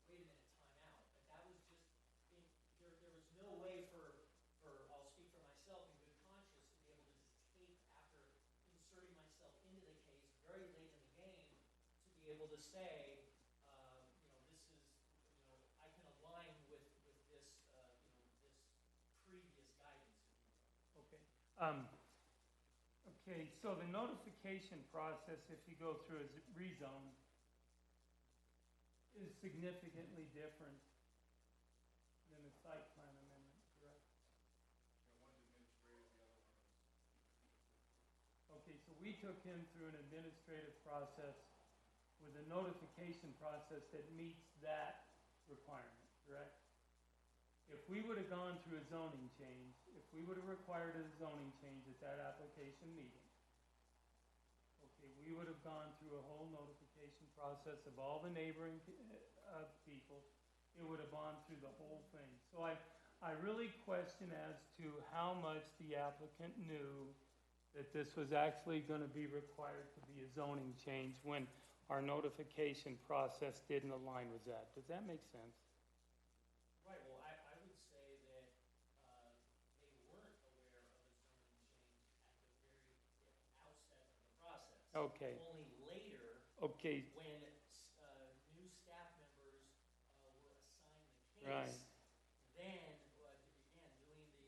wait a minute, time out. But that was just, there was no way for, I'll speak for myself in good conscience, to be able to just take, after inserting myself into the case very late in the game, to be able to say, this is, I can align with this, this previous guidance, if you will. Okay. Okay, so the notification process, if you go through a rezone, is significantly different than the site plan amendment, correct? One's administrative, the other one is. Okay, so we took him through an administrative process with a notification process that meets that requirement, correct? If we would have gone through a zoning change, if we would have required a zoning change at that application meeting, okay, we would have gone through a whole notification process of all the neighboring people. It would have gone through the whole thing. So I really question as to how much the applicant knew that this was actually going to be required to be a zoning change when our notification process didn't align with that. Does that make sense? Right, well, I would say that they weren't aware of a zoning change at the very outset of the process. Okay. Only later, Okay. when new staff members were assigned the case, Right. then began doing the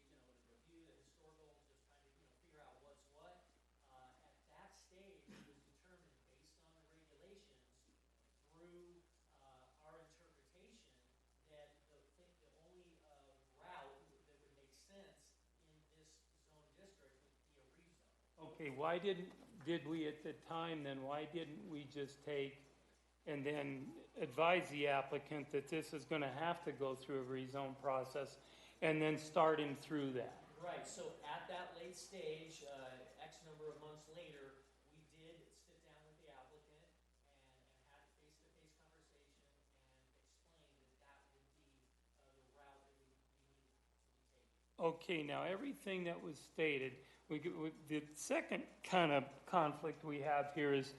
review, the historical, just trying to figure out what's what. At that stage, it was determined based on the regulations through our interpretation that the only route that would make sense in this zone district would be a rezone. Okay, did we at the time then, why didn't we just take and then advise the applicant that this is gonna have to go through a rezone process and then start him through that? Right, so at that late stage, X number of months later, we did sit down with the applicant and had a face-to-face conversation and explained that that would be the route that we needed to be taking. Okay, now, everything that was stated, the second kind of conflict we have here is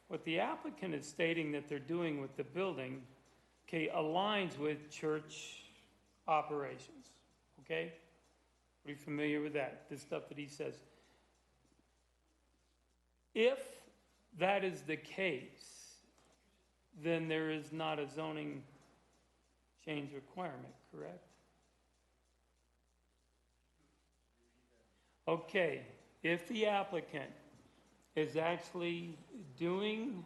what the applicant is stating that they're doing with the building, okay, aligns with church operations, okay? Are you familiar with that, the stuff that he says? If that is the case, then there is not a zoning change requirement, correct? Okay, if the applicant is actually doing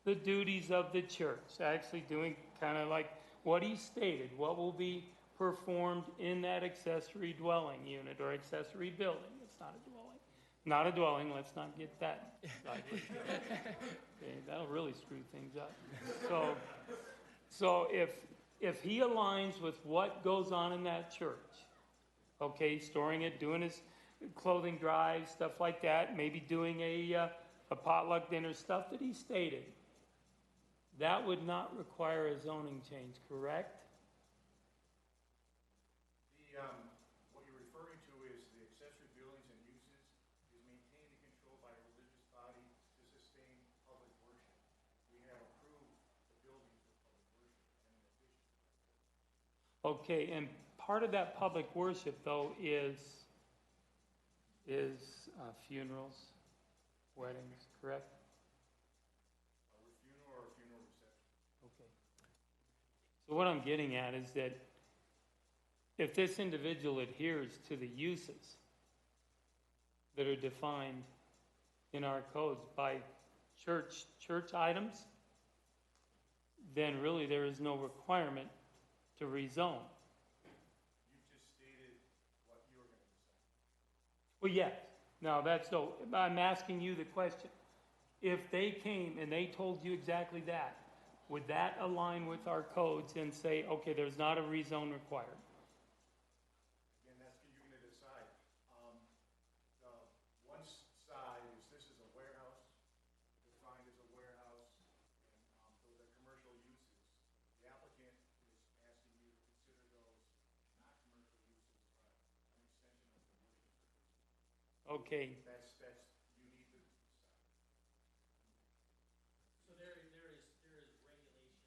the duties of the church, actually doing kind of like what he stated, what will be performed in that accessory dwelling unit or accessory building. It's not a dwelling. Not a dwelling, let's not get that sideways. Okay, that'll really screw things up. So if he aligns with what goes on in that church, okay, storing it, doing his clothing drive, stuff like that, maybe doing a potluck dinner, stuff that he stated, that would not require a zoning change, correct? What you're referring to is the accessory buildings and uses is maintained and controlled by a religious body to sustain public worship. We have approved the buildings for public worship and in addition. Okay, and part of that public worship, though, is funerals, weddings, correct? Funeral or funeral reception. Okay. So what I'm getting at is that if this individual adheres to the uses that are defined in our codes by church items, then really there is no requirement to rezone. You just stated what you were going to decide. Well, yes. Now, I'm asking you the question. If they came and they told you exactly that, would that align with our codes and say, okay, there's not a rezone required? Again, that's you're going to decide. The one side is this is a warehouse, defined as a warehouse, and those are commercial uses. The applicant is asking you to consider those not commercial uses, but an extension of the worship service. Okay. That's you need to decide. So there is regulation interpretation.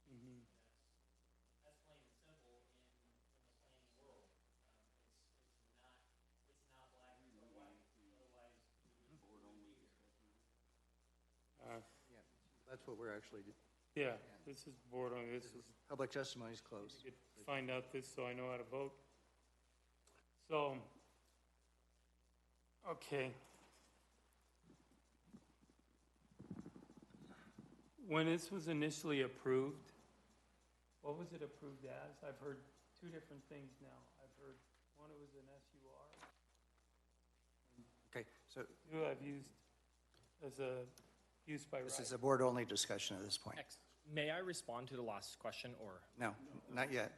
Mm-hmm. That's plain and simple in the planning world. It's not black or white. Otherwise, we wouldn't be here. Yeah, that's what we're actually, Yeah, this is board on, this is, public testimony is closed. you could find out this so I know how to vote. So, okay. When this was initially approved, what was it approved as? I've heard two different things now. I've heard one, it was an SUR. Okay, so Two I've used as a use by right. this is a board-only discussion at this point. May I respond to the last question, or? No, not yet.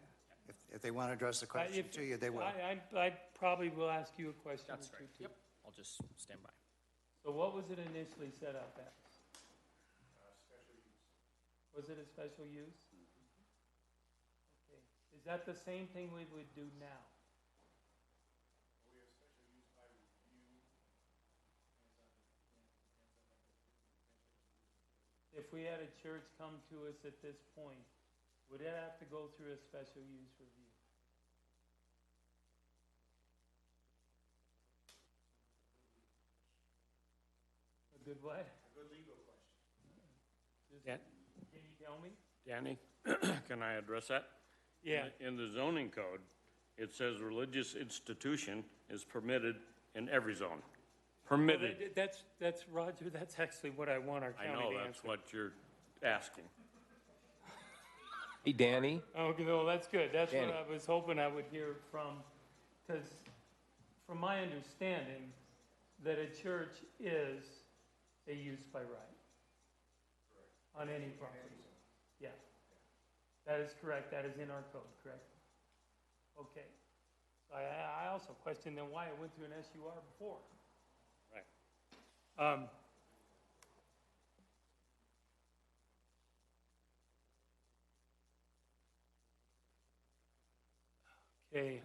If they want to address the question to you, they will. I probably will ask you a question or That's two, right. too. Yep, I'll just stand by. So what was it initially set up as? Special use. Was it a special use? Okay. Is that the same thing we would do now? We have special use by review. If we had a church come to us at this point, would it have to go through a special use review? A good what? A good legal question. Dan- Can you tell me? Danny, can I address that? Yeah. In the zoning code, it says religious institution is permitted in every zone. Permitted. Well, that's, Roger, that's actually what I want our I county know, to that's answer. what you're asking. Hey, Danny, Okay, well, that's good. That's what Danny. I was hoping I would hear from from my understanding, that a church is a use by right. On any property. Yeah. That is correct. That is in our code, correct? Okay. I also question then why it went through an SUR before. Right. Okay.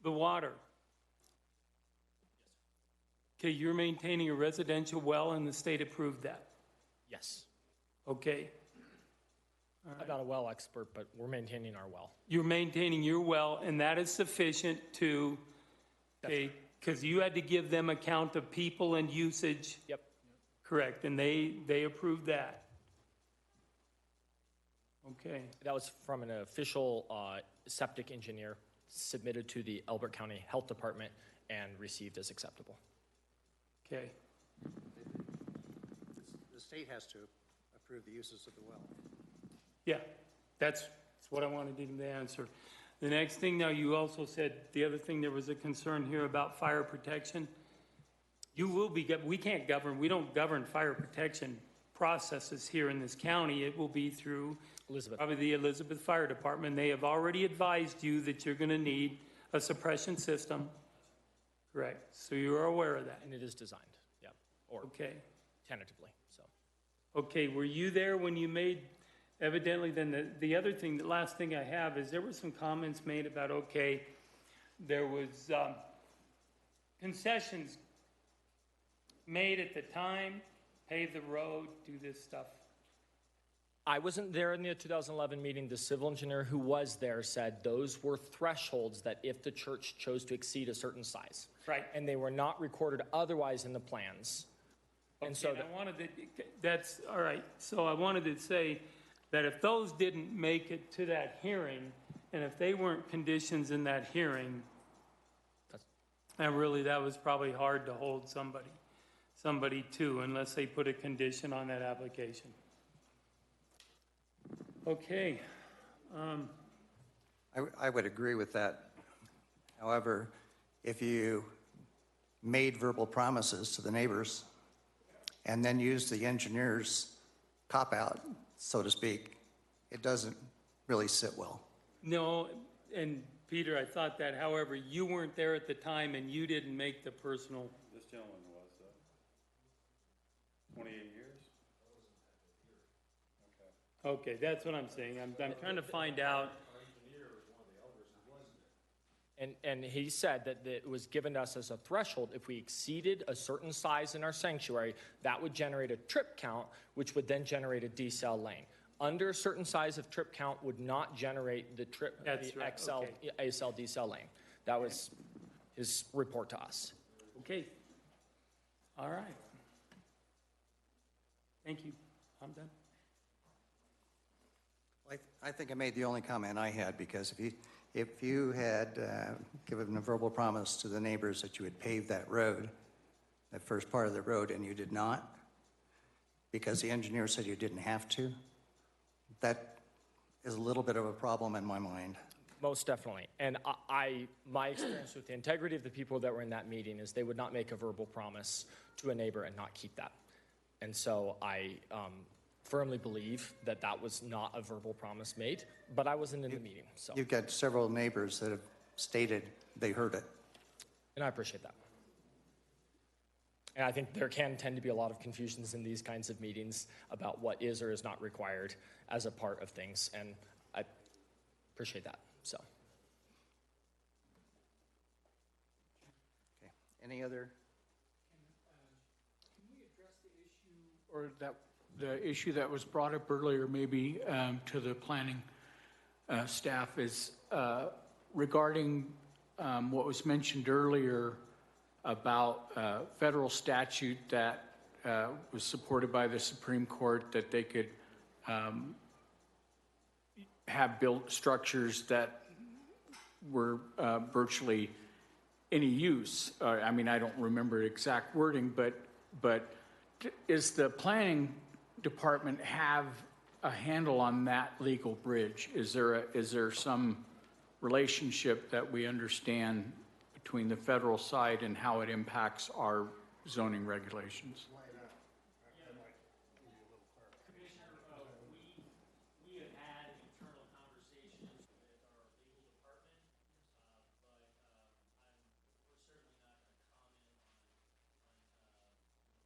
The water. Okay, you're maintaining a residential well and the state approved that. Yes. Okay. I'm not a well expert, but we're maintaining our well. You're maintaining your well and that is sufficient to, okay, because you had to give them account of people and usage. Yep. Correct, and they approved that. Okay. That was from an official septic engineer submitted to the Elbert County Health Department and received as acceptable. Okay. The state has to approve the uses of the well. Yeah, that's what I wanted him to answer. The next thing, now you also said, the other thing, there was a concern here about fire protection. You will be, we can't govern, we don't govern fire protection processes here in this county. It will be through probably the Elizabeth Fire Department. They have already advised you that you're going to need a suppression system. Correct. So you're aware of that. And it is designed, yeah, or okay, tentatively. So. Okay, were you there when you made? Evidently, then the other thing, the last thing I have is there were some comments made about, okay, there was concessions made at the time, pave the road, do this stuff. I wasn't there in the 2011 meeting. The civil engineer who was there said those were thresholds that if the church chose to exceed a certain size. Right. And they were not recorded otherwise in the plans. Okay, and so I wanted to, that's, all right, so I wanted to say, that if those didn't make it to that hearing, and if they weren't conditions in that hearing, and really that was probably hard to hold somebody to, unless they put a condition on that application. Okay. I would agree with that. However, if you made verbal promises to the neighbors and then used the engineer's cop-out, so to speak, it doesn't really sit well. No, and Peter, I thought that, however, you weren't there at the time and you didn't make the personal. This gentleman was, 28 years? Okay, that's what I'm saying. I'm trying to find out. And he said that it was given to us as a threshold. If we exceeded a certain size in our sanctuary, that would generate a trip count, which would then generate a decel lane. Under a certain size of trip count would not generate the ASL decel lane. That was his report to us. Okay. All right. Thank you. I'm done. I think I made the only comment I had, because if you had given a verbal promise to the neighbors that you would pave that road, that first part of the road, and you did not, because the engineer said you didn't have to, that is a little bit of a problem in my mind. Most definitely. And my experience with the integrity of the people that were in that meeting is they would not make a verbal promise to a neighbor and not keep that. And so I firmly believe that that was not a verbal promise made, but I wasn't in the meeting. So You've got several neighbors that have stated they heard it. And I appreciate that. And I think there can tend to be a lot of confusions in these kinds of meetings about what is or is not required as a part of things, and I appreciate that. So. Okay. Any other? Can we address the issue, or the issue that was brought up earlier, maybe to the planning staff, is regarding what was mentioned earlier about federal statute that was supported by the Supreme Court, that they could have built structures that were virtually any use. I mean, I don't remember exact wording, but is the planning department have a handle on that legal bridge? Is there some relationship that we understand between the federal side and how it impacts our zoning regulations? We have had internal conversations with our legal department, but we're certainly not going to comment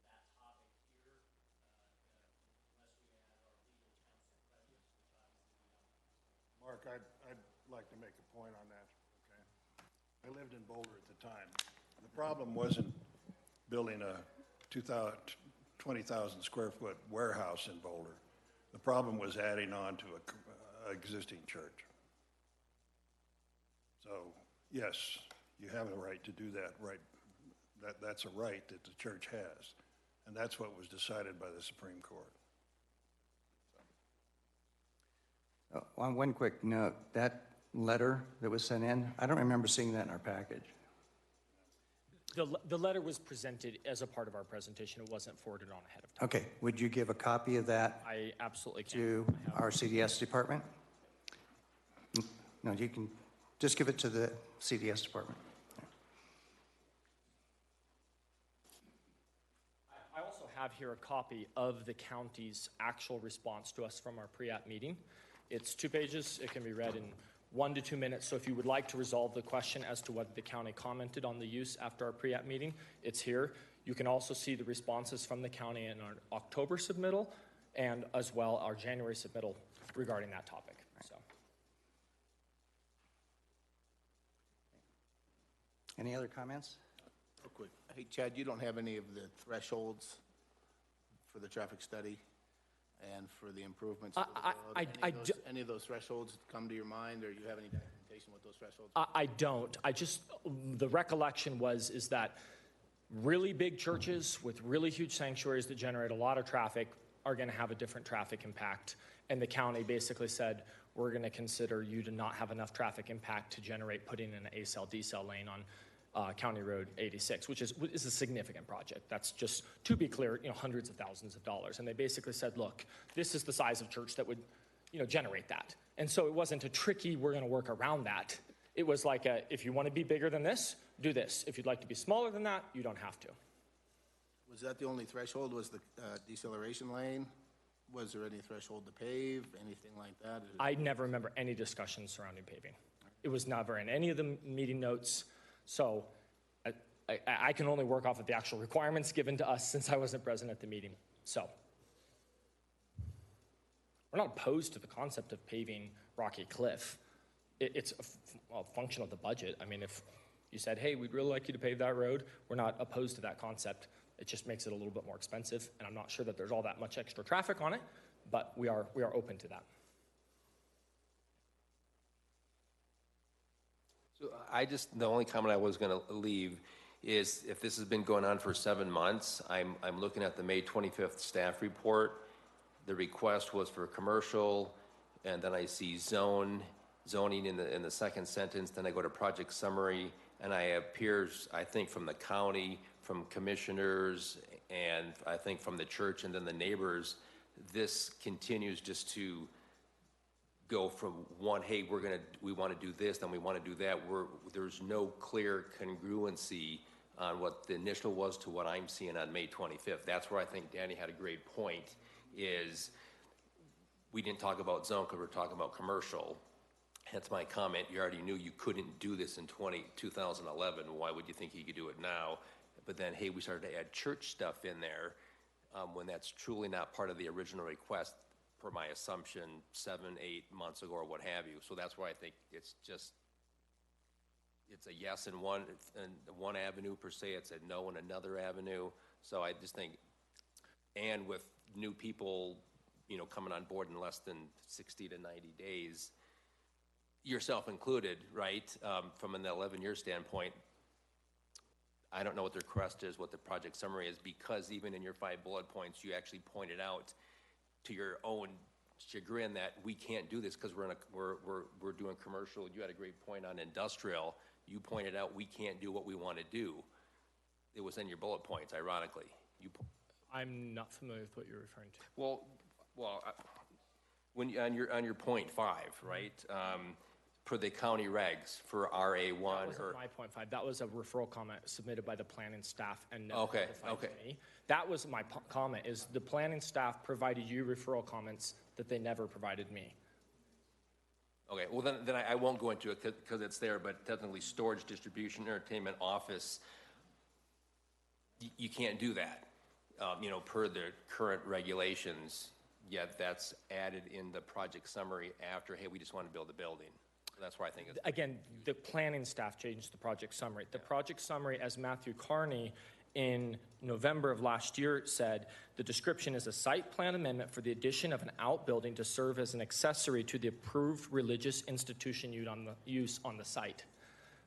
on that topic here unless we have our legal counsel present, which obviously we don't. Mark, I'd like to make a point on that, okay? I lived in Boulder at the time. The problem wasn't building a 20,000 square foot warehouse in Boulder. The problem was adding on to a existing church. So, yes, you have a right to do that, right? That's a right that the church has. And that's what was decided by the Supreme Court. On one quick note, that letter that was sent in, I don't remember seeing that in our package. The letter was presented as a part of our presentation. It wasn't forwarded on ahead of time. Okay, would you give a copy of that I absolutely can. to our CDS department? No, you can just give it to the CDS department. I also have here a copy of the county's actual response to us from our pre-app meeting. It's 2 pages. It can be read in 1 to 2 minutes. So if you would like to resolve the question as to whether the county commented on the use after our pre-app meeting, it's here. You can also see the responses from the county in our October submittal and as well our January submittal regarding that topic. So. Any other comments? Real quick. Hey, Chad, you don't have any of the thresholds for the traffic study and for the improvements to the road? Any of those thresholds come to your mind, or you have any documentation with those thresholds? I don't. The recollection is that really big churches with really huge sanctuaries that generate a lot of traffic are going to have a different traffic impact. And the county basically said, we're going to consider you to not have enough traffic impact to generate putting in an A-cell, D-cell lane on County Road 86, which is a significant project. That's just, to be clear, hundreds of thousands of dollars. And they basically said, look, this is the size of church that would, generate that. And so it wasn't a tricky, we're going to work around that. It was like, if you want to be bigger than this, do this. If you'd like to be smaller than that, you don't have to. Was that the only threshold? Was the deceleration lane? Was there any threshold to pave, anything like that? I never remember any discussion surrounding paving. It was never in any of the meeting notes. So I can only work off of the actual requirements given to us since I wasn't present at the meeting. So we're not opposed to the concept of paving Rocky Cliff. It's a function of the budget. I mean, if you said, hey, we'd really like you to pave that road, we're not opposed to that concept. It just makes it a little bit more expensive, and I'm not sure that there's all that much extra traffic on it, but we are open to that. So the only comment I was going to leave is if this has been going on for 7 months, I'm looking at the May 25th staff report. The request was for commercial, and then I see zoning in the second sentence. Then I go to project summary, and I appears, I think, from the county, from commissioners, and I think from the church, and then the neighbors. This continues just to go from one, hey, we want to do this, then we want to do that. There's no clear congruency on what the initial was to what I'm seeing on May 25th. That's where I think Danny had a great point, is we didn't talk about zone because we're talking about commercial. Hence my comment, you already knew you couldn't do this in 2011. Why would you think you could do it now? But then, hey, we started to add church stuff in there when that's truly not part of the original request, per my assumption, 7, 8 months ago or what have you. So that's why I think it's a yes in one avenue per se, it's a no in another avenue. So I just think, and with new people, coming on board in less than 60 to 90 days, yourself included, right? From an 11-year standpoint, I don't know what the request is, what the project summary is, because even in your 5 bullet points, you actually pointed out to your own chagrin that we can't do this because we're doing commercial. You had a great point on industrial. You pointed out we can't do what we want to do. It was in your bullet points, ironically. I'm not familiar with what you're referring to. Well, on your point 5, right? Per the county regs for RA1 That wasn't my point 5. That was a referral comment submitted by the planning staff and never Okay, notified okay. to me. That was my comment, is the planning staff provided you referral comments that they never provided me. Okay, well, then I won't go into it because it's there, but technically storage, distribution, entertainment, office, you can't do that, per the current regulations, yet that's added in the project summary after, hey, we just want to build a building. That's why I think it's... Again, the planning staff changed the project summary. The project summary, as Matthew Carney in November of last year said, the description is a site plan amendment for the addition of an outbuilding to serve as an accessory to the approved religious institution use on the site.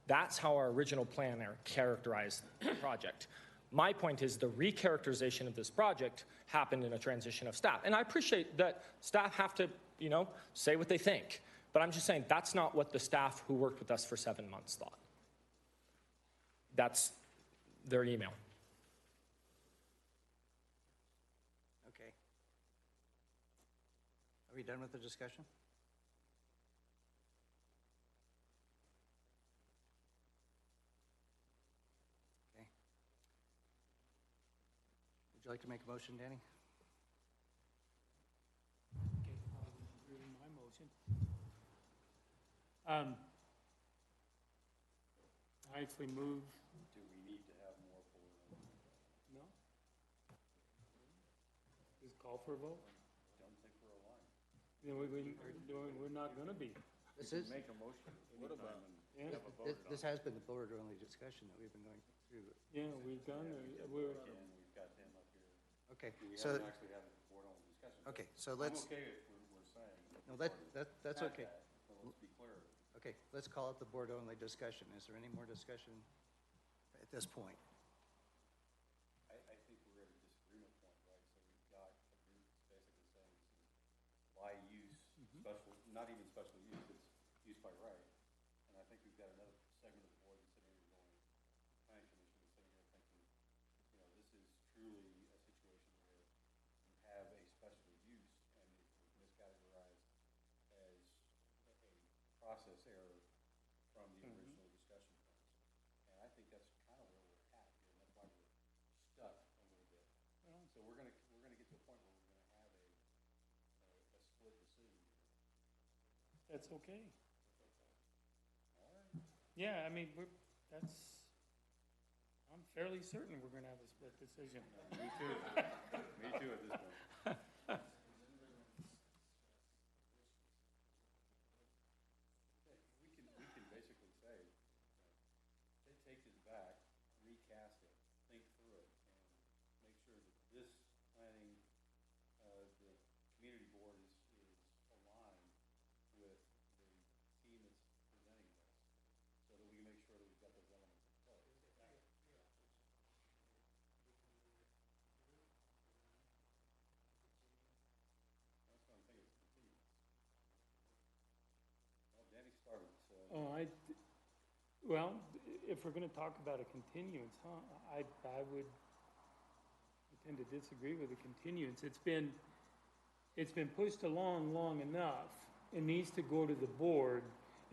That's how our original planner characterized the project. My point is the recharacterization of this project happened in a transition of staff. And I appreciate that staff have to, say what they think. But I'm just saying that's not what the staff who worked with us for 7 months thought. That's their email. Okay. Are we done with the discussion? Okay. Would you like to make a motion, Danny? Okay, my motion. I actually move. Do we need to have more for No? Just call for a vote? Don't think we're aligned. We're not gonna be. This is, Make a motion. What about? Yeah, this has been the board-only discussion that we've been going through. yeah, we've done, we're, And we've got him up here. Okay, We so, haven't actually had a board-only discussion. okay, so let's, I'm okay if we're saying. no, that's okay. But let's be clear. Okay, let's call it the board-only discussion. Is there any more discussion at this point? I think we're at a disagreement point, right? So we've got a group that's basically saying this is by use, special, not even special use, it's use by right. And I think we've got another segment of the board that's sitting here going, planning commission is sitting here thinking, this is truly a situation where you have a special use and it's miscategorized as a process error from the original discussion points. And I think that's kind of where we're at here, and that's why we're stuck a little bit. So we're gonna get to a point where we're gonna have a split decision. that's okay. Yeah, I mean, I'm fairly certain we're gonna have a split decision. Me too. Me too at this point. We can basically say, take this back, recast it, think through it, and make sure that this planning, the community board is aligned with the team that's presenting this, so that we can make sure that we've got those elements in place. That's what I'm thinking, it's continuous. Well, Danny started, so. Well, if we're gonna talk about a continuance, I would tend to disagree with the continuance. It's been pushed along long enough. It needs to go to the board,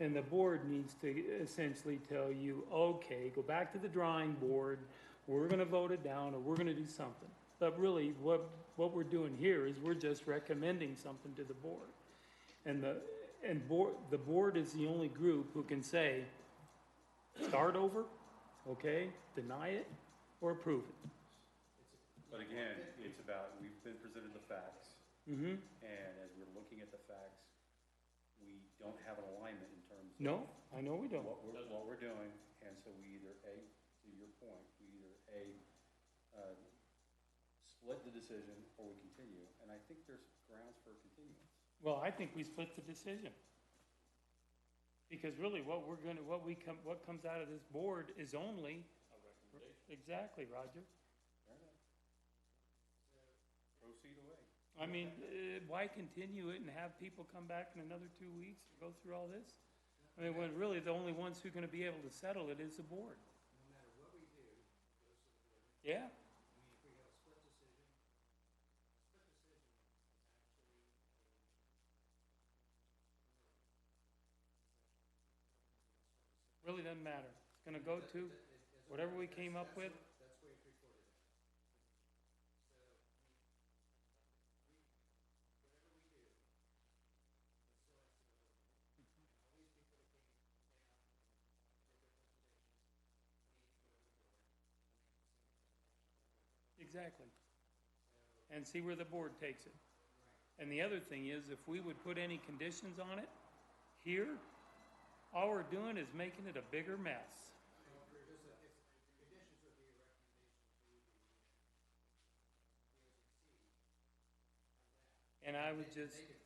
and the board needs to essentially tell you, okay, go back to the drawing board, we're gonna vote it down, or we're gonna do something. But really, what we're doing here is we're just recommending something to the board. And the board is the only group who can say, start over, okay, deny it, or approve it. But again, it's about, we've been presented the facts, Mm-hmm. and as we're looking at the facts, we don't have an alignment in terms of. No, I know we don't. What we're doing, and so we either, to your point, we either split the decision or we continue, and I think there's grounds for continuance. Well, I think we split the decision. Because really, what comes out of this board is only. A recommendation. Exactly, Roger. Fair enough. Proceed away. I mean, why continue it and have people come back in another 2 weeks to go through all this? I mean, when really the only ones who are gonna be able to settle it is the board. No matter what we do, it goes to the board. Yeah, I mean, if we have a split decision is actually a Really doesn't matter. It's gonna go to whatever we came up with. Exactly. And see where the board takes it. And the other thing is, if we would put any conditions on it here, all we're doing is making it a bigger mess. And I would just, yeah.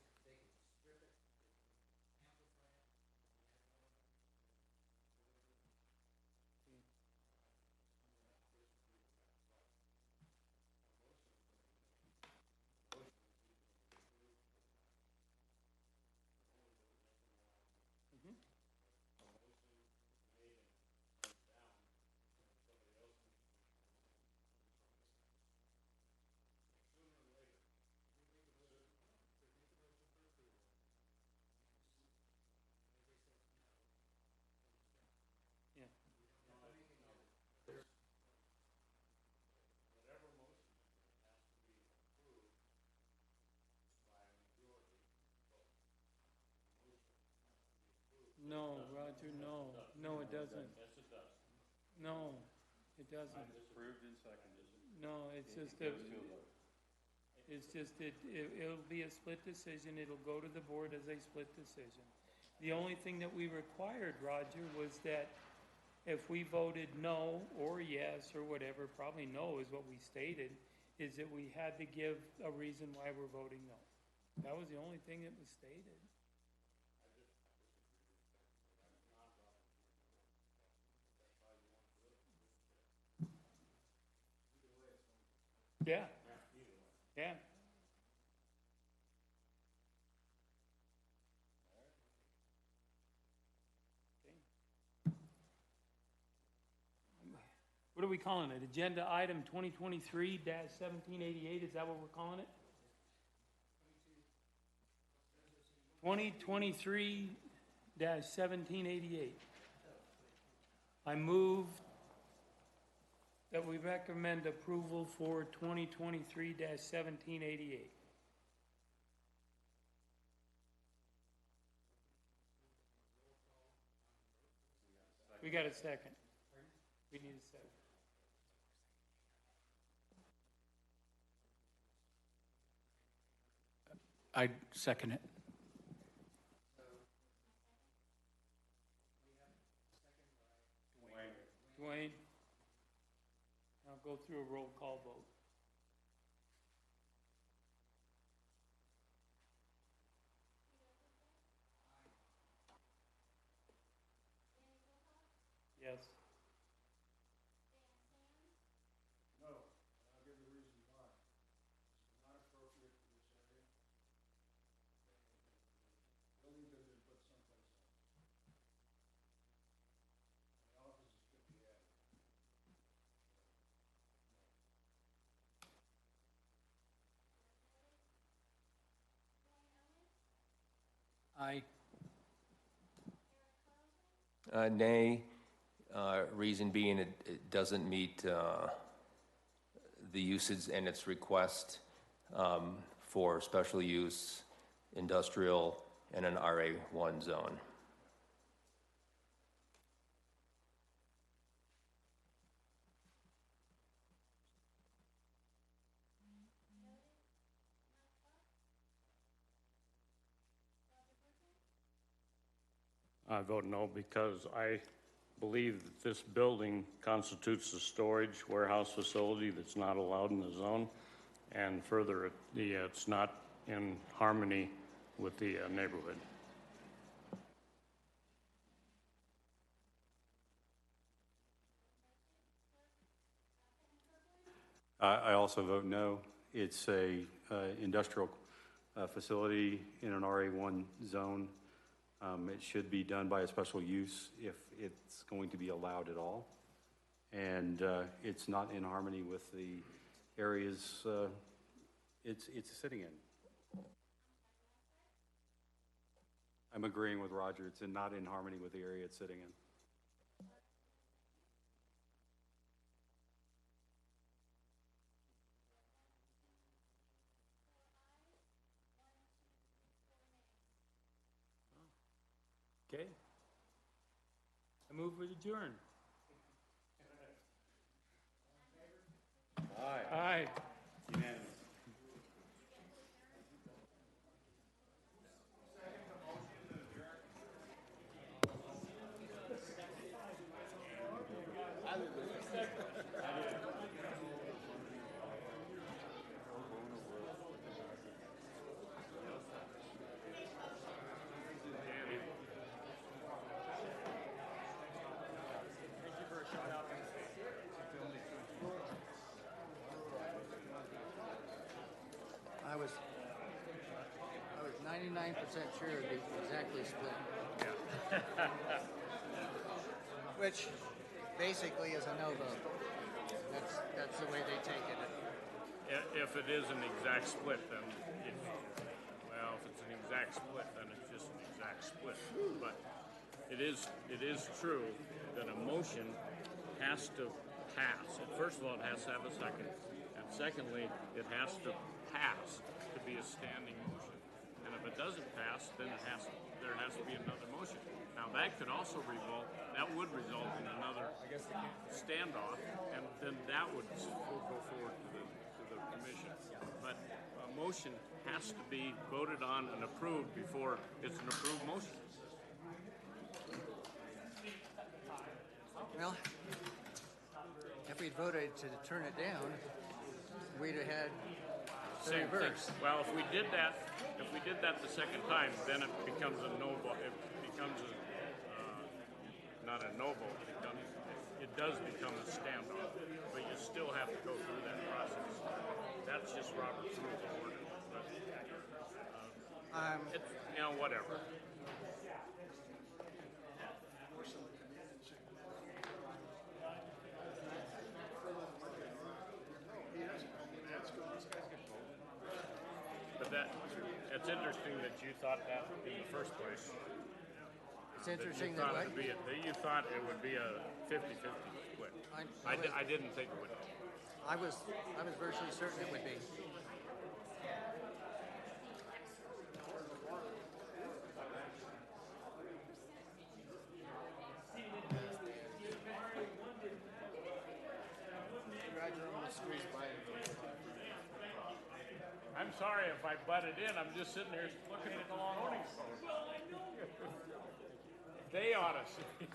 No, Roger, no. No, it doesn't. Yes, it does. No, it doesn't. Approved and seconded. No, it's just It a, goes to a vote. it's just, it'll be a split decision. It'll go to the board as a split decision. The only thing that we required, Roger, was that if we voted no or yes or whatever, probably no is what we stated, is that we had to give a reason why we're voting no. That was the only thing that was stated. Yeah. Yeah. What are we calling it? Agenda item 2023-1788, is that what we're calling it? 2023-1788. I move that we recommend approval for 2023-1788. We got a second. We need a second. I second it. Dwayne? I'll go through a roll call vote. Yes. No, and I'll give you the reason why. It's not appropriate for this area. Building could have been put someplace else. The office is 50 attic. Aye. Nay, reason being it doesn't meet the usage and its request for special use, industrial, and an RA1 zone. I vote no because I believe that this building constitutes a storage warehouse facility that's not allowed in the zone. And further, it's not in harmony with the neighborhood. I also vote no. It's a industrial facility in an RA1 zone. It should be done by a special use if it's going to be allowed at all. And it's not in harmony with the areas it's sitting in. I'm agreeing with Roger. It's not in harmony with the area it's sitting in. Okay. I move with adjourn. Aye. Unanimous. I was 99% sure it'd be exactly split. Which basically is a no vote. That's the way they take it. If it is an exact split, then well, if it's an exact split, then it's just an exact split. But it is true that a motion has to pass. First of all, it has to have a second, and secondly, it has to pass to be a standing motion. And if it doesn't pass, then there has to be another motion. Now that would result in another standoff, and then that would go forward to the commission. But a motion has to be voted on and approved before it's an approved motion. Well, if we'd voted to turn it down, we'd have had the Same thing. reverse. Well, if we did that the second time, then it becomes a no vote. It becomes not a no vote. It does become a standoff, but you still have to go through that process. That's just Robert's rules of order. But it's, whatever. But it's interesting that you thought that in the first place. It's interesting that that you thought it would be a 50-50 split. I didn't think it would. I was virtually certain it would be. I'm sorry if I butted in. I'm just sitting here looking at the zoning code. They ought to see.